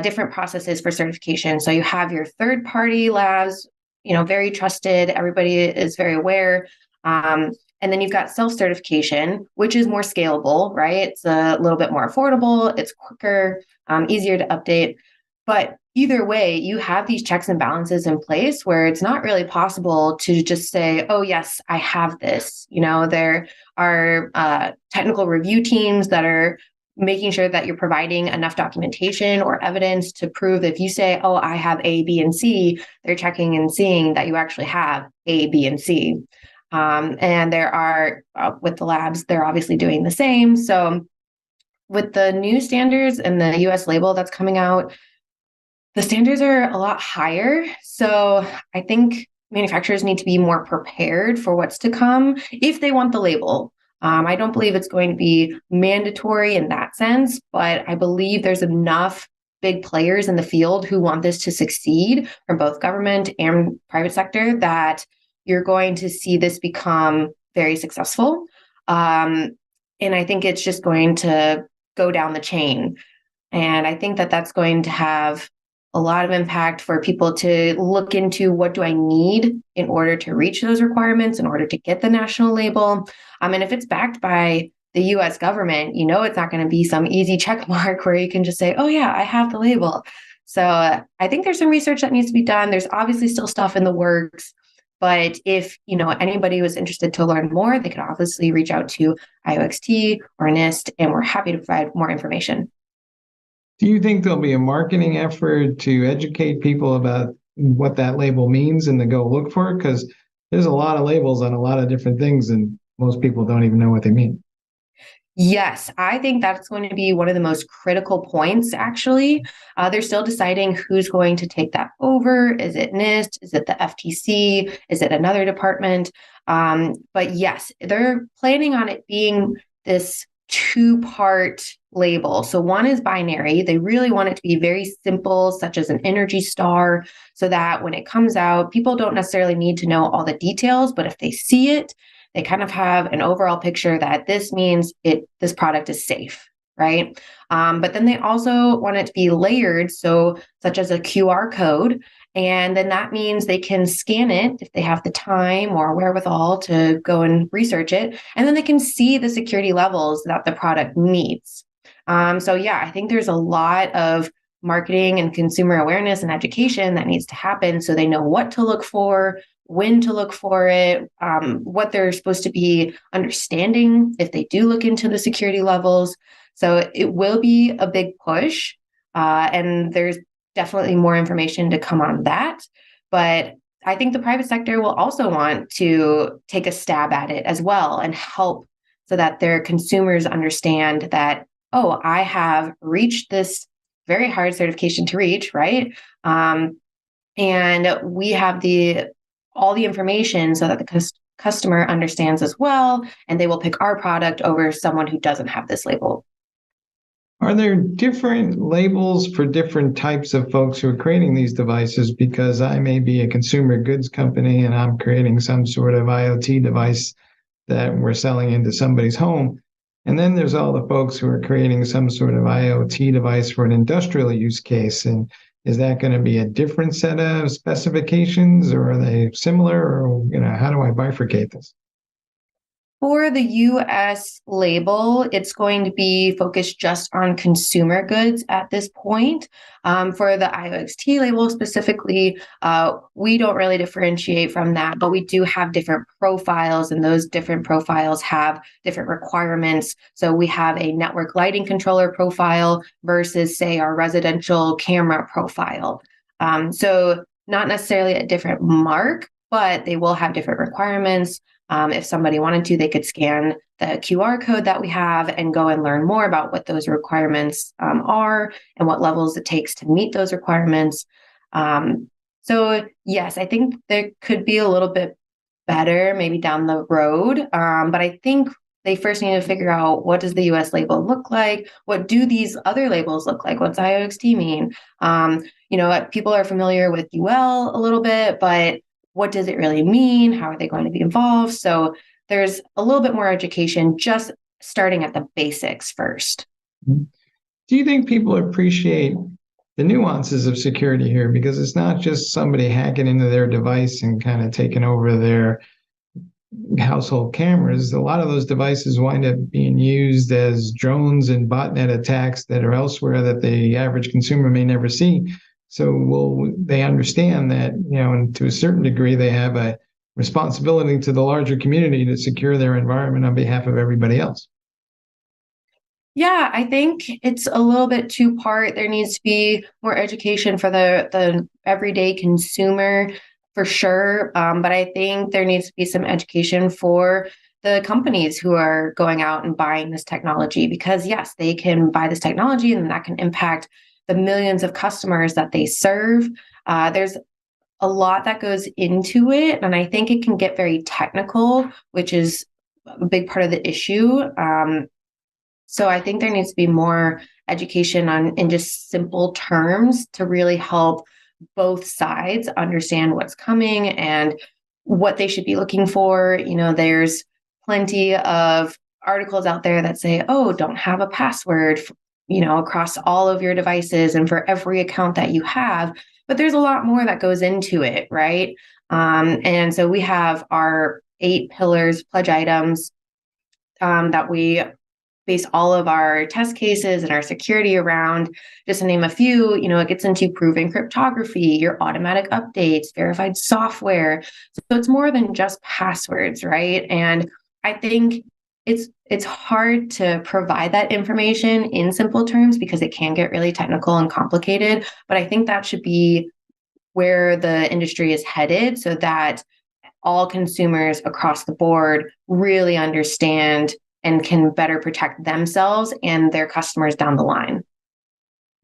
different processes for certification. So you have your third-party labs, very trusted. Everybody is very aware. And then you've got self-certification, which is more scalable, right? It's a little bit more affordable. It's quicker, easier to update. But either way, you have these checks and balances in place where it's not really possible to just say, oh, yes, I have this. There are technical review teams that are making sure that you're providing enough documentation or evidence to prove that if you say, oh, I have A, B, and C, they're checking and seeing that you actually have A, B, and C. And there are, with the labs, they're obviously doing the same. So with the new standards and the US label that's coming out, the standards are a lot higher. So I think manufacturers need to be more prepared for what's to come if they want the label. I don't believe it's going to be mandatory in that sense, but I believe there's enough big players in the field who want this to succeed from both government and private sector that you're going to see this become very successful. And I think it's just going to go down the chain. And I think that that's going to have a lot of impact for people to look into what do I need in order to reach those requirements, in order to get the national label. And if it's backed by the US government, it's not going to be some easy check mark where you can just say, oh yeah, I have the label. So I think there's some research that needs to be done. There's obviously still stuff in the works. But if anybody was interested to learn more, they could obviously reach out to IOXT or NIST, and we're happy to provide more information.
Do you think there'll be a marketing effort to educate people about what that label means and to go look for it? Because there's a lot of labels on a lot of different things, and most people don't even know what they mean.
Yes, I think that's going to be one of the most critical points, actually. They're still deciding who's going to take that over. Is it NIST? Is it the FTC? Is it another department? But yes, they're planning on it being this two-part label. So one is binary. They really want it to be very simple, such as an Energy Star, so that when it comes out, people don't necessarily need to know all the details, but if they see it, they kind of have an overall picture that this means this product is safe, right? But then they also want it to be layered, so such as a QR code. And then that means they can scan it if they have the time or wherewithal to go and research it. And then they can see the security levels that the product meets. So yeah, I think there's a lot of marketing and consumer awareness and education that needs to happen so they know what to look for, when to look for it, what they're supposed to be understanding if they do look into the security levels. So it will be a big push, and there's definitely more information to come on that. But I think the private sector will also want to take a stab at it as well and help so that their consumers understand that, oh, I have reached this very hard certification to reach, right? And we have all the information so that the customer understands as well, and they will pick our product over someone who doesn't have this label.
Are there different labels for different types of folks who are creating these devices? Because I may be a consumer goods company and I'm creating some sort of IoT device that we're selling into somebody's home. And then there's all the folks who are creating some sort of IoT device for an industrial use case. And is that going to be a different set of specifications, or are they similar, or how do I bifurcate this?
For the US label, it's going to be focused just on consumer goods at this point. For the IOXT label specifically, we don't really differentiate from that, but we do have different profiles, and those different profiles have different requirements. So we have a network lighting controller profile versus, say, our residential camera profile. So not necessarily a different mark, but they will have different requirements. If somebody wanted to, they could scan the QR code that we have and go and learn more about what those requirements are and what levels it takes to meet those requirements. So yes, I think there could be a little bit better maybe down the road. But I think they first need to figure out, what does the US label look like? What do these other labels look like? What's IOXT mean? People are familiar with UL a little bit, but what does it really mean? How are they going to be involved? So there's a little bit more education, just starting at the basics first.
Do you think people appreciate the nuances of security here, because it's not just somebody hacking into their device and kind of taking over their household cameras. A lot of those devices wind up being used as drones and botnet attacks that are elsewhere that the average consumer may never see. So will they understand that, and to a certain degree, they have a responsibility to the larger community to secure their environment on behalf of everybody else?
Yeah, I think it's a little bit two-part. There needs to be more education for the everyday consumer, for sure. But I think there needs to be some education for the companies who are going out and buying this technology, because yes, they can buy this technology and that can impact the millions of customers that they serve. There's a lot that goes into it, and I think it can get very technical, which is a big part of the issue. So I think there needs to be more education in just simple terms to really help both sides understand what's coming and what they should be looking for. There's plenty of articles out there that say, oh, don't have a password, across all of your devices and for every account that you have. But there's a lot more that goes into it, right? And so we have our 8 pillars, pledge items, that we base all of our test cases and our security around. Just to name a few, it gets into proven cryptography, your automatic updates, verified software. So it's more than just passwords, right? And I think it's hard to provide that information in simple terms because it can get really technical and complicated. But I think that should be where the industry is headed, so that all consumers across the board really understand and can better protect themselves and their customers down the line.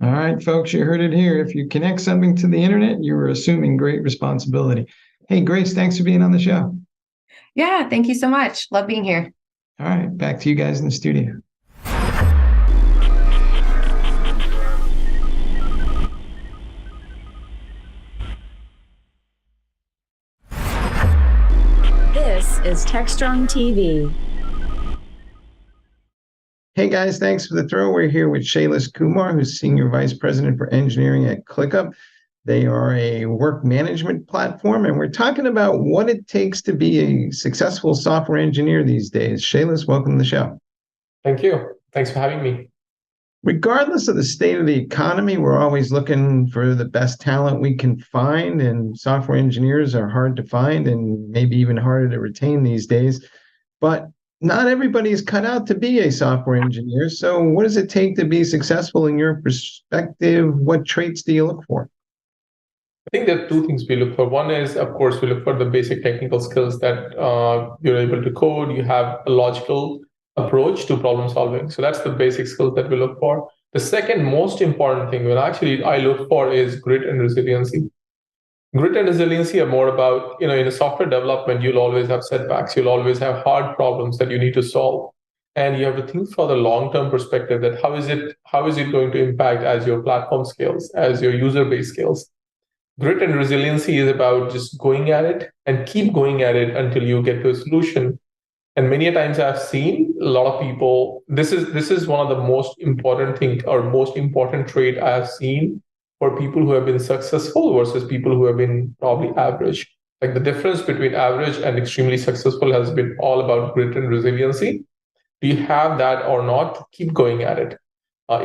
All right, folks, you heard it here. If you connect something to the internet, you are assuming great responsibility. Hey, Grace, thanks for being on the show.
Yeah, thank you so much. Love being here.
All right, back to you guys in the studio.
This is Techstrong TV.
Hey guys, thanks for the throw. We're here with Shailesh Kumar, who's Senior Vice President for Engineering at ClickUp. They are a work management platform, and we're talking about what it takes to be a successful software engineer these days. Shailesh, welcome to the show.
Thank you. Thanks for having me.
Regardless of the state of the economy, we're always looking for the best talent we can find, and software engineers are hard to find and maybe even harder to retain these days. But not everybody is cut out to be a software engineer. So what does it take to be successful in your perspective? What traits do you look for?
I think there are 2 things we look for. One is, of course, we look for the basic technical skills that you're able to code. You have a logical approach to problem solving. So that's the basic skills that we look for. The second most important thing I look for is grit and resiliency. Grit and resiliency are more about, in a software development, you'll always have setbacks. You'll always have hard problems that you need to solve. And you have to think for the long-term perspective that how is it going to impact as your platform scales, as your user base scales. Grit and resiliency is about just going at it and keep going at it until you get to a solution. And many a times I've seen a lot of people, this is one of the most important thing or most important trait I have seen for people who have been successful versus people who have been probably average. Like the difference between average and extremely successful has been all about grit and resiliency. Do you have that or not? Keep going at it.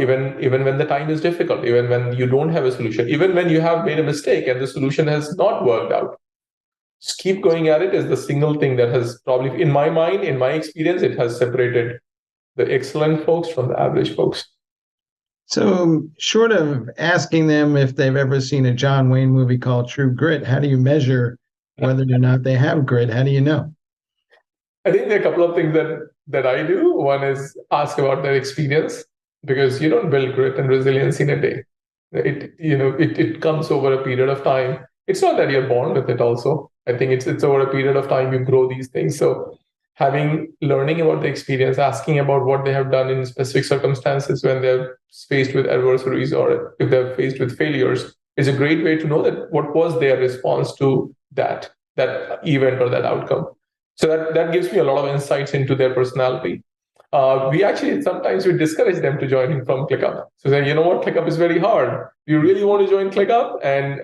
Even when the time is difficult, even when you don't have a solution, even when you have made a mistake and the solution has not worked out. Just keep going at it is the single thing that has probably, in my mind, in my experience, it has separated the excellent folks from the average folks.
So short of asking them if they've ever seen a John Wayne movie called True Grit, how do you measure whether or not they have grit? How do you know?
I think there are a couple of things that I do. One is ask about their experience, because you don't build grit and resilience in a day. It comes over a period of time. It's not that you're born with it also. I think it's over a period of time you grow these things. So learning about the experience, asking about what they have done in specific circumstances when they're faced with adversaries or if they're faced with failures is a great way to know that what was their response to that event or that outcome. So that gives me a lot of insights into their personality. we actually sometimes we discourage them to joining from ClickUp. So say, you know what, ClickUp is very hard. You really want to join ClickUp, and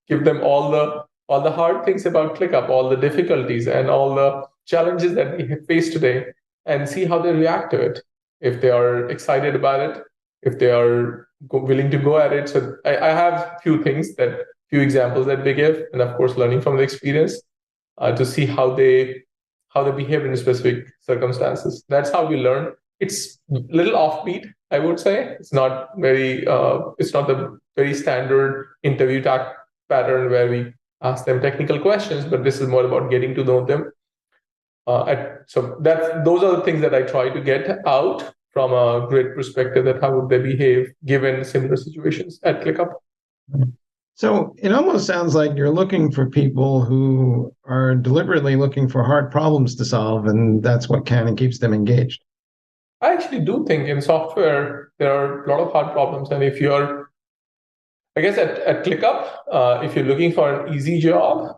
give them all the hard things about ClickUp, all the difficulties and all the challenges that we face today, and see how they react to it. If they are excited about it, if they are willing to go at it. So I have few examples that we give, and of course, learning from the experience to see how they behave in specific circumstances. That's how we learn. It's a little offbeat, I would say. It's not the very standard interview pattern where we ask them technical questions, but this is more about getting to know them. Those are the things that I try to get out from a grid perspective, that how would they behave given similar situations at ClickUp.
So it almost sounds like you're looking for people who are deliberately looking for hard problems to solve, and that's what kind of keeps them engaged.
I actually do think in software, there are a lot of hard problems. And if you're, I guess at ClickUp, if you're looking for an easy job,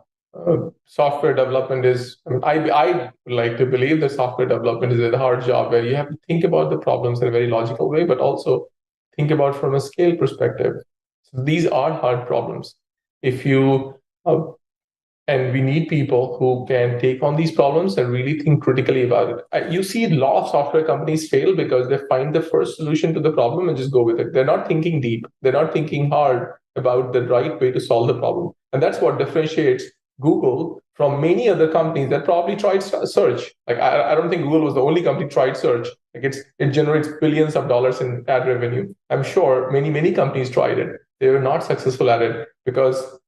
software development is, I would like to believe that software development is a hard job where you have to think about the problems in a very logical way, but also think about from a scale perspective. So these are hard problems. If you, and we need people who can take on these problems and really think critically about it. You see a lot of software companies fail because they find the first solution to the problem and just go with it. They're not thinking deep. They're not thinking hard about the right way to solve the problem. And that's what differentiates Google from many other companies that probably tried search. Like I don't think Google was the only company tried search. Like it generates billions of dollars in ad revenue. I'm sure many companies tried it. They were not successful at it because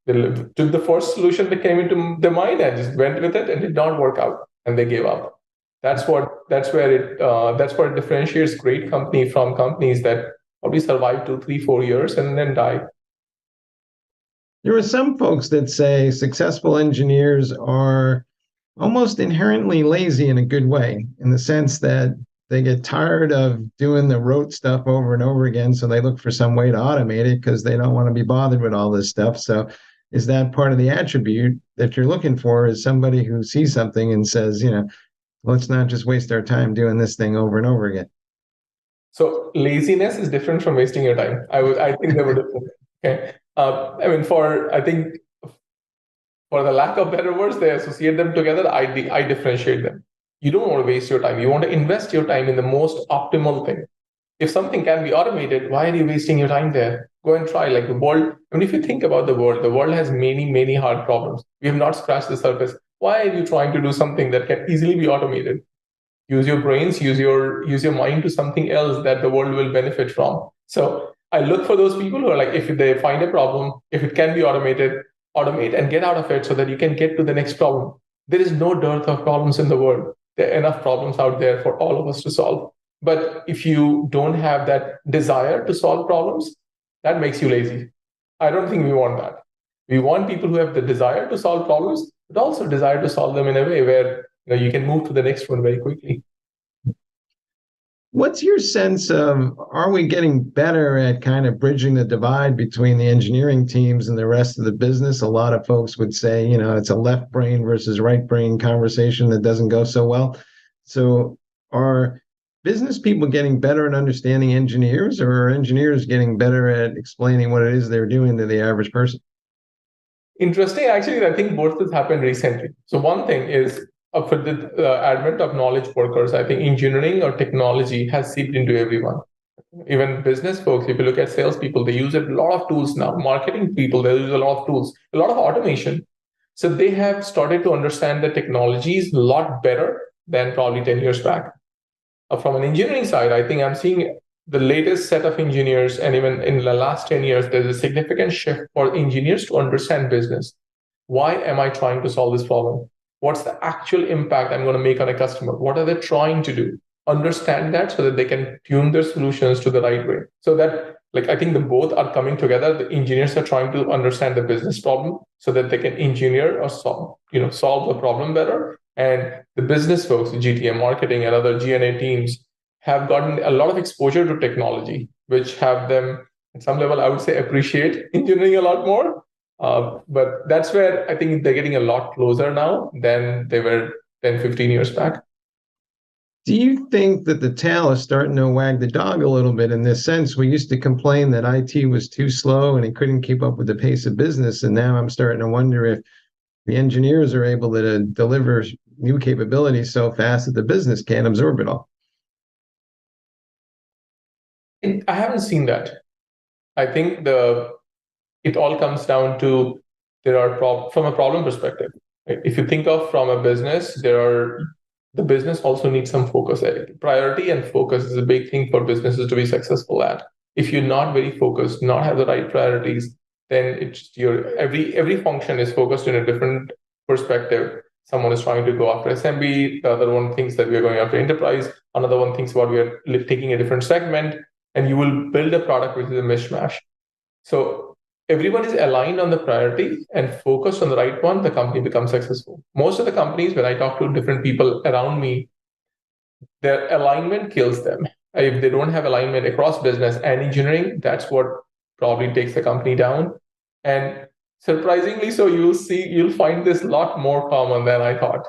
they took the first solution that came into their mind and just went with it, and did not work out, and they gave up. That's where it differentiates great company from companies that probably survive 2, 3, 4 years and then die.
There are some folks that say successful engineers are almost inherently lazy in a good way, in the sense that they get tired of doing the rote stuff over and over again, so they look for some way to automate it because they don't want to be bothered with all this stuff. So is that part of the attribute that you're looking for, is somebody who sees something and says, let's not just waste our time doing this thing over and over again?
So laziness is different from wasting your time. I think they were different. Okay. I think for the lack of better words, they associate them together. I differentiate them. You don't want to waste your time. You want to invest your time in the most optimal thing. If something can be automated, why are you wasting your time there? Go and try. Like the world, if you think about the world has many hard problems. We have not scratched the surface. Why are you trying to do something that can easily be automated? Use your brains, use your mind to something else that the world will benefit from. So I look for those people who are like, if they find a problem, if it can be automated, automate and get out of it so that you can get to the next problem. There is no dearth of problems in the world. There are enough problems out there for all of us to solve. But if you don't have that desire to solve problems, that makes you lazy. I don't think we want that. We want people who have the desire to solve problems, but also desire to solve them in a way where you can move to the next one very quickly.
What's your sense of, are we getting better at kind of bridging the divide between the engineering teams and the rest of the business? A lot of folks would say, it's a left brain versus right brain conversation that doesn't go so well. So are business people getting better at understanding engineers, or are engineers getting better at explaining what it is they're doing to the average person?
Interesting. Actually, I think both has happened recently. So one thing is, for the advent of knowledge workers, I think engineering or technology has seeped into everyone. Even business folks, if you look at salespeople, they use a lot of tools now. Marketing people, they use a lot of tools, a lot of automation. So they have started to understand the technologies a lot better than probably 10 years back. From an engineering side, I think I'm seeing the latest set of engineers, and even in the last 10 years, there's a significant shift for engineers to understand business. Why am I trying to solve this problem? What's the actual impact I'm going to make on a customer? What are they trying to do? Understand that so that they can tune their solutions to the right way. So that, I think the both are coming together. The engineers are trying to understand the business problem so that they can engineer or solve the problem better. And the business folks, GTM marketing and other G&A teams, have gotten a lot of exposure to technology, which have them, at some level, I would say, appreciate engineering a lot more. But that's where I think they're getting a lot closer now than they were 10, 15 years back.
Do you think that the tail is starting to wag the dog a little bit in this sense? We used to complain that IT was too slow and it couldn't keep up with the pace of business. And now I'm starting to wonder if the engineers are able to deliver new capabilities so fast that the business can't absorb it all.
I haven't seen that. I think it all comes down to from a problem perspective. Right? If you think of from a business, the business also needs some focus. Priority and focus is a big thing for businesses to be successful at. If you're not very focused, not have the right priorities, then it's every function is focused in a different perspective. Someone is trying to go after SMB, the other one thinks that we are going after enterprise, another one thinks about we are taking a different segment, and you will build a product which is a mishmash. So everyone is aligned on the priority and focused on the right one, the company becomes successful. Most of the companies, when I talk to different people around me, their alignment kills them. If they don't have alignment across business and engineering, that's what probably takes the company down. And surprisingly so, you'll find this a lot more common than I thought.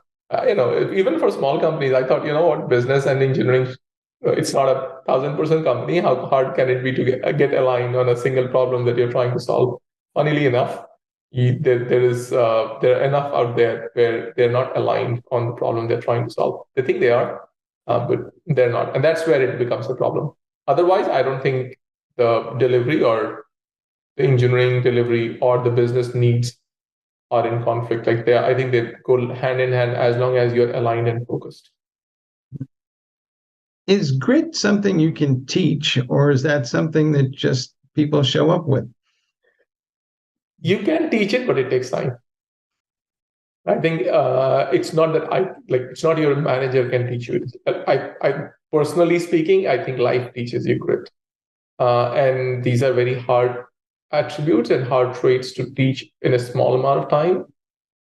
Even for small companies, I thought, what, business and engineering, it's not 1,000% company. How hard can it be to get aligned on a single problem that you're trying to solve? Funnily enough, there are enough out there where they're not aligned on the problem they're trying to solve. They think they are, but they're not. And that's where it becomes a problem. Otherwise, I don't think the delivery or the engineering delivery or the business needs are in conflict. I think they go hand in hand as long as you're aligned and focused.
Is grit something you can teach, or is that something that just people show up with?
You can teach it, but it takes time. I think it's not that it's not your manager can teach you. I personally speaking, I think life teaches you grit. And these are very hard attributes and hard traits to teach in a small amount of time.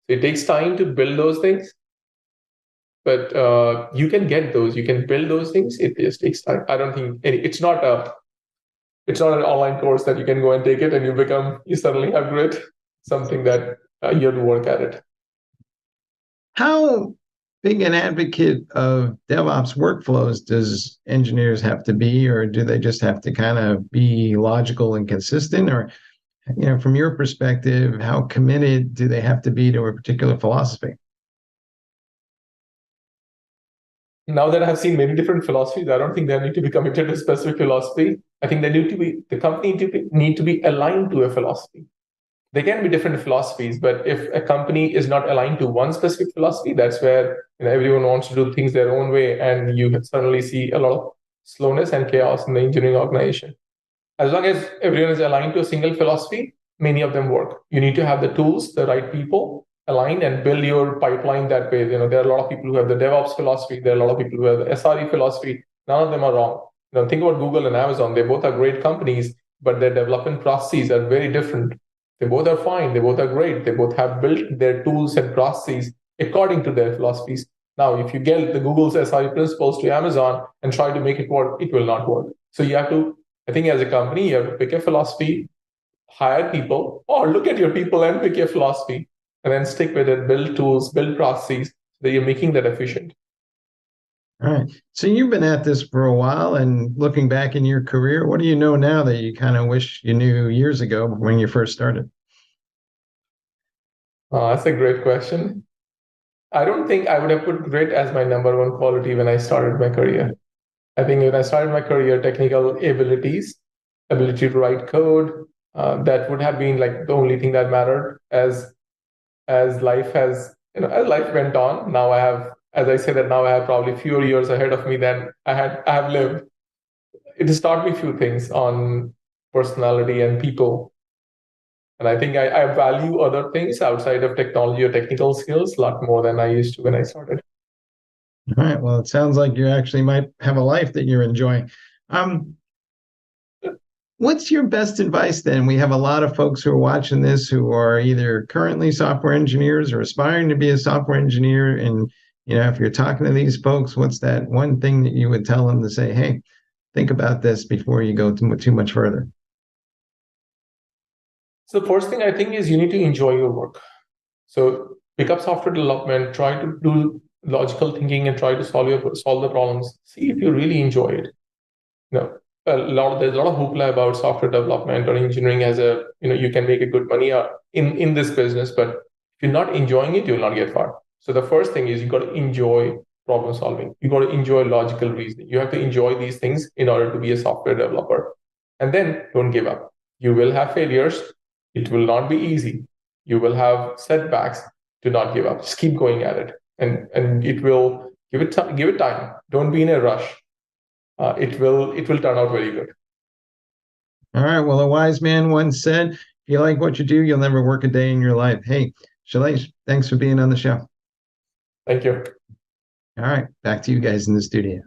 It takes time to build those things. But you can get those. You can build those things. It just takes time. I don't think it's not an online course that you can go and take it and you suddenly have grit. Something that you have to work at it.
How big an advocate of DevOps workflows does engineers have to be, or do they just have to kind of be logical and consistent? Or, from your perspective, how committed do they have to be to a particular philosophy?
Now that I have seen many different philosophies, I don't think they need to be committed to a specific philosophy. I think the company need to be aligned to a philosophy. There can be different philosophies, but if a company is not aligned to one specific philosophy, that's where everyone wants to do things their own way, and you suddenly see a lot of slowness and chaos in the engineering organization. As long as everyone is aligned to a single philosophy, many of them work. You need to have the tools, the right people aligned, and build your pipeline that way. There are a lot of people who have the DevOps philosophy. There are a lot of people who have the SRE philosophy. None of them are wrong. Think about Google and Amazon. They both are great companies, but their development processes are very different. They both are fine. They both are great. They both have built their tools and processes according to their philosophies. Now, if you get the Google's SRE principles to Amazon and try to make it work, it will not work. So you have to, I think as a company, you have to pick a philosophy, hire people, or look at your people and pick your philosophy, and then stick with it, build tools, build processes, so that you're making that efficient.
All right. So you've been at this for a while, and looking back in your career, what do you know now that you kind of wish you knew years ago when you first started?
That's a great question. I don't think I would have put grit as my number one quality when I started my career. I think when I started my career, technical ability to write code, that would have been like the only thing that mattered. As life as life went on, now I have, as I said, that now I have probably fewer years ahead of me than I have lived. It has taught me a few things on personality and people. And I think I value other things outside of technology or technical skills a lot more than I used to when I started.
All right. Well, it sounds like you actually might have a life that you're enjoying. What's your best advice then? We have a lot of folks who are watching this who are either currently software engineers or aspiring to be a software engineer. And, if you're talking to these folks, what's that one thing that you would tell them to say, hey, think about this before you go too much further?
So the first thing I think is you need to enjoy your work. So pick up software development, try to do logical thinking and try to solve the problems. See if you really enjoy it. There's a lot of hoopla about software development or engineering as you can make a good money in this business, but if you're not enjoying it, you will not get far. So the first thing is you got to enjoy problem solving. You got to enjoy logical reasoning. You have to enjoy these things in order to be a software developer. And then don't give up. You will have failures. It will not be easy. You will have setbacks. Do not give up. Just keep going at it, and it will give it time. Don't be in a rush. It will turn out very good.
All right. Well, a wise man once said, if you like what you do, you'll never work a day in your life. Hey, Shailesh, thanks for being on the show.
Thank you.
All right. Back to you guys in the studio.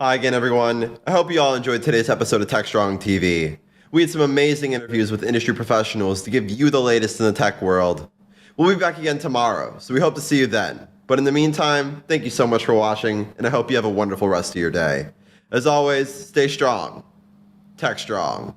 Hi again, everyone. I hope you all enjoyed today's episode of Techstrong TV. We had some amazing interviews with industry professionals to give you the latest in the tech world. We'll be back again tomorrow, so we hope to see you then. But in the meantime, thank you so much for watching, and I hope you have a wonderful rest of your day. As always, stay strong. Techstrong.